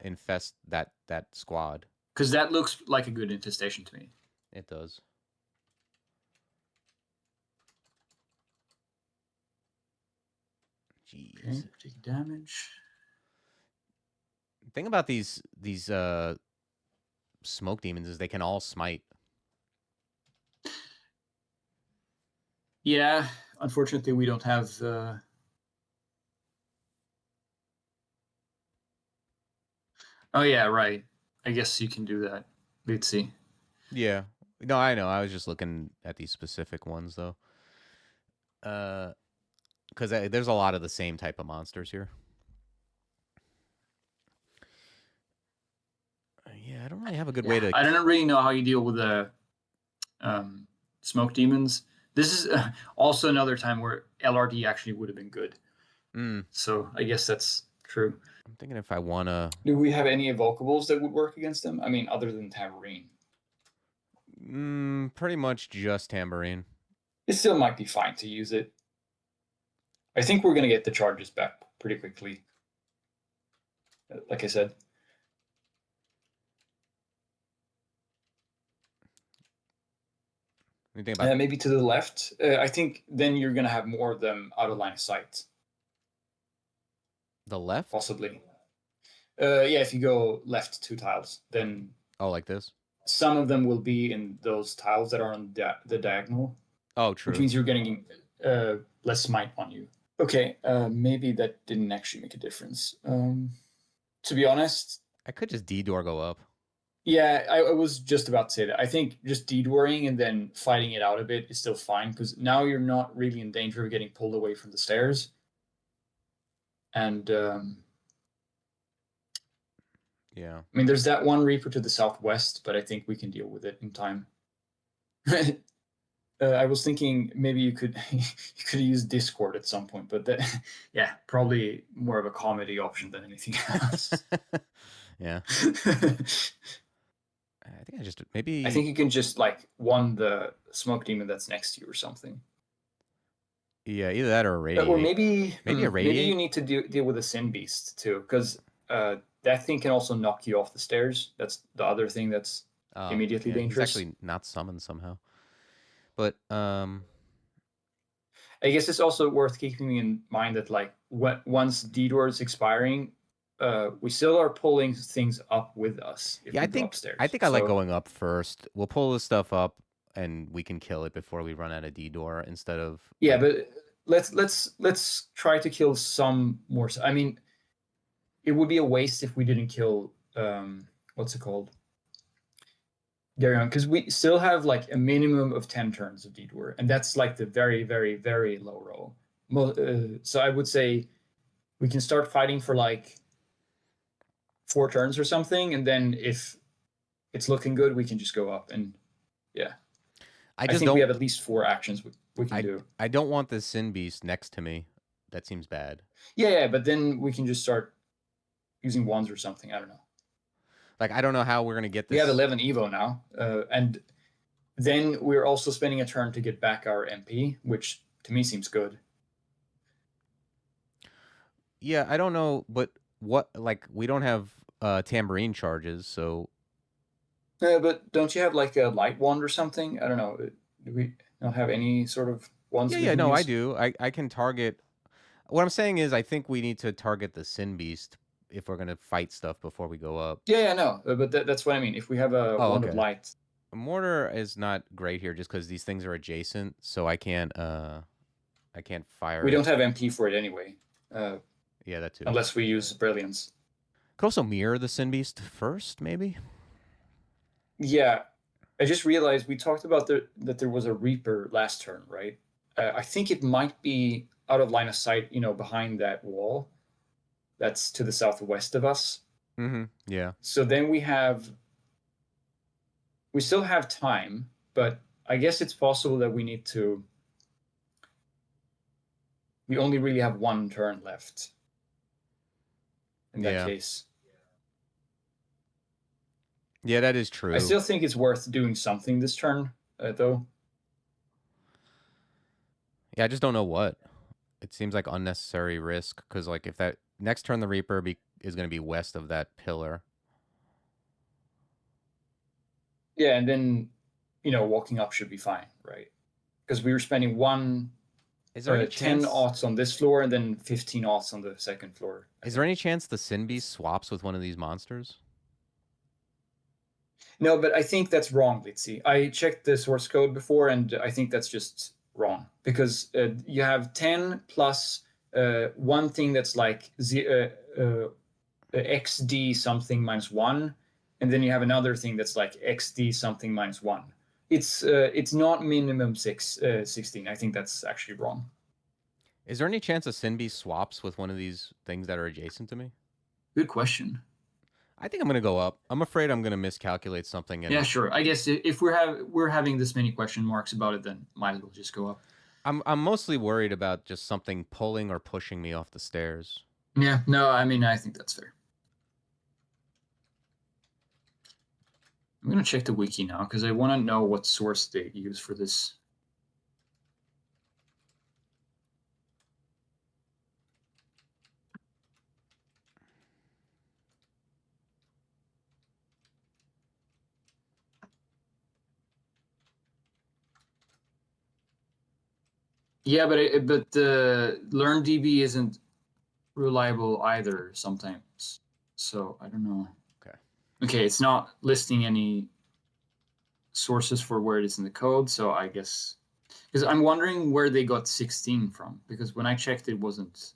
infest that squad. Because that looks like a good infestation to me. It does. Jeez. Okay, take damage. The thing about these smoke demons is they can all smite. Yeah, unfortunately, we don't have. Oh yeah, right. I guess you can do that. Let's see. Yeah. No, I know. I was just looking at these specific ones though. Because there's a lot of the same type of monsters here. Yeah, I don't really have a good way to. I don't really know how you deal with the smoke demons. This is also another time where LRD actually would have been good. So I guess that's true. I'm thinking if I want to. Do we have any evocables that would work against them? I mean, other than tambourine. Pretty much just tambourine. It still might be fine to use it. I think we're gonna get the charges back pretty quickly. Like I said. Anything about Maybe to the left. I think then you're gonna have more of them out of line of sight, the left? possibly. Yeah, if you go left 2 tiles, then Oh, like this? some of them will be in those tiles that are on the diagonal, Oh, which true. means you're getting less smite on you. Okay, maybe that didn't actually make a difference. To be honest, I could just D-door go up. yeah, I was just about to say that. I think just dedooring and then fighting it out a bit is still fine, because now you're not really in danger of getting pulled away from the stairs. And Yeah. I mean, there's that one Reaper to the southwest, but I think we can deal with it in time. I was thinking maybe you could use Discord at some point, but that, yeah, probably more of a comedy option than anything else. Yeah. I think I just maybe. I think you can just like one the smoke demon that's next to you or something. Yeah, either that or a radiate. Or maybe a radiate. Maybe you need to deal with a sin beast too, because that thing can also knock you off the stairs. That's the other thing that's immediately dangerous. He's actually not summoned somehow. But I guess it's also worth keeping in mind that like once D-door is expiring, we still are pulling things up with us. If we go upstairs. I think I like going up first. We'll pull this stuff up, and we can kill it before we run out of D-door instead of. Yeah, but let's try to kill some more. I mean, it would be a waste if we didn't kill what's it called? Garyon, because we still have like a minimum of 10 turns of D-door, and that's like the very, very, very low roll. So I would say we can start fighting for like 4 turns or something, and then if it's looking good, we can just go up. And yeah, I think we have at least 4 actions we can do. I don't want the Sin Beast next to me. That seems bad. Yeah, but then we can just start using ones or something. I don't know. Like, I don't know how we're going to get this. We have 11 Evo now. And then we're also spending a turn to get back our MP, which to me seems good. Yeah, I don't know, but what, like, we don't have tambourine charges, so. But don't you have like a light wand or something? I don't know. Do we not have any sort of wands? Yeah, no, use? I do. I can target. What I'm saying is I think we need to target the Sin Beast if we're going to fight stuff before we go up. Yeah, no, but that's what I mean. If we have a wand of light. Mortar is not great here just because these things are adjacent, so I can't fire We don't have MP for it anyway. Yeah, that too. Unless we use Brilliance. Could also mirror the Sin Beast first, maybe? Yeah. I just realized we talked about that there was a Reaper last turn, right? I think it might be out of line of sight, behind that wall. That's to the southwest of us. Mm-hmm. Yeah. So then we still have time, but I guess it's possible that we only really have 1 turn left in that case. Yeah, that is true. I still think it's worth doing something this turn, though. Yeah, I just don't know what. It seems like unnecessary risk, because like if that next turn the Reaper is going to be west of that pillar. Yeah, and then, walking up should be fine, right? Because we were spending 10 aughts on this floor and then 15 aughts on the second floor. Is there any chance the Sin Beast swaps with one of these monsters? No, but I think that's wrong, Litzy. I checked the source code before, and I think that's just wrong. Because you have 10 plus one thing that's like XD something minus 1, and then you have another thing that's like XD something minus 1. It's not minimum 16. I think that's actually wrong. Is there any chance a Sin Beast swaps with one of these things that are adjacent to me? Good question. I think I'm going to go up. I'm afraid I'm going to miscalculate something. Yeah, sure. I guess if we're having this many question marks about it, then might as well just go up. I'm mostly worried about just something pulling or pushing me off the stairs. Yeah, no, I mean, I think that's fair. I'm going to check the wiki now because I want to know what source they use for this. Yeah, but LearnDB isn't reliable either sometimes. So I don't know. Okay. Okay, it's not listing any sources for where it is in the code. So I guess because I'm wondering where they got 16 from, because when I checked, it wasn't.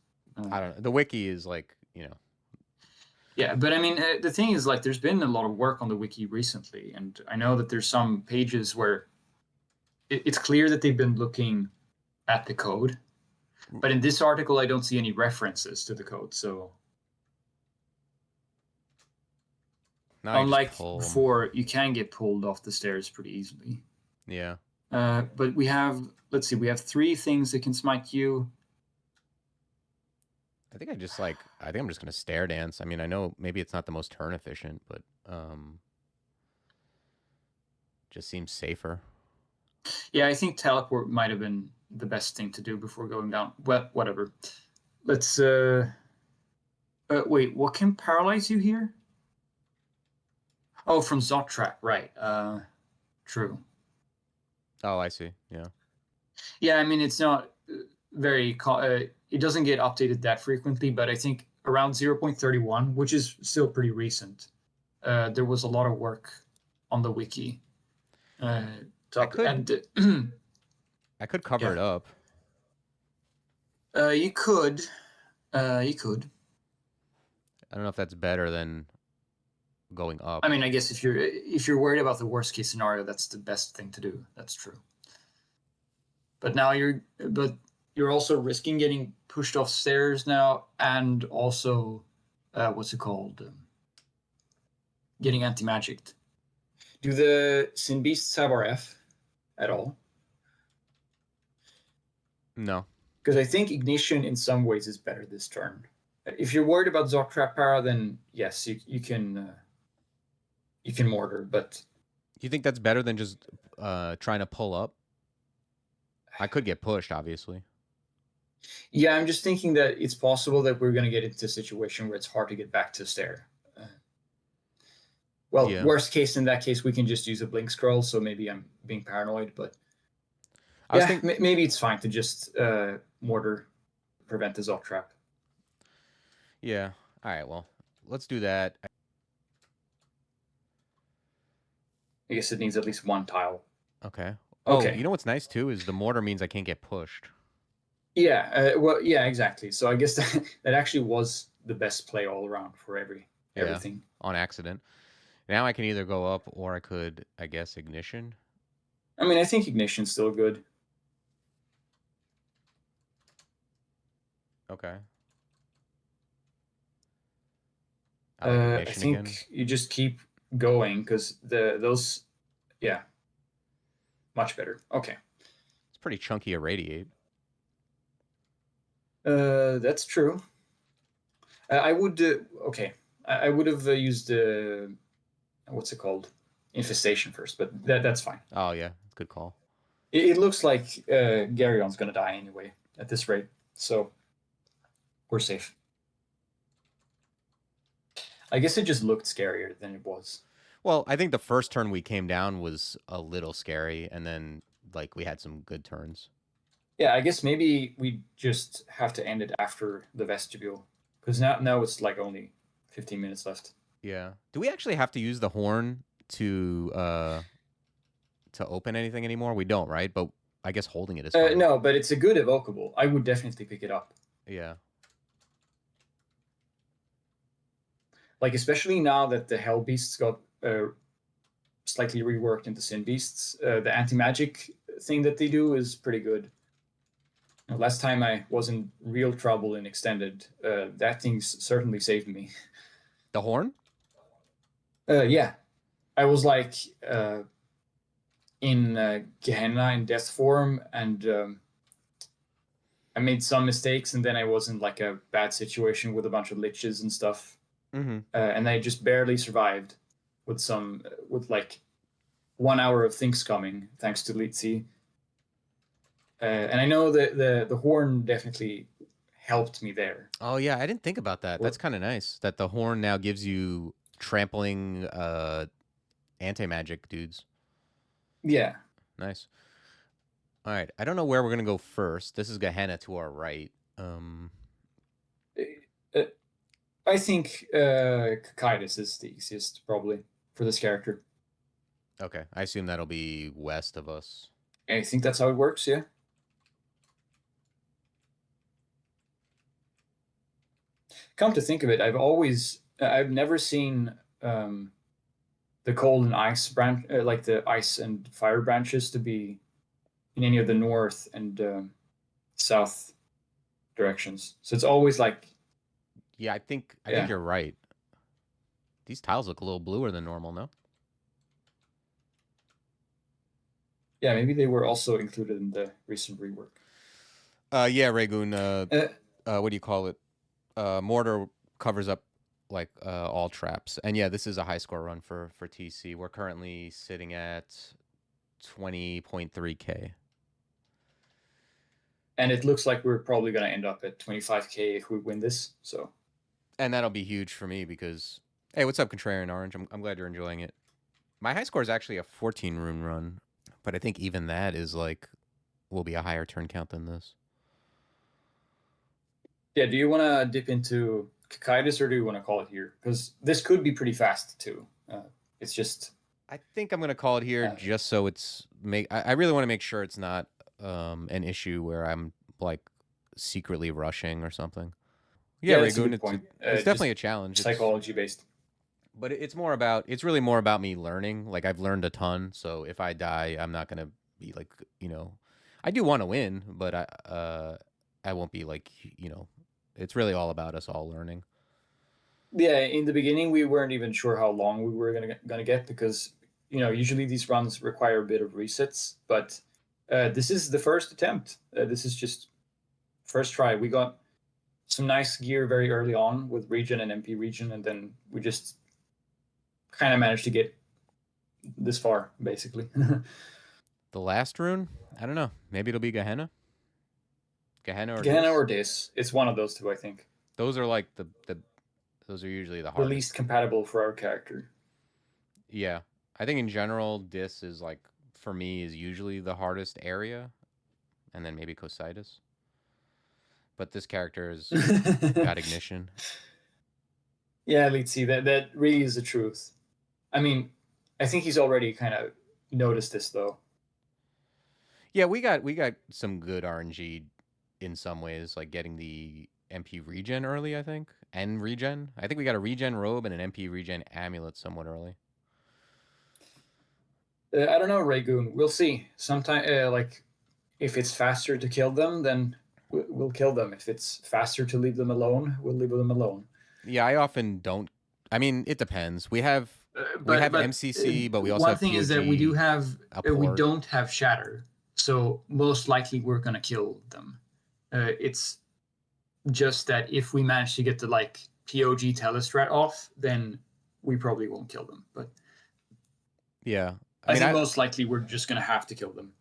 I don't know. The wiki is like, you know. Yeah, but I mean, the thing is, like, there's been a lot of work on the wiki recently, and I know that there's some pages where it's clear that they've been looking at the code, but in this article, I don't see any references to the code. So Now you just unlike pull 'em. before, you can get pulled off the stairs pretty easily. Yeah. But we have, let's see, we have 3 things that can smite you. I think I'm just gonna stair dance. I mean, I know maybe it's not the most turn efficient, but just seems safer. Yeah, I think teleport might have been the best thing to do before going down. Well, whatever. Let's wait, what can paralyze you here? Oh, from Zottrap, right. True. Oh, I see. Yeah. Yeah, I mean, it's not very it doesn't get updated that frequently, but I think around 0.31, which is still pretty recent, there was a lot of work on the wiki. I could cover Yeah. it up. You could. You could. I don't know if that's better than going up. I mean, I guess if you're worried about the worst case scenario, that's the best thing to do. That's true. But now you're also risking getting pushed off stairs now, and also what's it called? Getting anti-magicked. Do the Sin Beasts have RF at all? No. Because I think Ignition in some ways is better this turn. If you're worried about Zottrap Para, then yes, you can mortar. But You think that's better than just trying to pull up? I could get pushed, obviously. Yeah, I'm just thinking that it's possible that we're going to get into a situation where it's hard to get back to stair. Well, Yeah. worst case, in that case, we can just use a blink scroll. So maybe I'm being paranoid, but I was thinking maybe it's fine to just mortar, prevent the Zot trap. Yeah. All right. Well, let's do that. I guess it needs at least 1 tile. Okay. Okay. Oh, you know what's nice too is the mortar means I can't get pushed. Yeah. Well, yeah, exactly. So I guess that actually was the best play all around for everything. On accident. Now I can either go up or I could, I guess, Ignition. I mean, I think Ignition's still good. Okay. I think again. You just keep going because those, yeah, much better. Okay. It's pretty chunky irradiate. That's true. I would okay. I would have used what's it called, infestation first, but that's fine. Oh yeah, good call. It looks like Garion's gonna die anyway at this rate, so we're safe. I guess it just looked scarier than it was. Well, I think the first turn we came down was a little scary, and then like we had some good turns. Yeah, I guess maybe we just have to end it after the vestibule, because now it's like only 15 minutes left. Yeah. Do we actually have to use the horn to open anything anymore? We don't, right? But I guess holding it is fine. No, but it's a good evocable. I would definitely pick it up. Yeah. Like, especially now that the Hell Beasts got slightly reworked into Sin Beasts, the anti-magic thing that they do is pretty good. Last time I was in real trouble in Extended, that thing certainly saved me. The horn? Yeah. I was like in Gehenna in death form, and I made some mistakes, and then I was in like a bad situation with a bunch of liches and stuff. Mm-hmm. And I just barely survived with like 1 hour of things coming, thanks to Litsi. And I know that the horn definitely helped me there. Oh yeah, I didn't think about that. That's kind of nice that the horn now gives you trampling anti-magic dudes. Yeah. Nice. All right. I don't know where we're gonna go first. This is Gehenna to our right. I think Kakaitis is the easiest probably for this character. Okay. I assume that'll be west of us. I think that's how it works. Yeah. Come to think of it, I've never seen the cold and ice branch, like the ice and fire branches, to be in any of the north and south directions. So it's always like, Yeah, I think Yeah. you're right. These tiles look a little bluer than normal, no? yeah, maybe they were also included in the recent rework. Yeah, Ragoon. What do you call it? Mortar covers up like all traps, and yeah, this is a high score run for TC. We're currently sitting at 20.3K. And it looks like we're probably going to end up at 25K if we win this. So, and that'll be huge for me because, hey, what's up, Contrarian Orange? I'm glad you're enjoying it. My high score is actually a 14 rune run, but I think even that is like will be a higher turn count than this. Yeah, do you want to dip into Kakaitis or do you want to call it here? Because this could be pretty fast too. It's just. I think I'm gonna call it here just so it's I really want to make sure it's not an issue where I'm like secretly rushing or something. Yeah, Ragoon, it's definitely a challenge. Psychology based. But it's really more about me learning. Like I've learned a ton, so if I die, I'm not gonna be like, I do want to win, but I won't be like, it's really all about us all learning. Yeah, in the beginning we weren't even sure how long we were gonna get because usually these runs require a bit of resets, but this is the first attempt. This is just first try. We got some nice gear very early on with regen and MP regen, and then we just kind of managed to get this far, basically. The last rune? I don't know. Maybe it'll be Gehenna? Gehenna or Dis. It's one of those two, I think. Those are like those are usually the hardest. The least compatible for our character. Yeah. I think in general, Dis is like, for me, is usually the hardest area. And then maybe Cositis. But this character has got ignition. Yeah, let's see. That really is the truth. I mean, I think he's already kind of noticed this, though. Yeah, we got some good RNG in some ways, like getting the MP regen early, I think. And regen. I think we got a regen robe and an MP regen amulet somewhat early. I don't know, Ragoon. We'll see. Sometime, like, if it's faster to kill them, then we'll kill them. If it's faster to leave them alone, we'll leave them alone. Yeah, I often don't. I mean, it depends. We have MCC, but we also have one thing POG, is that we don't have shatter, so most likely we're gonna kill them. It's just that if we manage to get the like POG telestrat off, then we probably won't kill them. But yeah, I think most likely we're just gonna have to kill them.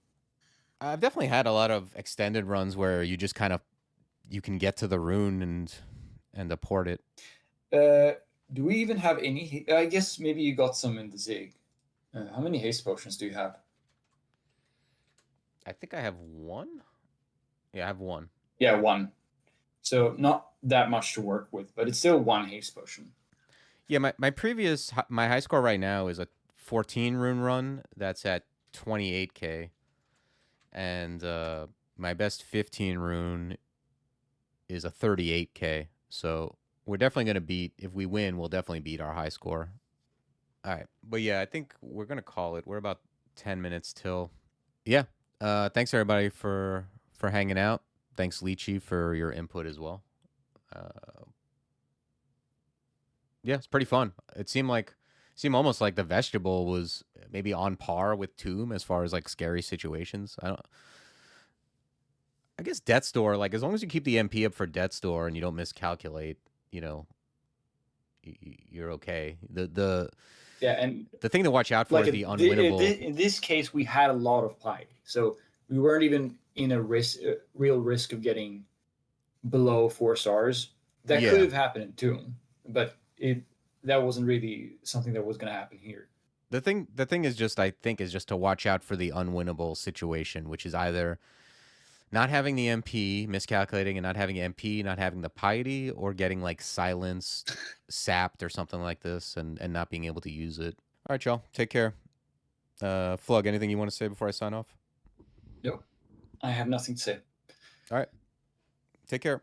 I've definitely had a lot of extended runs where you just kind of you can get to the rune and apport it. Do we even have any? I guess maybe you got some in the Zig. How many haste potions do you have? I think I have one. Yeah, I have one. Yeah, one. So not that much to work with, but it's still one haste potion. Yeah, my high score right now is a 14 rune run that's at 28K. And my best 15 rune is a 38K. So we're definitely going to beat, if we win, we'll definitely beat our high score. All right. But yeah, I think we're going to call it. We're about 10 minutes till. Yeah. Thanks, everybody, for hanging out. Thanks, Lychee, for your input as well. Yeah, it's pretty fun. It seemed almost like the Vestibule was maybe on par with Tomb as far as like scary situations. I guess Death's Door, like as long as you keep the MP up for Death's Door and you don't miscalculate, you're okay. And the thing to watch out for is the unwinnable. In this case, we had a lot of piety, so we weren't even in a real risk of getting below 4 stars. That could have happened in Tomb, but that wasn't really something that was going to happen here. The thing is just, I think, is just to watch out for the unwinnable situation, which is either not having the MP, miscalculating and not having MP, not having the piety, or getting like silenced, sapped, or something like this, and not being able to use it. All right, y'all. Take care. Flug, anything you want to say before I sign off? Nope. I have nothing to say. All right. Take care.